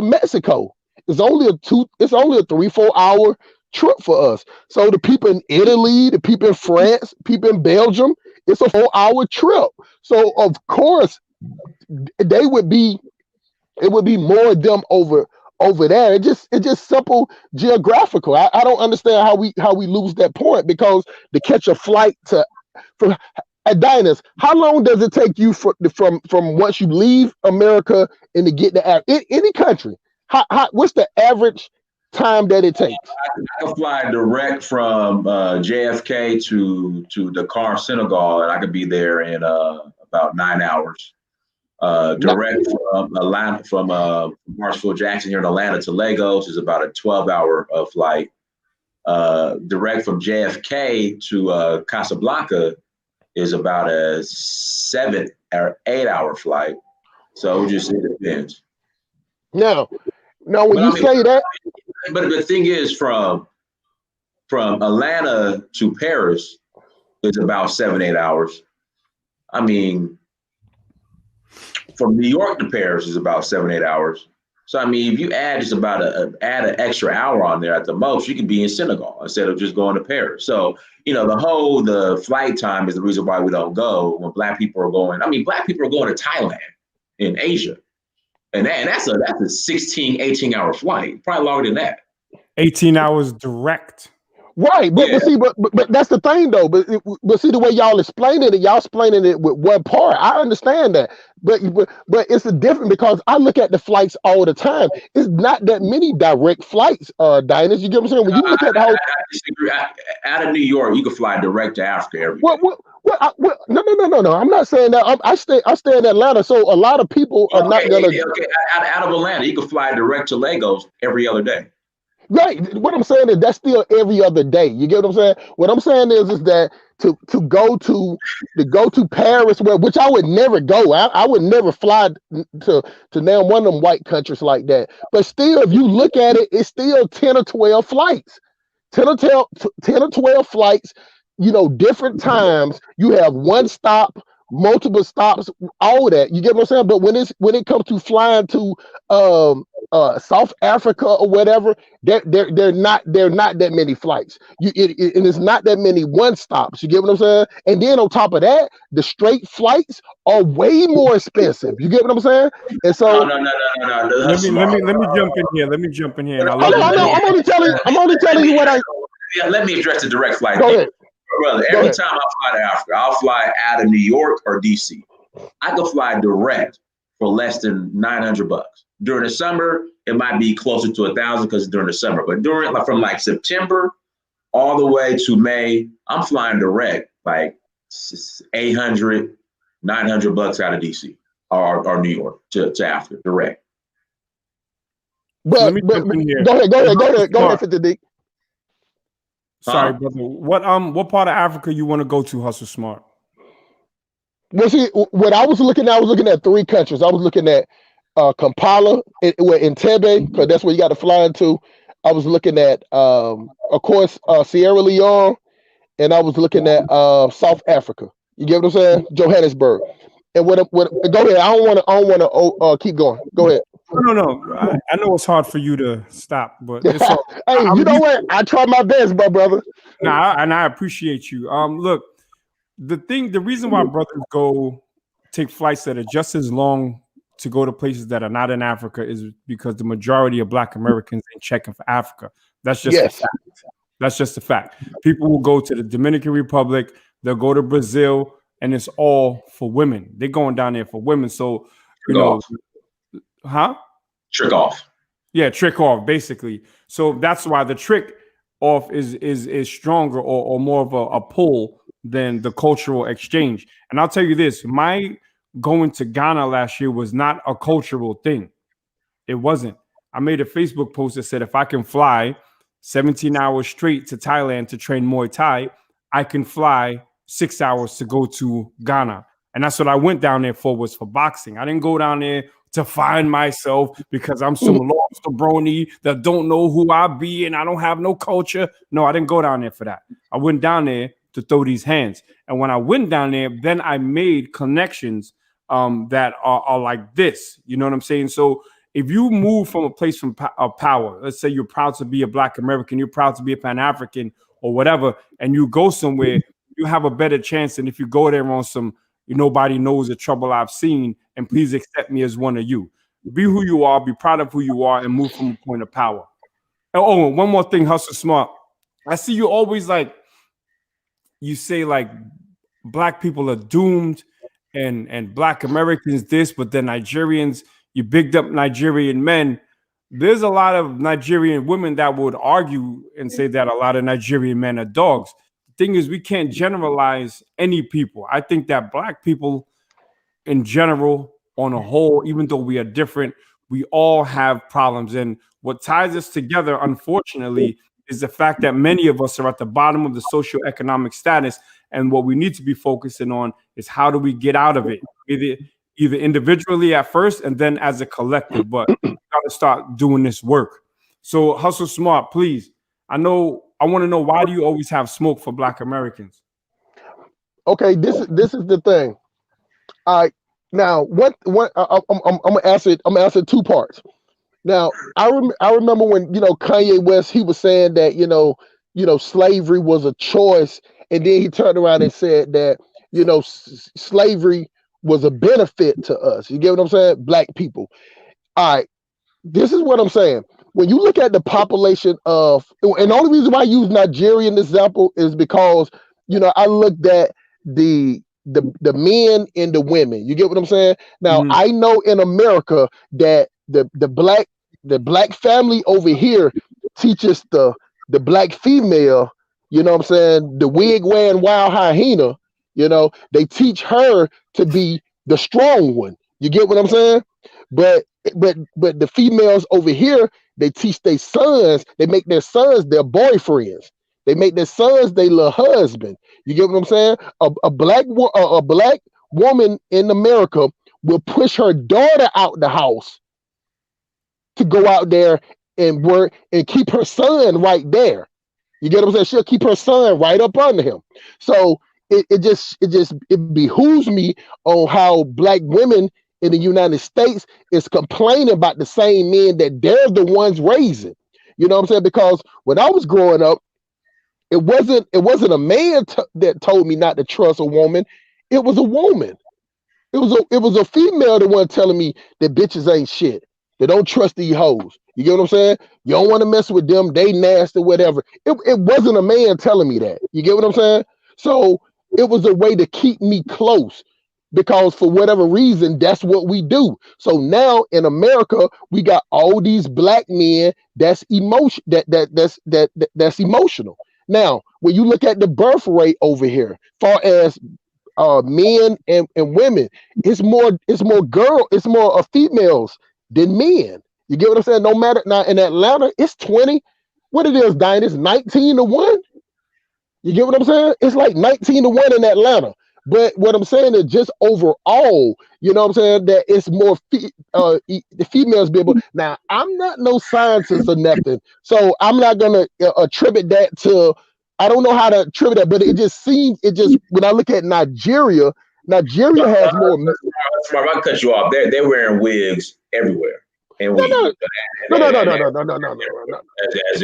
Mexico. It's only a 3-4 hour trip for us. So the people in Italy, the people in France, people in Belgium, it's a 4-hour trip. So of course it would be more of them over there. It's just simple geographical. I don't understand how we lose that point, because to catch a flight from Adonis, how long does it take you from once you leave America and to get to any country? What's the average time that it takes? I can fly direct from JFK to Dakar, Senegal, and I could be there in about 9 hours. Direct from Atlanta, from Marshall Jackson here in Atlanta to Lagos is about a 12-hour flight. Direct from JFK to Casablanca is about a 7 or 8 hour flight. So it depends. Now when you say that, but the thing is, from Atlanta to Paris is about 7-8 hours. I mean, from New York to Paris is about 7-8 hours. So I mean, if you add just about add an extra hour on there at the most, you could be in Senegal instead of just going to Paris. So the flight time is the reason why we don't go when black people are going. I mean, black people are going to Thailand in Asia, and that's a 16, 18 hour flight, probably longer than that. 18 hours direct. Right, but that's the thing though. But see the way y'all explaining it with one part. I understand that, but it's a different, because I look at the flights all the time. It's not that many direct flights, Diners. You get what I'm saying? When you look at the whole out of New York, you can fly direct to Africa every day. No. I'm not saying that. I stay in Atlanta, so a lot of people are not gonna. Out of Atlanta, you can fly direct to Lagos every other day. Right. What I'm saying is that's still every other day. You get what I'm saying? What I'm saying is that to go to Paris, which I would never go. I would never fly to now one of them white countries like that. But still, if you look at it, it's still 10 or 12 flights. 10 or 12 flights, different times. You have one stop, multiple stops, all that. You get what I'm saying? But when it comes to flying to South Africa or whatever, they're not that many flights. And it's not that many one stops. You get what I'm saying? And then on top of that, the straight flights are way more expensive. You get what I'm saying? And so no. Let me jump in here. I'm only telling you what I. Yeah, let me address the direct flight. Go ahead. Brother, every time I fly to Africa, I'll fly out of New York or DC. I can fly direct for less than $900. During the summer, it might be closer to 1,000 because it's during the summer. But from September all the way to May, I'm flying direct like $800, $900 out of DC or New York to Africa direct. So let But, me jump in here. go ahead, 50 Dick. Sorry, brother. What part of Africa you want to go to, Hustle Smart? Well, see, what I was looking at 3 countries. I was looking at Kampala, in Entebbe, because that's where you got to fly into. I was looking at, of course, Sierra Leone, and I was looking at South Africa. You get what I'm saying? Johannesburg. And go ahead. I don't want to keep going. Go ahead. No. I know it's hard for you to stop, but it's all, hey, you know what? I try my best, my brother. And I appreciate you. Look, the reason why brothers take flights that are just as long to go to places that are not in Africa is because the majority of Black Americans ain't checking for Africa. That's just a fact. That's just a fact. People will go to the Dominican Republic, they'll go to Brazil, and it's all for women. They're going down there for women. So, Trick off. Yeah, trick off, basically. So that's why the trick off is stronger or more of a pull than the cultural exchange. And I'll tell you this, my going to Ghana last year was not a cultural thing. It wasn't. I made a Facebook post that said, if I can fly 17 hours straight to Thailand to train Muay Thai, I can fly 6 hours to go to Ghana. And that's what I went down there for, was for boxing. I didn't go down there to find myself because I'm some lost brony that don't know who I be and I don't have no culture. No, I didn't go down there for that. I went down there to throw these hands. And when I went down there, then I made connections that are like this. You know what I'm saying? So if you move from a place of power, let's say you're proud to be a Black American, you're proud to be a Pan-African or whatever, and you go somewhere, you have a better chance than if you go there on some nobody knows the trouble I've seen, and please accept me as one of you. Be who you are, be proud of who you are, and move from a point of power. Oh, and one more thing, Hustle Smart. I see you always you say Black people are doomed and Black Americans this, but then Nigerians, you bigged up Nigerian men. There's a lot of Nigerian women that would argue and say that a lot of Nigerian men are dogs. The thing is, we can't generalize any people. I think that Black people in general, on a whole, even though we are different, we all have problems. And what ties us together, unfortunately, is the fact that many of us are at the bottom of the socioeconomic status. And what we need to be focusing on is how do we get out of it, either individually at first and then as a collective. But we got to start doing this work. So Hustle Smart, please. I want to know, why do you always have smoke for Black Americans? Okay, this is the thing. All right, now what I'm gonna answer it. I'm gonna answer 2 parts. Now I remember when Kanye West, he was saying that slavery was a choice, and then he turned around and said that slavery was a benefit to us. You get what I'm saying? Black people. All right, this is what I'm saying. When you look at the population of, and the only reason why I use Nigeria in this example is because I looked at the men and the women. You get what I'm saying? Now I know in America that the black family over here teaches the Black female, you know what I'm saying, the wig wearing wild hyena, they teach her to be the strong one. You get what I'm saying? But the females over here, they teach their sons, they make their sons their boyfriends. They make their sons their little husband. You get what I'm saying? A black woman in America will push her daughter out the house to go out there and work and keep her son right there. You get what I'm saying? She'll keep her son right up under him. So it behooves me on how Black women in the United States is complaining about the same men that they're the ones raising. You know what I'm saying? Because when I was growing up, it wasn't a man that told me not to trust a woman. It was a woman. It was a female the one telling me that bitches ain't shit. They don't trust these hoes. You get what I'm saying? You don't want to mess with them. They nasty, whatever. It wasn't a man telling me that. You get what I'm saying? So it was a way to keep me close, because for whatever reason, that's what we do. So now in America, we got all these Black men that's emotional. Now, when you look at the birth rate over here, far as men and women, it's more females than men. You get what I'm saying? No matter now in Atlanta, it's 20. What it is, Diane, it's 19-1. You get what I'm saying? It's like 19-1 in Atlanta. But what I'm saying is just overall, you know what I'm saying, that it's more the females be able. Now, I'm not no scientist or nothing, so I'm not gonna attribute that to. I don't know how to attribute that, but it just seems when I look at Nigeria has more. Smart, I cut you off. They're wearing wigs everywhere. And no. As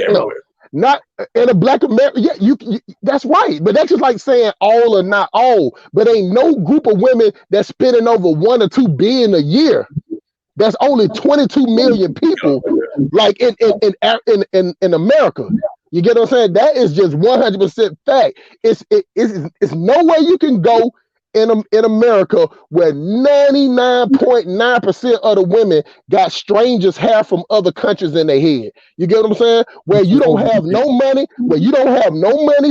everywhere. Not in a black America. Yeah, you that's right. But that's just like saying all or not all. But ain't no group of women that's spending over 1 or 2 billion a year. That's only 22 million people, like in America. You get what I'm saying? That is just 100% fact. It's no way you can go in America where 99.9% of the women got strangers' hair from other countries in their head. You get what I'm saying? Where you don't have no money,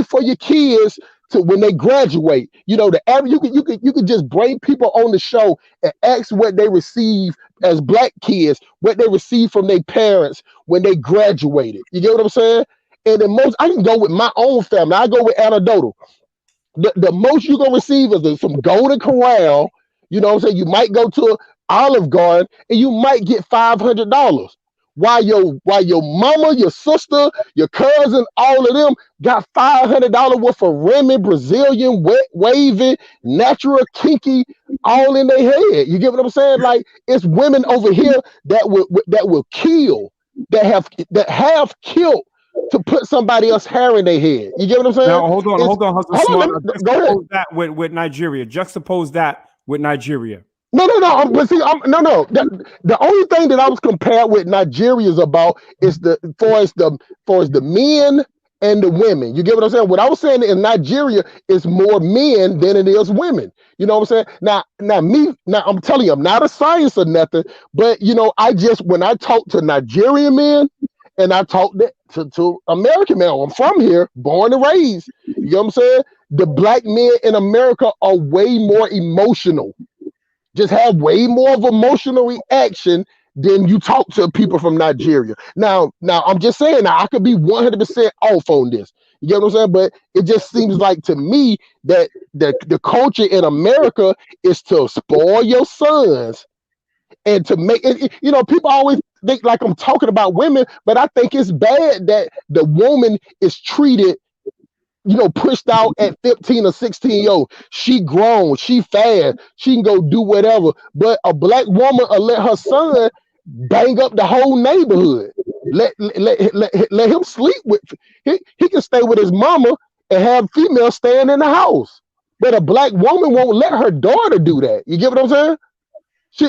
for your kids to when they graduate. You know, the average you could just bring people on the show and ask what they receive as black kids, what they receive from their parents when they graduated. You get what I'm saying? And the most I can go with my own family. I go with anecdotal. The most you're gonna receive is some Golden Corral. You know what I'm saying? You might go to Olive Garden and you might get $500. While your mama, your sister, your cousin, all of them got $500 worth of Remy, Brazilian, wavy, natural, kinky, all in their head. You get what I'm saying? Like it's women over here that will kill, that have killed to put somebody else's hair in their head. You get what I'm saying? Now, hold on, Hustle Smart. Go ahead. Juxtapose that with Nigeria. Juxtapose that with Nigeria. No. But see, no. The only thing that I was compared with Nigeria is about is for as the men and the women. You get what I'm saying? What I was saying in Nigeria is more men than it is women. You know what I'm saying? Now I'm telling you, I'm not a science or nothing, but you know, when I talk to Nigerian men and I talk to American men, I'm from here, born and raised. You know what I'm saying? The black men in America are way more emotional. Just have way more of emotional reaction than you talk to people from Nigeria. Now I'm just saying, I could be 100% off on this. You get what I'm saying? But it just seems like to me that the culture in America is to spoil your sons and to make it. You know, people always think like I'm talking about women, but I think it's bad that the woman is treated, you know, pushed out at 15 or 16 years old. She grown, she fast, she can go do whatever. But a black woman will let her son bang up the whole neighborhood. Let him sleep with. He can stay with his mama and have females staying in the house. But a black woman won't let her daughter do that. You get what I'm saying?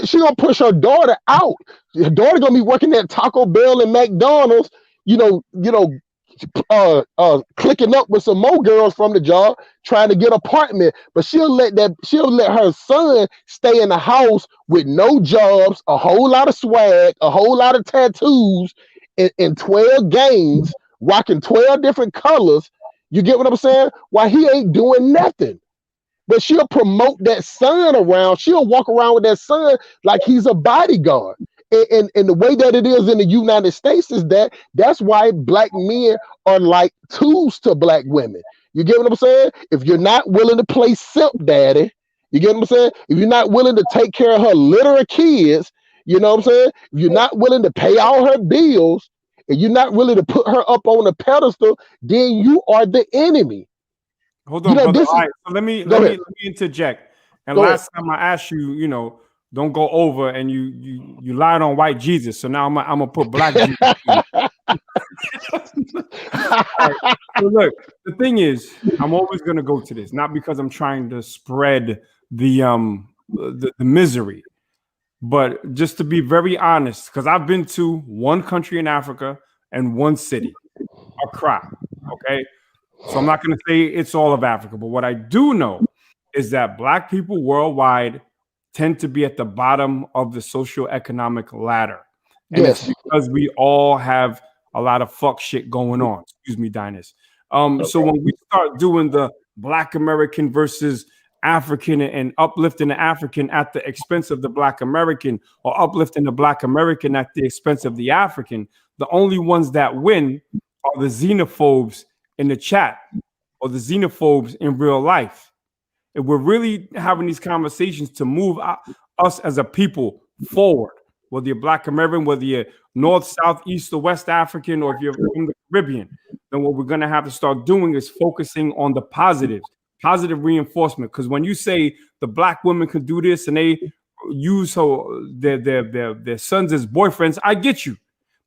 She gonna push her daughter out. Her daughter gonna be working at Taco Bell and McDonald's. Clicking up with some more girls from the job trying to get an apartment, but she'll let her son stay in the house with no jobs, a whole lot of swag, a whole lot of tattoos, and 12 games, rocking 12 different colors. You get what I'm saying? Why he ain't doing nothing. But she'll promote that son around. She'll walk around with that son like he's a bodyguard. And the way that it is in the United States is that's why black men are like tools to black women. You get what I'm saying? If you're not willing to play simp daddy, you get what I'm saying? If you're not willing to take care of her little kids, you know what I'm saying? If you're not willing to pay all her bills, and you're not willing to put her up on a pedestal, then you are the enemy. Hold on, brother. All right, so let me interject. And last time I asked you, you know, don't go over, and you lied on white Jesus. So now I'm gonna put black Jesus. Right. So look, the thing is, I'm always gonna go to this, not because I'm trying to spread the misery, but just to be very honest, because I've been to one country in Africa and one city, Accra. Okay. So I'm not going to say it's all of Africa, but what I do know is that black people worldwide tend to be at the bottom of the socioeconomic ladder. And it's because we all have a lot of fuck shit going on. Excuse me, Dynas. So when we start doing the Black American versus African and uplifting the African at the expense of the Black American, or uplifting the Black American at the expense of the African, the only ones that win are the xenophobes in the chat or the xenophobes in real life. And we're really having these conversations to move us as a people forward, whether you're Black American, whether you're North, South, East, or West African, or if you're from the Caribbean, then what we're going to have to start doing is focusing on the positives, positive reinforcement. Because when you say the Black women can do this and they use their sons as boyfriends, I get you.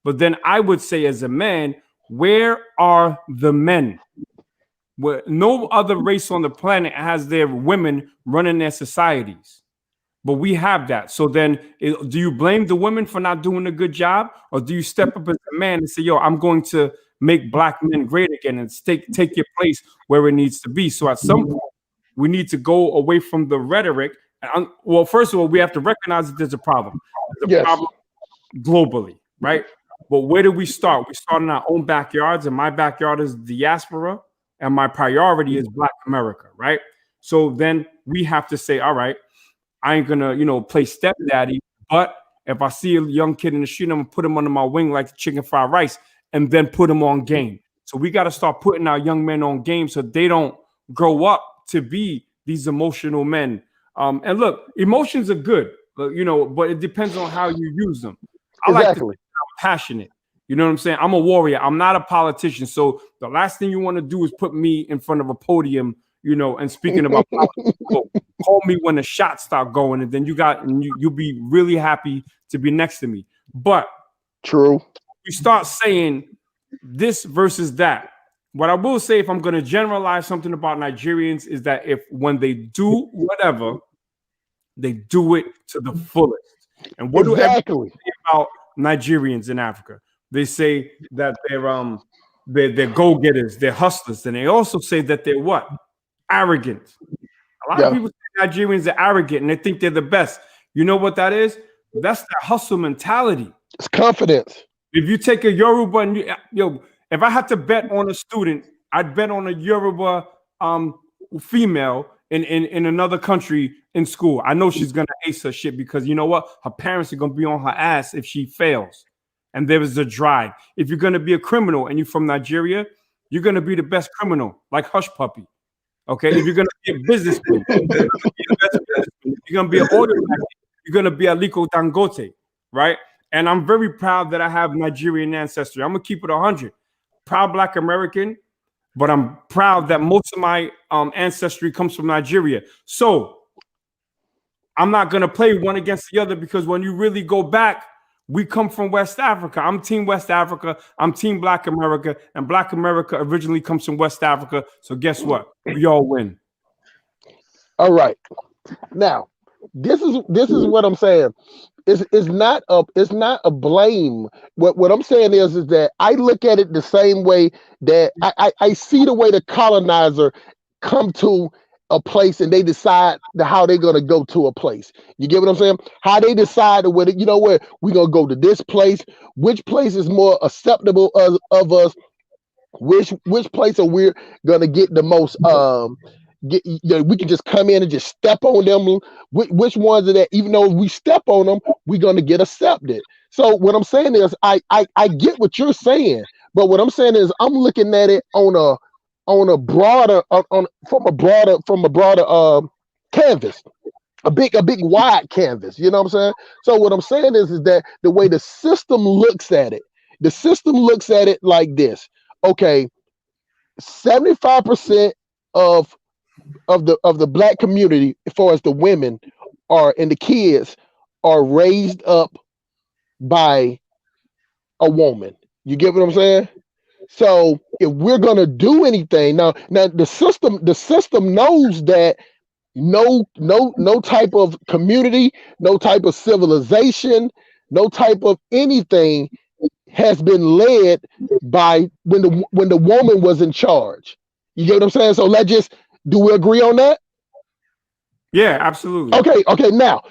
But then I would say, as a man, where are the men? Where no other race on the planet has their women running their societies, but we have that. So then, do you blame the women for not doing a good job, or do you step up as a man and say, "Yo, I'm going to make Black men great again and take your place where it needs to be"? So at some point, we need to go away from the rhetoric. Well, first of all, we have to recognize that there's a problem. There's a problem globally, right? But where do we start? We start in our own backyards, and my backyard is Diaspora, and my priority is Black America, right? So then we have to say, all right, I ain't gonna, play stepdaddy, but if I see a young kid in the street, I'm gonna put him under my wing like chicken fried rice, and then put him on game. So we got to start putting our young men on game so they don't grow up to be these emotional men. And look, emotions are good, but it depends on how you use them. I like to be passionate. You know what I'm saying? I'm a warrior. I'm not a politician. So the last thing you want to do is put me in front of a podium, and speaking about politics. Call me when the shots start going, and then you'll be really happy to be next to me. But true, you start saying this versus that. What I will say, if I'm going to generalize something about Nigerians, is that when they do whatever, they do it to the fullest. And what do everybody say about Nigerians in Africa? They say that they're go-getters, they're hustlers, and they also say that they're what? Arrogant. A lot of people say Nigerians are arrogant and they think they're the best. You know what that is? That's the hustle mentality. It's confidence. If you take a Yoruba and if I had to bet on a student, I'd bet on a Yoruba female in another country in school. I know she's gonna ace her shit because you know what? Her parents are gonna be on her ass if she fails. And there is a drive. If you're gonna be a criminal and you're from Nigeria, you're gonna be the best criminal, like Hush Puppy. Okay, if you're gonna be a businessman, you're gonna be an oil magnate, you're gonna be Aliko Dangote, right? And I'm very proud that I have Nigerian ancestry. I'm gonna keep it 100. Proud Black American, but I'm proud that most of my ancestry comes from Nigeria. So I'm not gonna play one against the other, because when you really go back, we come from West Africa. I'm Team West Africa. I'm Team Black America. And Black America originally comes from West Africa. So guess what? We all win. All right. Now, this is what I'm saying. It's not a blame. What I'm saying is that I look at it the same way that I see the way the colonizer come to a place and they decide how they're going to go to a place. You get what I'm saying? How they decide whether, where we're going to go to this place, which place is more acceptable of us, which place are we going to get the most, we can just come in and just step on them. Which ones are that, even though we step on them, we're going to get accepted. So what I'm saying is I get what you're saying, but what I'm saying is I'm looking at it from a broader canvas, a big wide canvas. You know what I'm saying? So what I'm saying is that the way the system looks at it like this. Okay, 75% of the Black community, as far as the women and the kids, are raised up by a woman. You get what I'm saying? So if we're gonna do anything now the system knows that no type of community, no type of civilization, no type of anything has been led by when the woman was in charge. You get what I'm saying? So do we agree on that? Yeah, absolutely. Okay. Now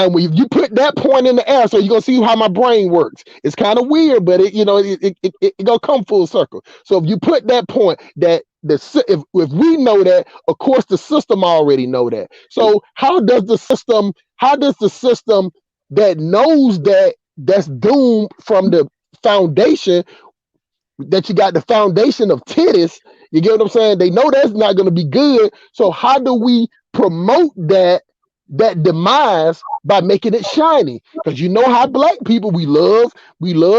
when you put that point in the air, so you're gonna see how my brain works. It's kind of weird, but it gonna come full circle. So if you put that point that if we know that, of course the system already know that. So how does the system that knows that's doomed from the foundation, that you got the foundation of titties, you get what I'm saying? They know that's not going to be good. So how do we promote that demise by making it shiny? Because you know how black people, we love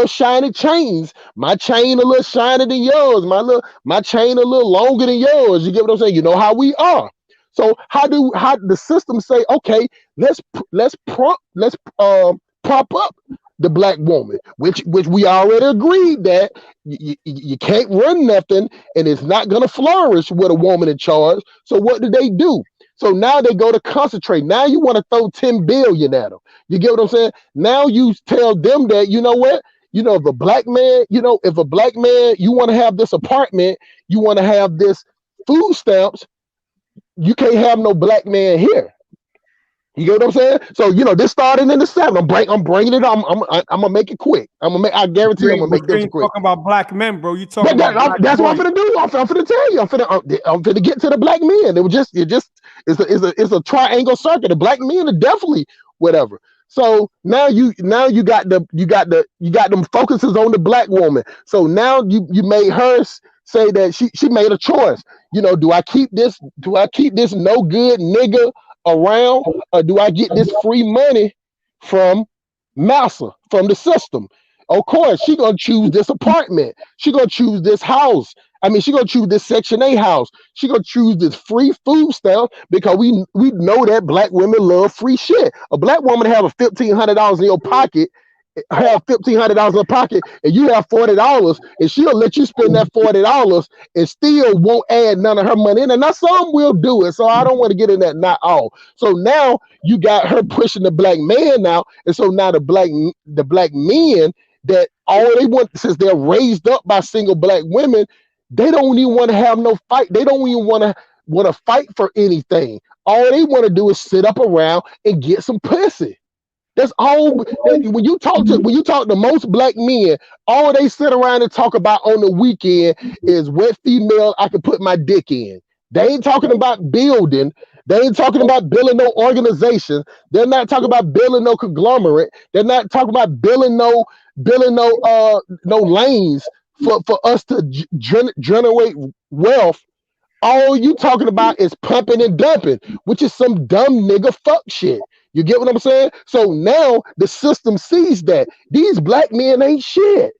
shiny chains. My chain a little shinier than yours. My chain a little longer than yours. You get what I'm saying? You know how we are. So how the system say, okay, let's prop up the black woman, which we already agreed that you can't run nothing and it's not going to flourish with a woman in charge. So what do? So now they go to concentrate. Now you want to throw 10 billion at them. You get what I'm saying? Now you tell them that, you know what? If a black man, you want to have this apartment, you want to have this food stamps, you can't have no black man here. You get what I'm saying? So this started in the 7. I'm bringing it. I'm gonna make it quick. I guarantee I'm gonna make this quick. Talking about black men, bro. You talking about that's what I'm gonna do. I'm gonna tell you. I'm gonna get to the black men. It's a triangle circle. The black men are definitely whatever. So now you got them focuses on the black woman. So now you made her say that she made a choice. Do I keep this no good nigga around, or do I get this free money from massa, from the system? Of course, she gonna choose this apartment. She gonna choose this house. She gonna choose this Section 8 house. She gonna choose this free food stamp because we know that black women love free shit. A black woman have a $1,500 in your pocket, have $1,500 in her pocket, and you have $40, and she'll let you spend that $40 and still won't add none of her money in. And now some will do it, so I don't want to get in that. Not all. So now you got her pushing the black man now, and so now the black men that all they want, since they're raised up by single black women, they don't even want to have no fight. They don't even want to fight for anything. All they want to do is sit up around and get some pussy. That's all. When you talk to most black men, all they sit around and talk about on the weekend is what female I can put my dick in. They ain't talking about building. They ain't talking about building no organization. They're not talking about building no conglomerate. They're not talking about building no lanes for us to generate wealth. All you talking about is pumping and dumping, which is some dumb nigga fuck shit. You get what I'm saying? So now the system sees that these black men ain't shit.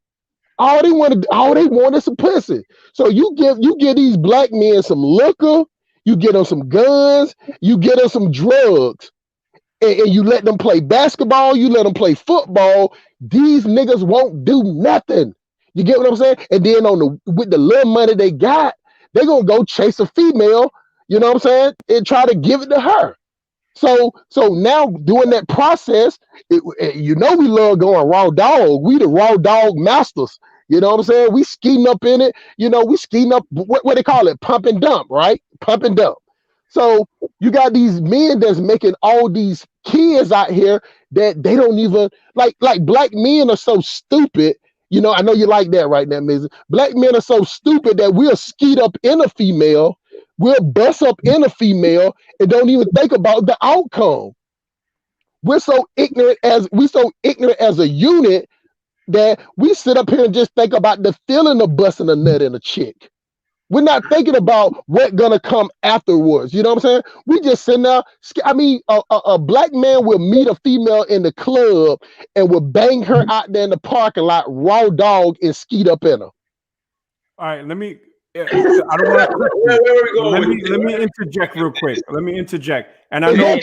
All they want is some pussy. So you give these black men some liquor, you get them some guns, you get them some drugs, and you let them play basketball, you let them play football. These niggas won't do nothing. You get what I'm saying? And then with the little money they got, they're gonna go chase a female, you know what I'm saying, and try to give it to her. So now doing that process, we love going raw dog. We the raw dog masters. You know what I'm saying? We skeeting up in it. We skeeting up, what they call it? Pump and dump, right? Pump and dump. So you got these men that's making all these kids out here that they don't even, like black men are so stupid. I know you like that right now, Nakmeezy. Black men are so stupid that we'll skeet up in a female, we'll bust up in a female and don't even think about the outcome. We're so ignorant as a unit that we sit up here and just think about the feeling of busting a nut in a chick. We're not thinking about what's gonna come afterwards. You know what I'm saying? We just sitting there. A black man will meet a female in the club and will bang her out there in the parking lot, raw dog, and skeet up in her. All right, let me. I don't want to. Let me interject real quick. And I know.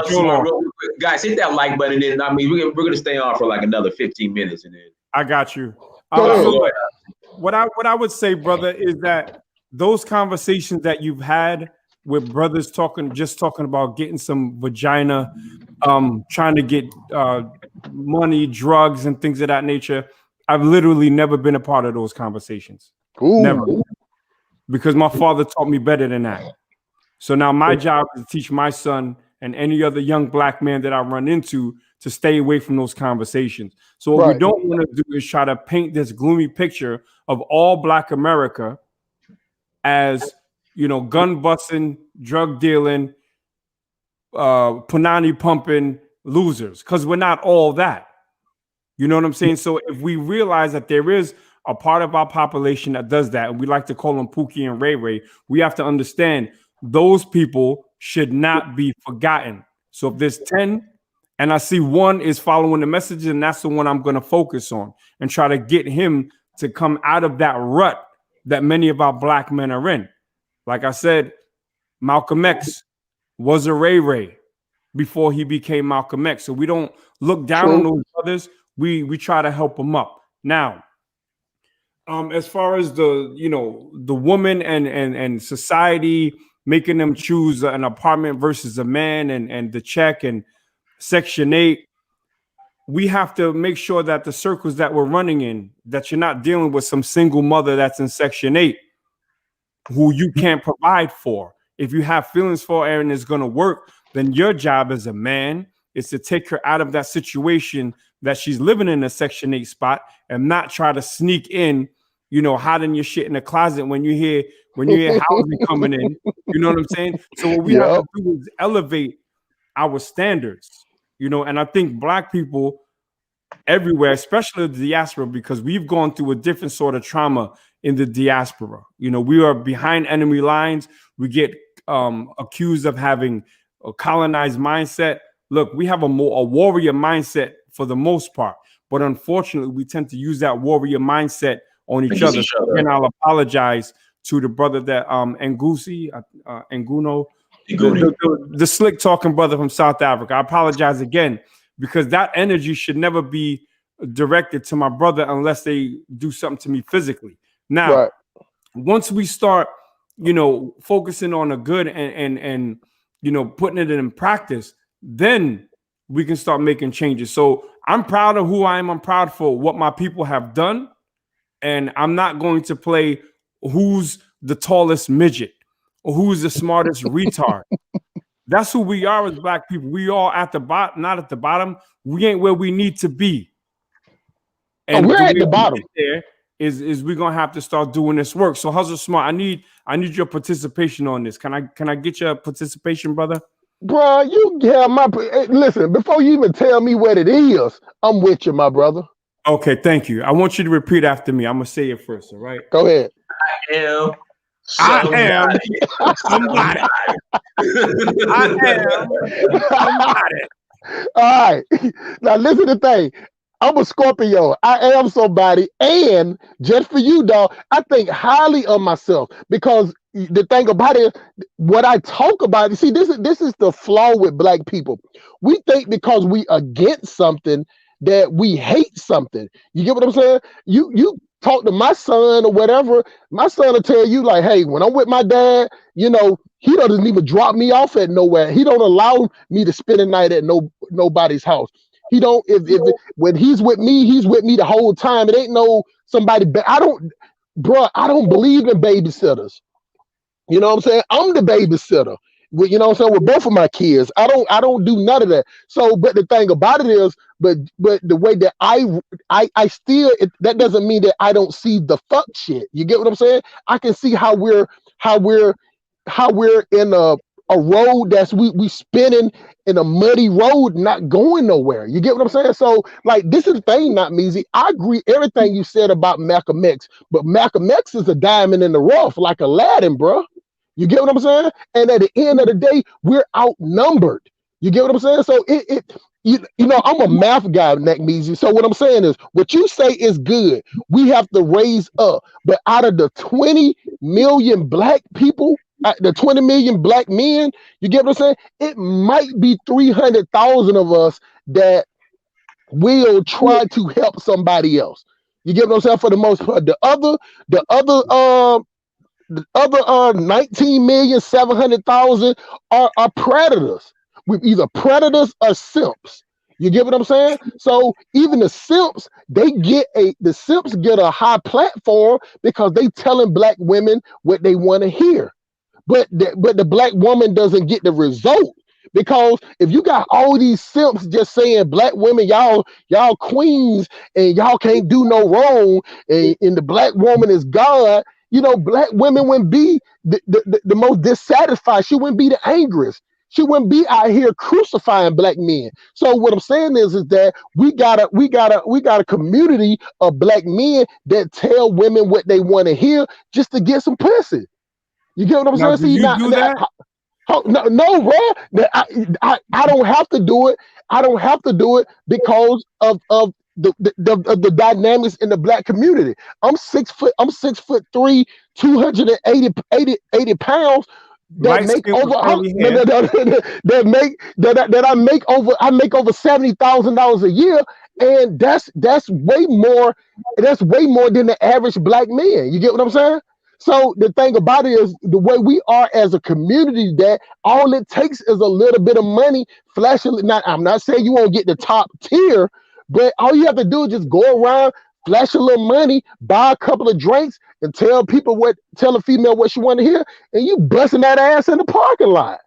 Hold on, guys, hit that like button. And we're gonna stay on for like another 15 minutes, and then I got you. Go ahead. What I would say, brother, is that those conversations that you've had with brothers talking about getting some vagina, trying to get money, drugs, and things of that nature. I've literally never been a part of those conversations. Ooh. Never. Because my father taught me better than that. So now my job is to teach my son and any other young black man that I run into to stay away from those conversations. So what we don't want to do is try to paint this gloomy picture of all Black America as, you know, gun busting, drug dealing, punani pumping losers, because we're not all that. You know what I'm saying? So if we realize that there is a part of our population that does that, and we like to call them Pookie and Ray Ray, we have to understand those people should not be forgotten. So if there's 10 and I see one is following the message, and that's the one I'm going to focus on and try to get him to come out of that rut that many of our black men are in. Like I said, Malcolm X was a Ray Ray before he became Malcolm X. So we don't look down on those others. We try to help them up. Now, as far as the, you know, the woman and society making them choose an apartment versus a man and the check and Section 8, we have to make sure that the circles that we're running in, that you're not dealing with some single mother that's in Section 8 who you can't provide for. If you have feelings for her and it's going to work, then your job as a man is to take her out of that situation that she's living in a Section 8 spot and not try to sneak in, you know, hiding your shit in the closet when you hear housing coming in. You know what I'm saying? So what we have to do is elevate our standards, you know, and I think black people everywhere, especially the diaspora, because we've gone through a different sort of trauma in the diaspora. You know, we are behind enemy lines. We get accused of having a colonized mindset. Look, we have a warrior mindset for the most part, but unfortunately, we tend to use that warrior mindset on each other. And I'll apologize to the brother that Nguno, the slick talking brother from South Africa. I apologize again, because that energy should never be directed to my brother unless they do something to me physically. Now, once we start, you know, focusing on the good and you know, putting it in practice, then we can start making changes. So I'm proud of who I am. I'm proud for what my people have done. And I'm not going to play who's the tallest midget or who's the smartest retard. That's who we are as black people. We all at the bottom, not at the bottom. We ain't where we need to be. And we're at the bottom. There is we're gonna have to start doing this work. So Hustle Smart, I need your participation on this. Can I get your participation, brother? Bro, you have my listen, before you even tell me what it is, I'm with you, my brother. Okay, thank you. I want you to repeat after me. I'm gonna say it first, all right? Go ahead. I am somebody. I am somebody. All right. Now listen to the thing. I'm a Scorpio. I am somebody, and just for you, dog, I think highly of myself, because the thing about it, what I talk about, see, this is the flaw with black people. We think because we against something that we hate something. You get what I'm saying? You talk to my son or whatever, my son will tell you, like, hey, when I'm with my dad, you know, he doesn't even drop me off at nowhere. He don't allow me to spend a night at nobody's house. He don't, when he's with me the whole time. It ain't no somebody, I don't believe in babysitters. You know what I'm saying? I'm the babysitter. You know what I'm saying? With both of my kids, I don't do none of that. So, but the thing about it is, but the way that I still, that doesn't mean that I don't see the fuck shit. You get what I'm saying? I can see how we're in a road that's we spinning in a muddy road, not going nowhere. You get what I'm saying? So, like, this is the thing, Nakmeezy. I agree everything you said about Malcolm X, but Malcolm X is a diamond in the rough, like Aladdin, bro. You get what I'm saying? And at the end of the day, we're outnumbered. You get what I'm saying? So you know, I'm a math guy, Nakmeezy. So what I'm saying is, what you say is good. We have to raise up. But out of the 20 million black people, the 20 million black men, you get what I'm saying? It might be 300,000 of us that will try to help somebody else. You get what I'm saying? For the most part, the other 19,700,000 are predators. We're either predators or simps. You get what I'm saying? So even the simps, the simps get a high platform because they telling black women what they want to hear. but the black woman doesn't get the result. Because if you got all these simps just saying black women, y'all queens and y'all can't do no wrong, and the black woman is God, you know, black women wouldn't be the most dissatisfied. She wouldn't be the angriest. She wouldn't be out here crucifying black men. So what I'm saying is that we got a community of black men that tell women what they want to hear just to get some pussy. You get what I'm saying? Do you do that? No, bro. I don't have to do it. I don't have to do it because of the dynamics in the black community. I'm 6 foot. I'm 6'3", 280 pounds. That make over I make over $70,000 a year, and that's way more. That's way more than the average black man. You get what I'm saying? So the thing about it is the way we are as a community, that all it takes is a little bit of money, flashing. I'm not saying you won't get the top tier, but all you have to do is just go around, flash a little money, buy a couple of drinks, and tell a female what she want to hear, and you busting that ass in the parking lot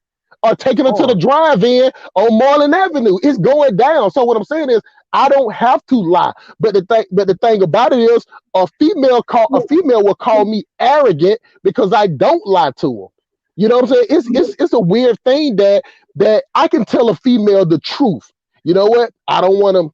or taking her to the drive-in on Marlin Avenue. It's going down. So what I'm saying is I don't have to lie. But the thing about it is a female will call me arrogant because I don't lie to them. You know what I'm saying? It's a weird thing that I can tell a female the truth. You know what? I don't want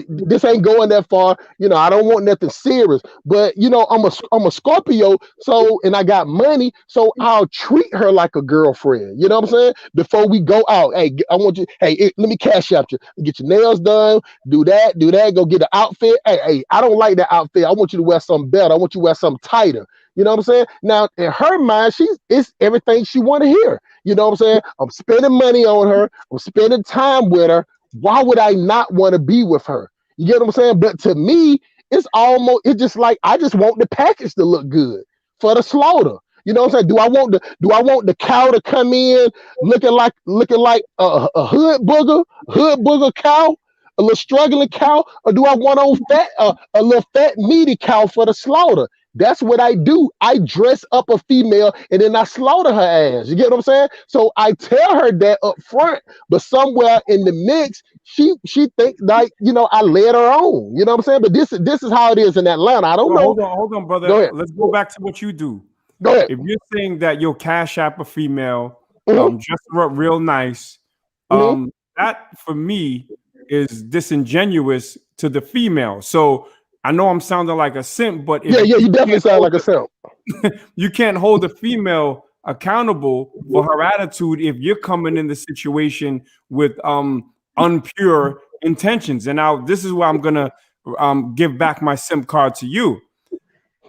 this ain't going that far. You know, I don't want nothing serious, but you know, I'm a Scorpio. So, and I got money, so I'll treat her like a girlfriend. You know what I'm saying? Before we go out, hey, I want you, hey, let me cash out you, get your nails done, do that, go get an outfit. Hey, I don't like that outfit. I want you to wear something better. I want you to wear something tighter. You know what I'm saying? Now, in her mind, it's everything she want to hear. You know what I'm saying? I'm spending money on her. I'm spending time with her. Why would I not want to be with her? You get what I'm saying? But to me, it's just like I just want the package to look good for the slaughter. You know what I'm saying? Do I want the cow to come in looking like a hood booger cow, a little struggling cow, or do I want a little fat meaty cow for the slaughter? That's what I do. I dress up a female and then I slaughter her ass. You get what I'm saying? So I tell her that up front, but somewhere in the mix, she thinks like, you know, I led her on. You know what I'm saying? But this is how it is in Atlanta. I don't know. Hold on, brother. Go ahead. Let's go back to what you do. Go ahead. If you're saying that you'll cash app a female, dress her up real nice, that for me is disingenuous to the female. So I know I'm sounding like a simp, but you definitely sound like a simp. You can't hold a female accountable for her attitude if you're coming in the situation with unpure intentions. And now this is where I'm gonna give back my simp card to you.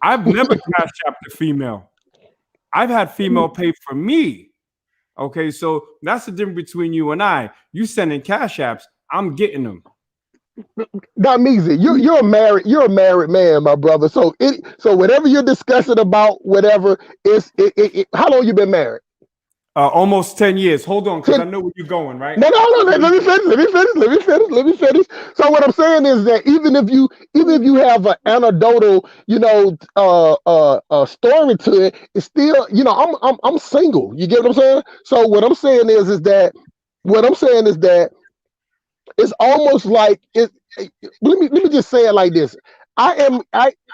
I've never cash apped a female. I've had female pay for me. Okay, so that's the difference between you and I. You sending cash apps, I'm getting them. Nakmeezy, you're a married man, my brother. So whatever you're discussing about, whatever is how long you been married? Almost 10 years. Hold on, because I know where you're going, right? No. Let me finish. So what I'm saying is that even if you have an anecdotal, you know, story to it, it's still, you know, I'm single. You get what I'm saying? So what I'm saying is that it's almost like it. Let me just say it like this.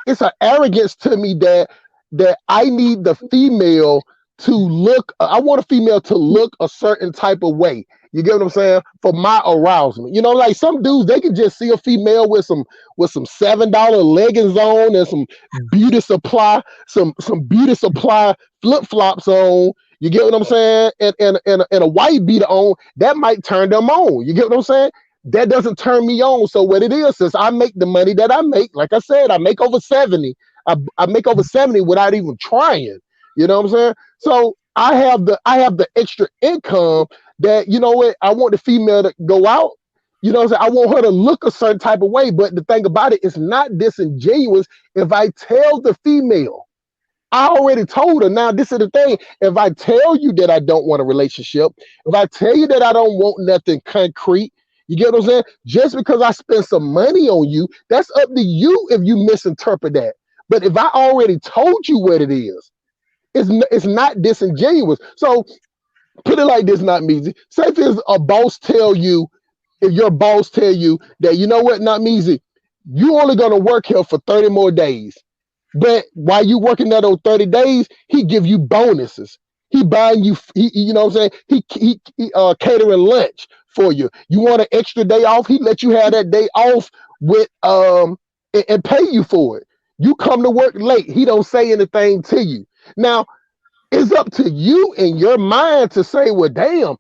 It's an arrogance to me that I need the female to look. I want a female to look a certain type of way. You get what I'm saying? For my arousal. You know, like some dudes, they can just see a female with some $7 leggings on and some beauty supply, some beauty supply flip-flops on. You get what I'm saying? And a white beater on, that might turn them on. You get what I'm saying? That doesn't turn me on. So what it is I make the money that I make. Like I said, I make over 70. I make over 70 without even trying. You know what I'm saying? So I have the extra income that, you know what, I want the female to go out. You know what I'm saying? I want her to look a certain type of way. But the thing about it, it's not disingenuous if I tell the female. I already told her. Now, this is the thing. If I tell you that I don't want a relationship, if I tell you that I don't want nothing concrete, you get what I'm saying? Just because I spend some money on you, that's up to you if you misinterpret that. But if I already told you what it is, It's not disingenuous. So put it like this, Nakmeezy. Say if it's a boss tell you, if your boss tell you that, you know what, Nakmeezy, you only gonna work here for 30 more days. But while you working there those 30 days, he give you bonuses. He buying you, you know what I'm saying? He catering lunch for you. You want an extra day off? He let you have that day off with and pay you for it. You come to work late. He don't say anything to you. Now, it's up to you in your mind to say, well, damn,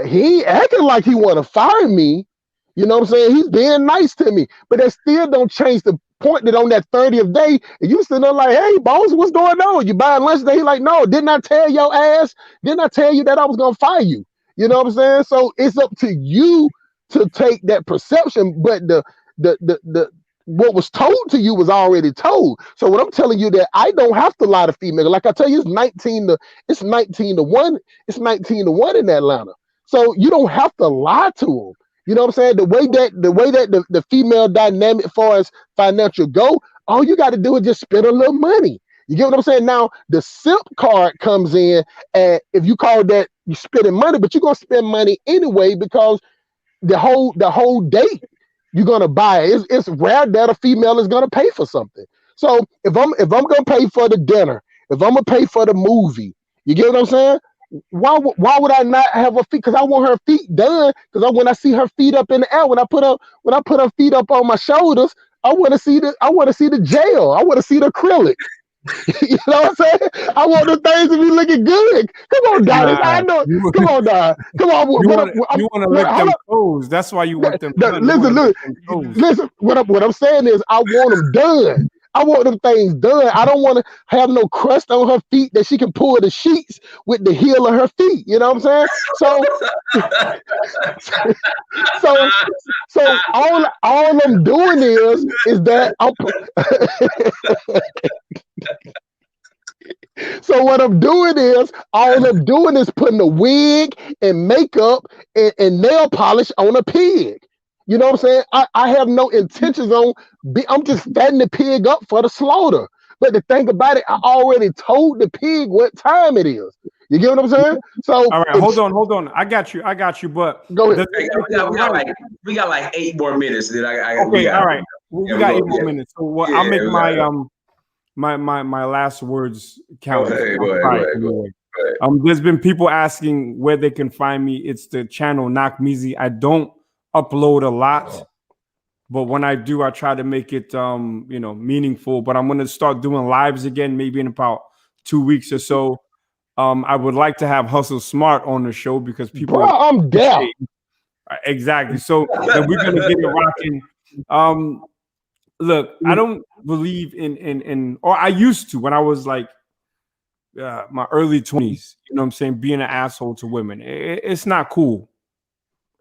he ain't acting like he want to fire me. You know what I'm saying? He's being nice to me. But that still don't change the point that on that 30th day, you sitting there like, hey, boss, what's going on? You buying lunch today? He like, no, didn't I tell your ass? Didn't I tell you that I was going to fire you? You know what I'm saying? So it's up to you to take that perception, but the what was told to you was already told. So what I'm telling you that I don't have to lie to female. Like I tell you, it's 19 to 1. It's 19 to 1 in Atlanta. So you don't have to lie to them. You know what I'm saying? The way that the female dynamic as far as financial go, all you got to do is just spend a little money. You get what I'm saying? Now the simp card comes in, and if you call that you spending money, but you're gonna spend money anyway because the whole date you're gonna buy it. It's rare that a female is gonna pay for something. So if I'm gonna pay for the dinner, if I'm gonna pay for the movie, you get what I'm saying? Why would I not have her feet? Because I want her feet done. Because when I see her feet up in the air, when I put her feet up on my shoulders, I want to see the gel. I want to see the acrylic. You know what I'm saying? I want the things to be looking good. Come on, Donnie. I know. Come on, Don. Come on. You want to lick them toes. That's why you want them done. Listen. What I'm saying is, I want them done. I want them things done. I don't want to have no crust on her feet that she can pull the sheets with the heel of her feet. You know what I'm saying? So all I'm doing is that I'm. So what I'm doing is putting a wig and makeup and nail polish on a pig. You know what I'm saying? I have no intentions on. I'm just fattening the pig up for the slaughter. But the thing about it, I already told the pig what time it is. You get what I'm saying? So all right, hold on. I got you. But go ahead. We got like 8 more minutes. Then okay, all right. We got 8 more minutes. So I'll make my last words count. Go ahead. There's been people asking where they can find me. It's the channel Nakmeezy. I don't upload a lot, but when I do, I try to make it meaningful. But I'm going to start doing lives again, maybe in about 2 weeks or so. I would like to have Hustle Smart on the show because people. Bro, I'm down. Exactly. So then we're going to get it rocking. Look, I don't believe in or I used to when I was like my early 20s. You know what I'm saying? Being an asshole to women. It's not cool.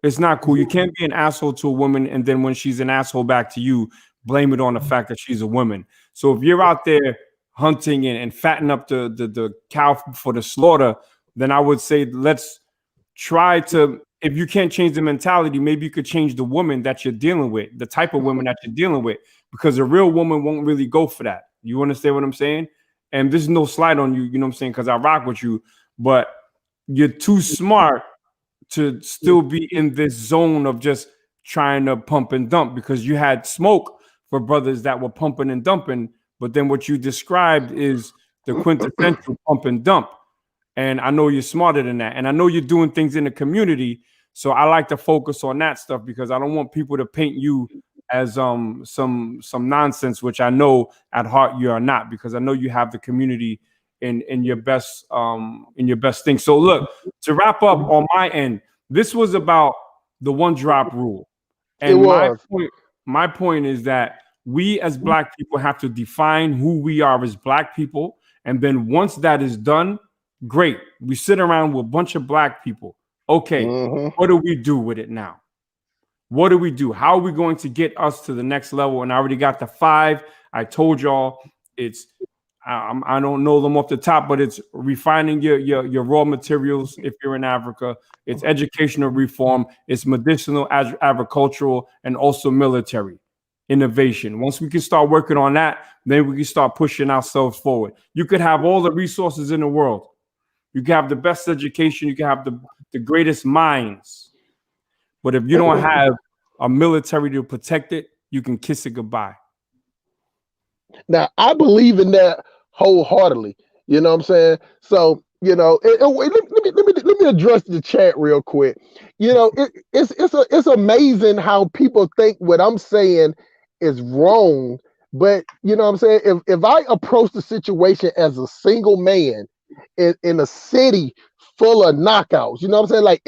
It's not cool. You can't be an asshole to a woman and then when she's an asshole back to you, blame it on the fact that she's a woman. So if you're out there hunting and fattening up the cow for the slaughter, then I would say let's try to, if you can't change the mentality, maybe you could change the woman that you're dealing with, the type of woman that you're dealing with, because a real woman won't really go for that. You understand what I'm saying? And this is no slight on you, you know what I'm saying, because I rock with you, but you're too smart to still be in this zone of just trying to pump and dump, because you had smoke for brothers that were pumping and dumping, but then what you described is the quintessential pump and dump. And I know you're smarter than that. And I know you're doing things in the community. So I like to focus on that stuff because I don't want people to paint you as some nonsense, which I know at heart you are not, because I know you have the community in your best thing. So look, to wrap up on my end, this was about the one drop rule. And my point is that we as Black people have to define who we are as Black people. And then once that is done, great. We sit around with a bunch of Black people. Okay, what do we do with it now? What do we do? How are we going to get us to the next level? And I already got the 5. I told y'all it's, I don't know them off the top, but it's refining your raw materials if you're in Africa. It's educational reform. It's medicinal, agricultural, and also military. innovation. Once we can start working on that, then we can start pushing ourselves forward. You could have all the resources in the world. You can have the best education. You can have the greatest minds. But if you don't have a military to protect it, you can kiss it goodbye. Now, I believe in that wholeheartedly. You know what I'm saying? So, you know, let me address the chat real quick. You know, it's amazing how people think what I'm saying is wrong. But you know what I'm saying? If I approach the situation as a single man in a city full of knockouts, you know what I'm saying? Like,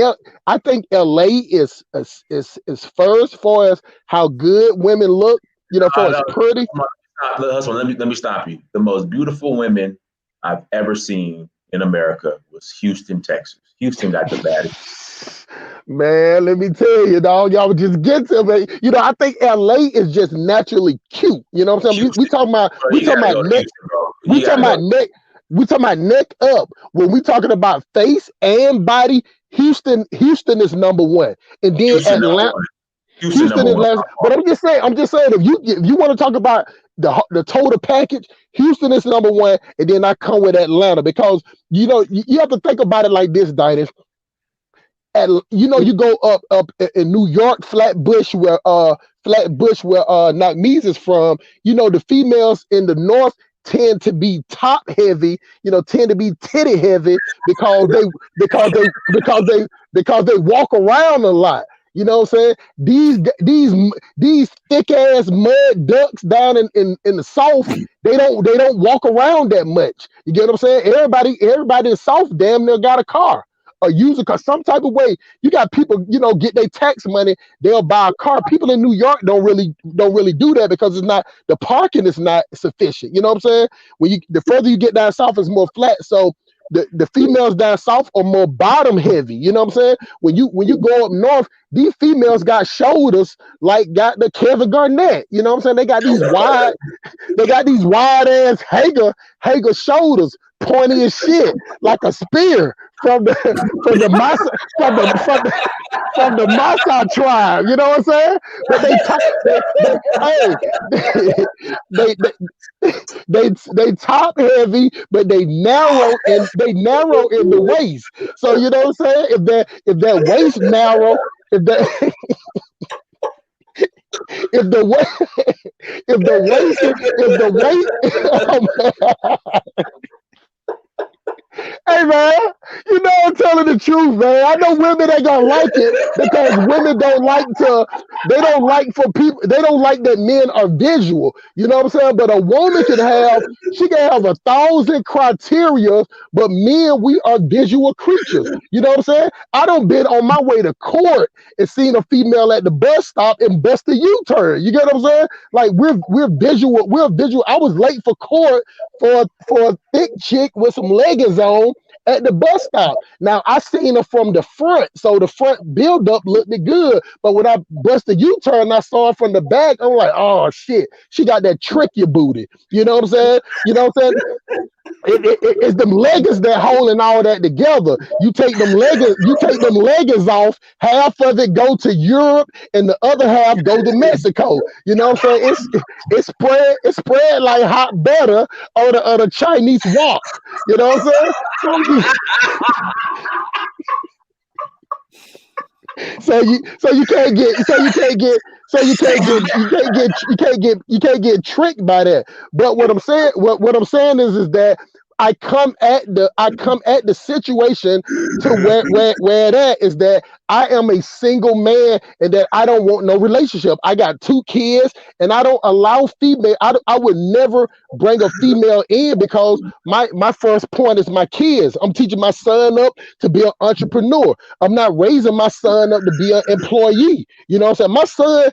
I think LA is first as far as how good women look, you know, for as pretty. Let me stop you. The most beautiful women I've ever seen in America was Houston, Texas. Houston got the baddest. Man, let me tell you, dog, y'all just get to me. You know, I think LA is just naturally cute. You know what I'm saying? We talking about neck up. When we talking about face and body, Houston is number one. And then Atlanta. Houston is last. But I'm just saying, if you want to talk about the total package, Houston is number one, and then I come with Atlanta, because you know you have to think about it like this, Dinas. You know, you go up in New York, Flatbush, where Nakmeezy is from. You know, the females in the north tend to be top heavy, you know, tend to be titty heavy because they walk around a lot. You know what I'm saying? These thick ass mud ducks down in the south, they don't walk around that much. You get what I'm saying? Everybody in the south damn near got a car or use a car some type of way. You got people, you know, get their tax money, they'll buy a car. People in New York don't really do that because the parking is not sufficient. You know what I'm saying? The further you get down south, it's more flat. So the females down south are more bottom heavy. You know what I'm saying? When you go up north, these females got shoulders like got the Kevin Garnett. You know what I'm saying? They got these wide ass Hager shoulders, pointy as shit, like a spear from the Maasai tribe. You know what I'm saying? But they top heavy, but they narrow in the waist. So you know what I'm saying? If that waist narrow, if the waist. Hey man, you know I'm telling the truth, man. I know women ain't gonna like it because women don't like that men are visual. You know what I'm saying? But a woman can have 1,000 criteria, but men, we are visual creatures. You know what I'm saying? I done been on my way to court and seen a female at the bus stop and bust a U-turn. You get what I'm saying? Like we're visual. I was late for court for a thick chick with some leggings on at the bus stop. Now I seen her from the front, so the front build-up looked good. But when I busted U-turn, I saw her from the back. I'm like, oh shit, she got that tricky booty. You know what I'm saying? It's them leggings that holding all that together. You take them leggings off, half of it go to Europe and the other half go to Mexico. You know what I'm saying? It's spread like hot butter on the Chinese wok. You know what I'm saying? So you can't get tricked by that. But what I'm saying is that I come at the situation to where it at is that I am a single man and that I don't want no relationship. I got 2 kids and I don't allow female. I would never bring a female in because my first point is my kids. I'm teaching my son up to be an entrepreneur. I'm not raising my son up to be an employee. You know what I'm saying?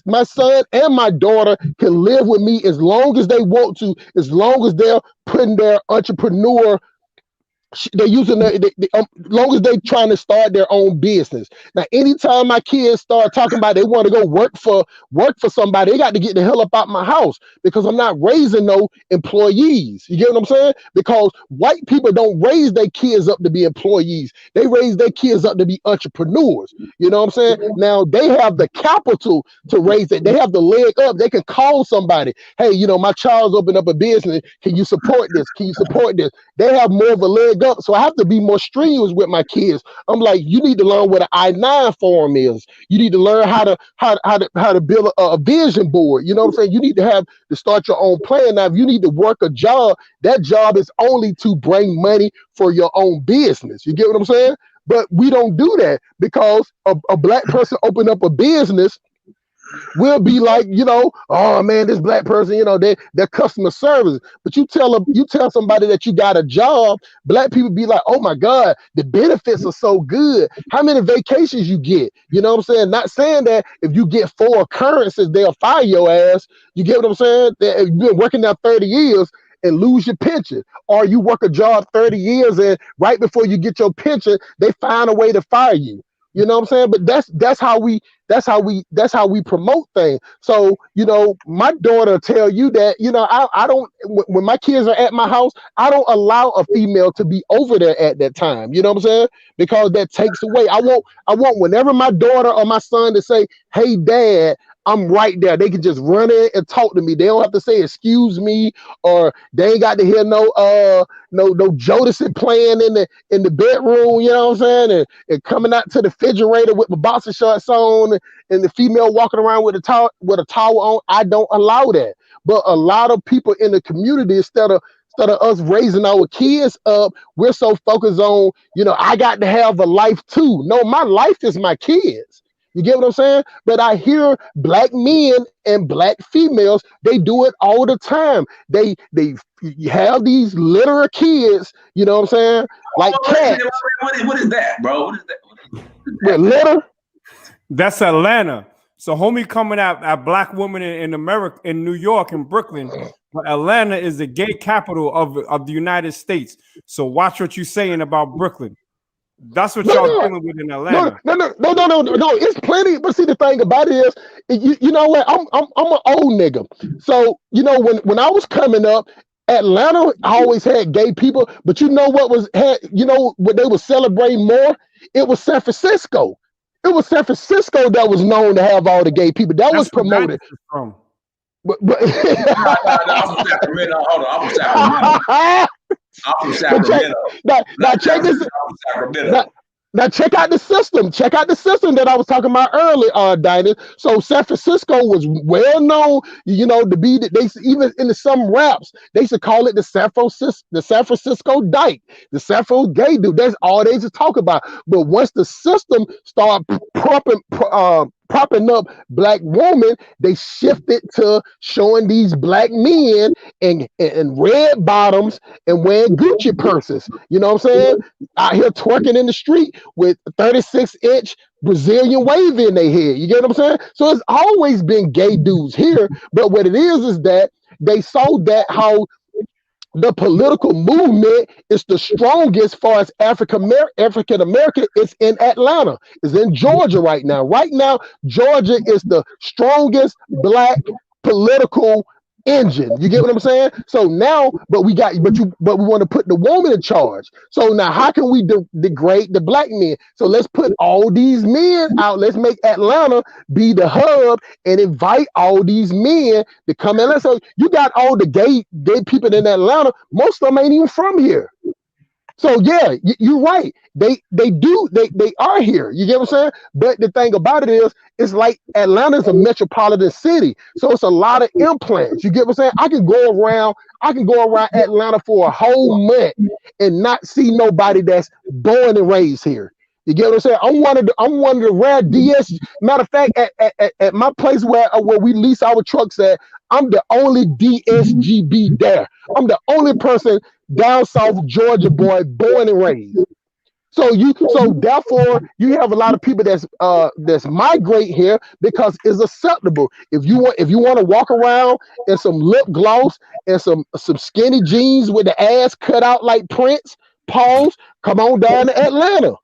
My son and my daughter can live with me as long as they want to, as long as they're putting their entrepreneur They're using long as they trying to start their own business. Now, anytime my kids start talking about they want to go work for somebody, they got to get the hell up out my house, because I'm not raising no employees. You get what I'm saying? Because white people don't raise their kids up to be employees. They raise their kids up to be entrepreneurs. You know what I'm saying? Now they have the capital to raise it. They have the leg up. They can call somebody. Hey, my child's opened up a business. Can you support this? Can you support this? They have more of a leg up, so I have to be more strenuous with my kids. I'm like, you need to learn what an I-9 form is. You need to learn how to build a vision board. You know what I'm saying? You need to start your own plan. Now, if you need to work a job, that job is only to bring money for your own business. You get what I'm saying? But we don't do that, because a black person open up a business, we'll be like, oh man, this black person, they're customer service. But you tell somebody that you got a job, black people be like, oh my God, the benefits are so good. How many vacations you get? You know what I'm saying? Not saying that if you get 4 occurrences, they'll fire your ass. You get what I'm saying? That if you've been working there 30 years and lose your pension, or you work a job 30 years and right before you get your pension, they find a way to fire you. You know what I'm saying? But that's how we promote things. So, my daughter tell you that, I don't, when my kids are at my house, I don't allow a female to be over there at that time. You know what I'm saying? Because that takes away. I want whenever my daughter or my son to say, hey dad, I'm right there. They can just run in and talk to me. They don't have to say excuse me, or they ain't got to hear no Jodeci playing in the bedroom. You know what I'm saying? And coming out to the refrigerator with my boxer shorts on, and the female walking around with a towel on. I don't allow that. But a lot of people in the community, instead of us raising our kids up, we're so focused on, I got to have a life too. No, my life is my kids. You get what I'm saying? But I hear black men and black females, they do it all the time. They have these litter kids, you know what I'm saying? Like cats. What is that, bro? What is that? What, litter? That's Atlanta. So homie coming at black women in America, in New York and Brooklyn. But Atlanta is the gay capital of the United States. So watch what you're saying about Brooklyn. That's what y'all dealing with in Atlanta. No. It's plenty. But see, the thing about it is, you know what? I'm an old nigga. So when I was coming up, Atlanta always had gay people. But you know what what they were celebrating more? It was San Francisco. It was San Francisco that was known to have all the gay people. That was promoted. From. But I'm from Sacramento. Hold on, I'm from Sacramento. I'm from Sacramento. Now check this. Now check out the system. Check out the system that I was talking about earlier, Dinah. So San Francisco was well known, to be that they even in some raps they used to call it the San Francisco dyke, the San Francisco gay dude. That's all they used to talk about. But once the system started propping up black women, they shifted to showing these black men in red bottoms and wearing Gucci purses. You know what I'm saying? Out here twerking in the street with 36-inch Brazilian wave in their head. You get what I'm saying? So it's always been gay dudes here. But what it is that they saw that how the political movement is the strongest as far as African American. It's in Atlanta. It's in Georgia right now. Right now, Georgia is the strongest black political engine. You get what I'm saying? So now, but we want to put the woman in charge. So now, how can we degrade the black men? So let's put all these men out. Let's make Atlanta be the hub and invite all these men to come in. So you got all the gay people in Atlanta. Most of them ain't even from here. So yeah, you're right. They are here. You get what I'm saying? But the thing about it is, it's like Atlanta's a metropolitan city, so it's a lot of implants. You get what I'm saying? I can go around Atlanta for a whole month and not see nobody that's born and raised here. You get what I'm saying? I'm one of the rare DS. Matter of fact, at my place where we lease our trucks at, I'm the only DSGB there. I'm the only person down south Georgia boy born and raised. So therefore you have a lot of people that's migrate here because it's acceptable. If you want to walk around in some lip gloss and some skinny jeans with the ass cut out like Prince, pause, come on down to Atlanta.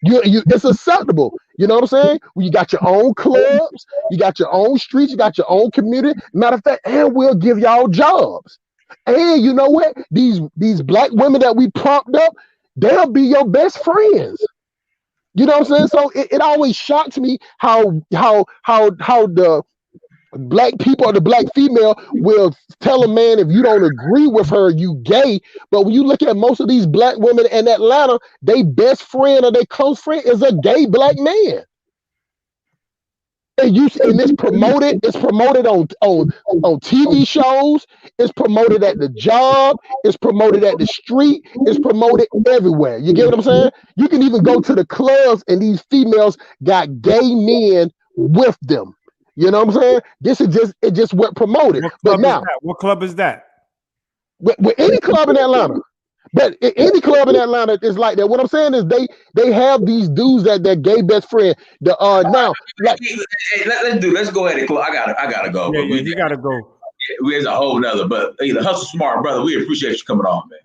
It's acceptable. You know what I'm saying? You got your own clubs, you got your own streets, you got your own community. Matter of fact, and we'll give y'all jobs. And you know what? These black women that we prompt up, they'll be your best friends. You know what I'm saying? So it always shocks me how the black people or the black female will tell a man, if you don't agree with her, you gay. But when you look at most of these black women in Atlanta, their best friend or their close friend is a gay black man. And it's promoted. It's promoted on TV shows. It's promoted at the job. It's promoted at the street. It's promoted everywhere. You get what I'm saying? You can even go to the clubs, and these females got gay men with them. You know what I'm saying? This is just what promoted. But now, what club is that? With any club in Atlanta. But any club in Atlanta is like that. What I'm saying is they have these dudes that their gay best friend. Now, like, let's go ahead and close. I gotta go. Yeah, you gotta go. There's a whole nother, but hustle smart, brother. We appreciate you coming on, man.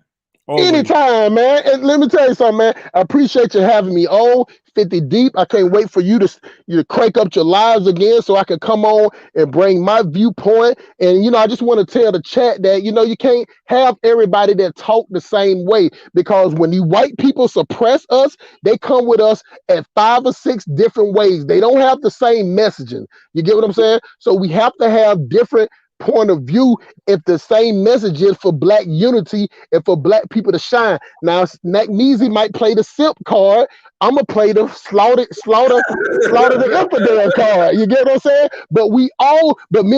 Always. Anytime, man. And let me tell you something, man. I appreciate you having me on 50 Deep. I can't wait for you to crank up your lives again so I can come on and bring my viewpoint. And, I just want to tell the chat that, you can't have everybody that talk the same way, because when you white people suppress us, they come with us at 5 or 6 different ways. They don't have the same messaging. You get what I'm saying? So we have to have different point of view if the same message is for black unity and for black people to shine. Now, Nakmeezy might play the simp card. I'm gonna play the slaughter the infidel card. You get what I'm saying? But me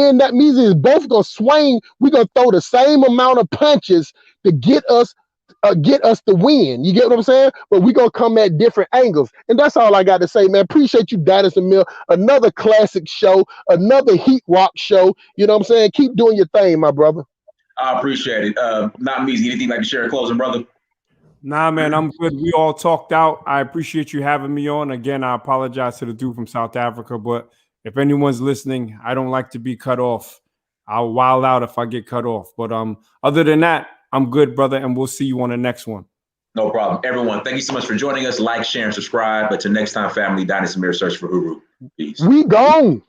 and Nakmeezy is both gonna swing. We're gonna throw the same amount of punches to get us to win. You get what I'm saying? But we're gonna come at different angles. And that's all I got to say, man. Appreciate you, Dadis and Mill. Another classic show, another heat rock show. You know what I'm saying? Keep doing your thing, my brother. I appreciate it. Nakmeezy, anything you'd like to share in closing, brother? Nah, man, I'm good. We all talked out. I appreciate you having me on. Again, I apologize to the dude from South Africa, but if anyone's listening, I don't like to be cut off. I'll wild out if I get cut off. But other than that, I'm good, brother, and we'll see you on the next one. No problem. Everyone, thank you so much for joining us. Like, share, and subscribe. But till next time, family, Dinah Samir, search for Huru. Peace. We gone.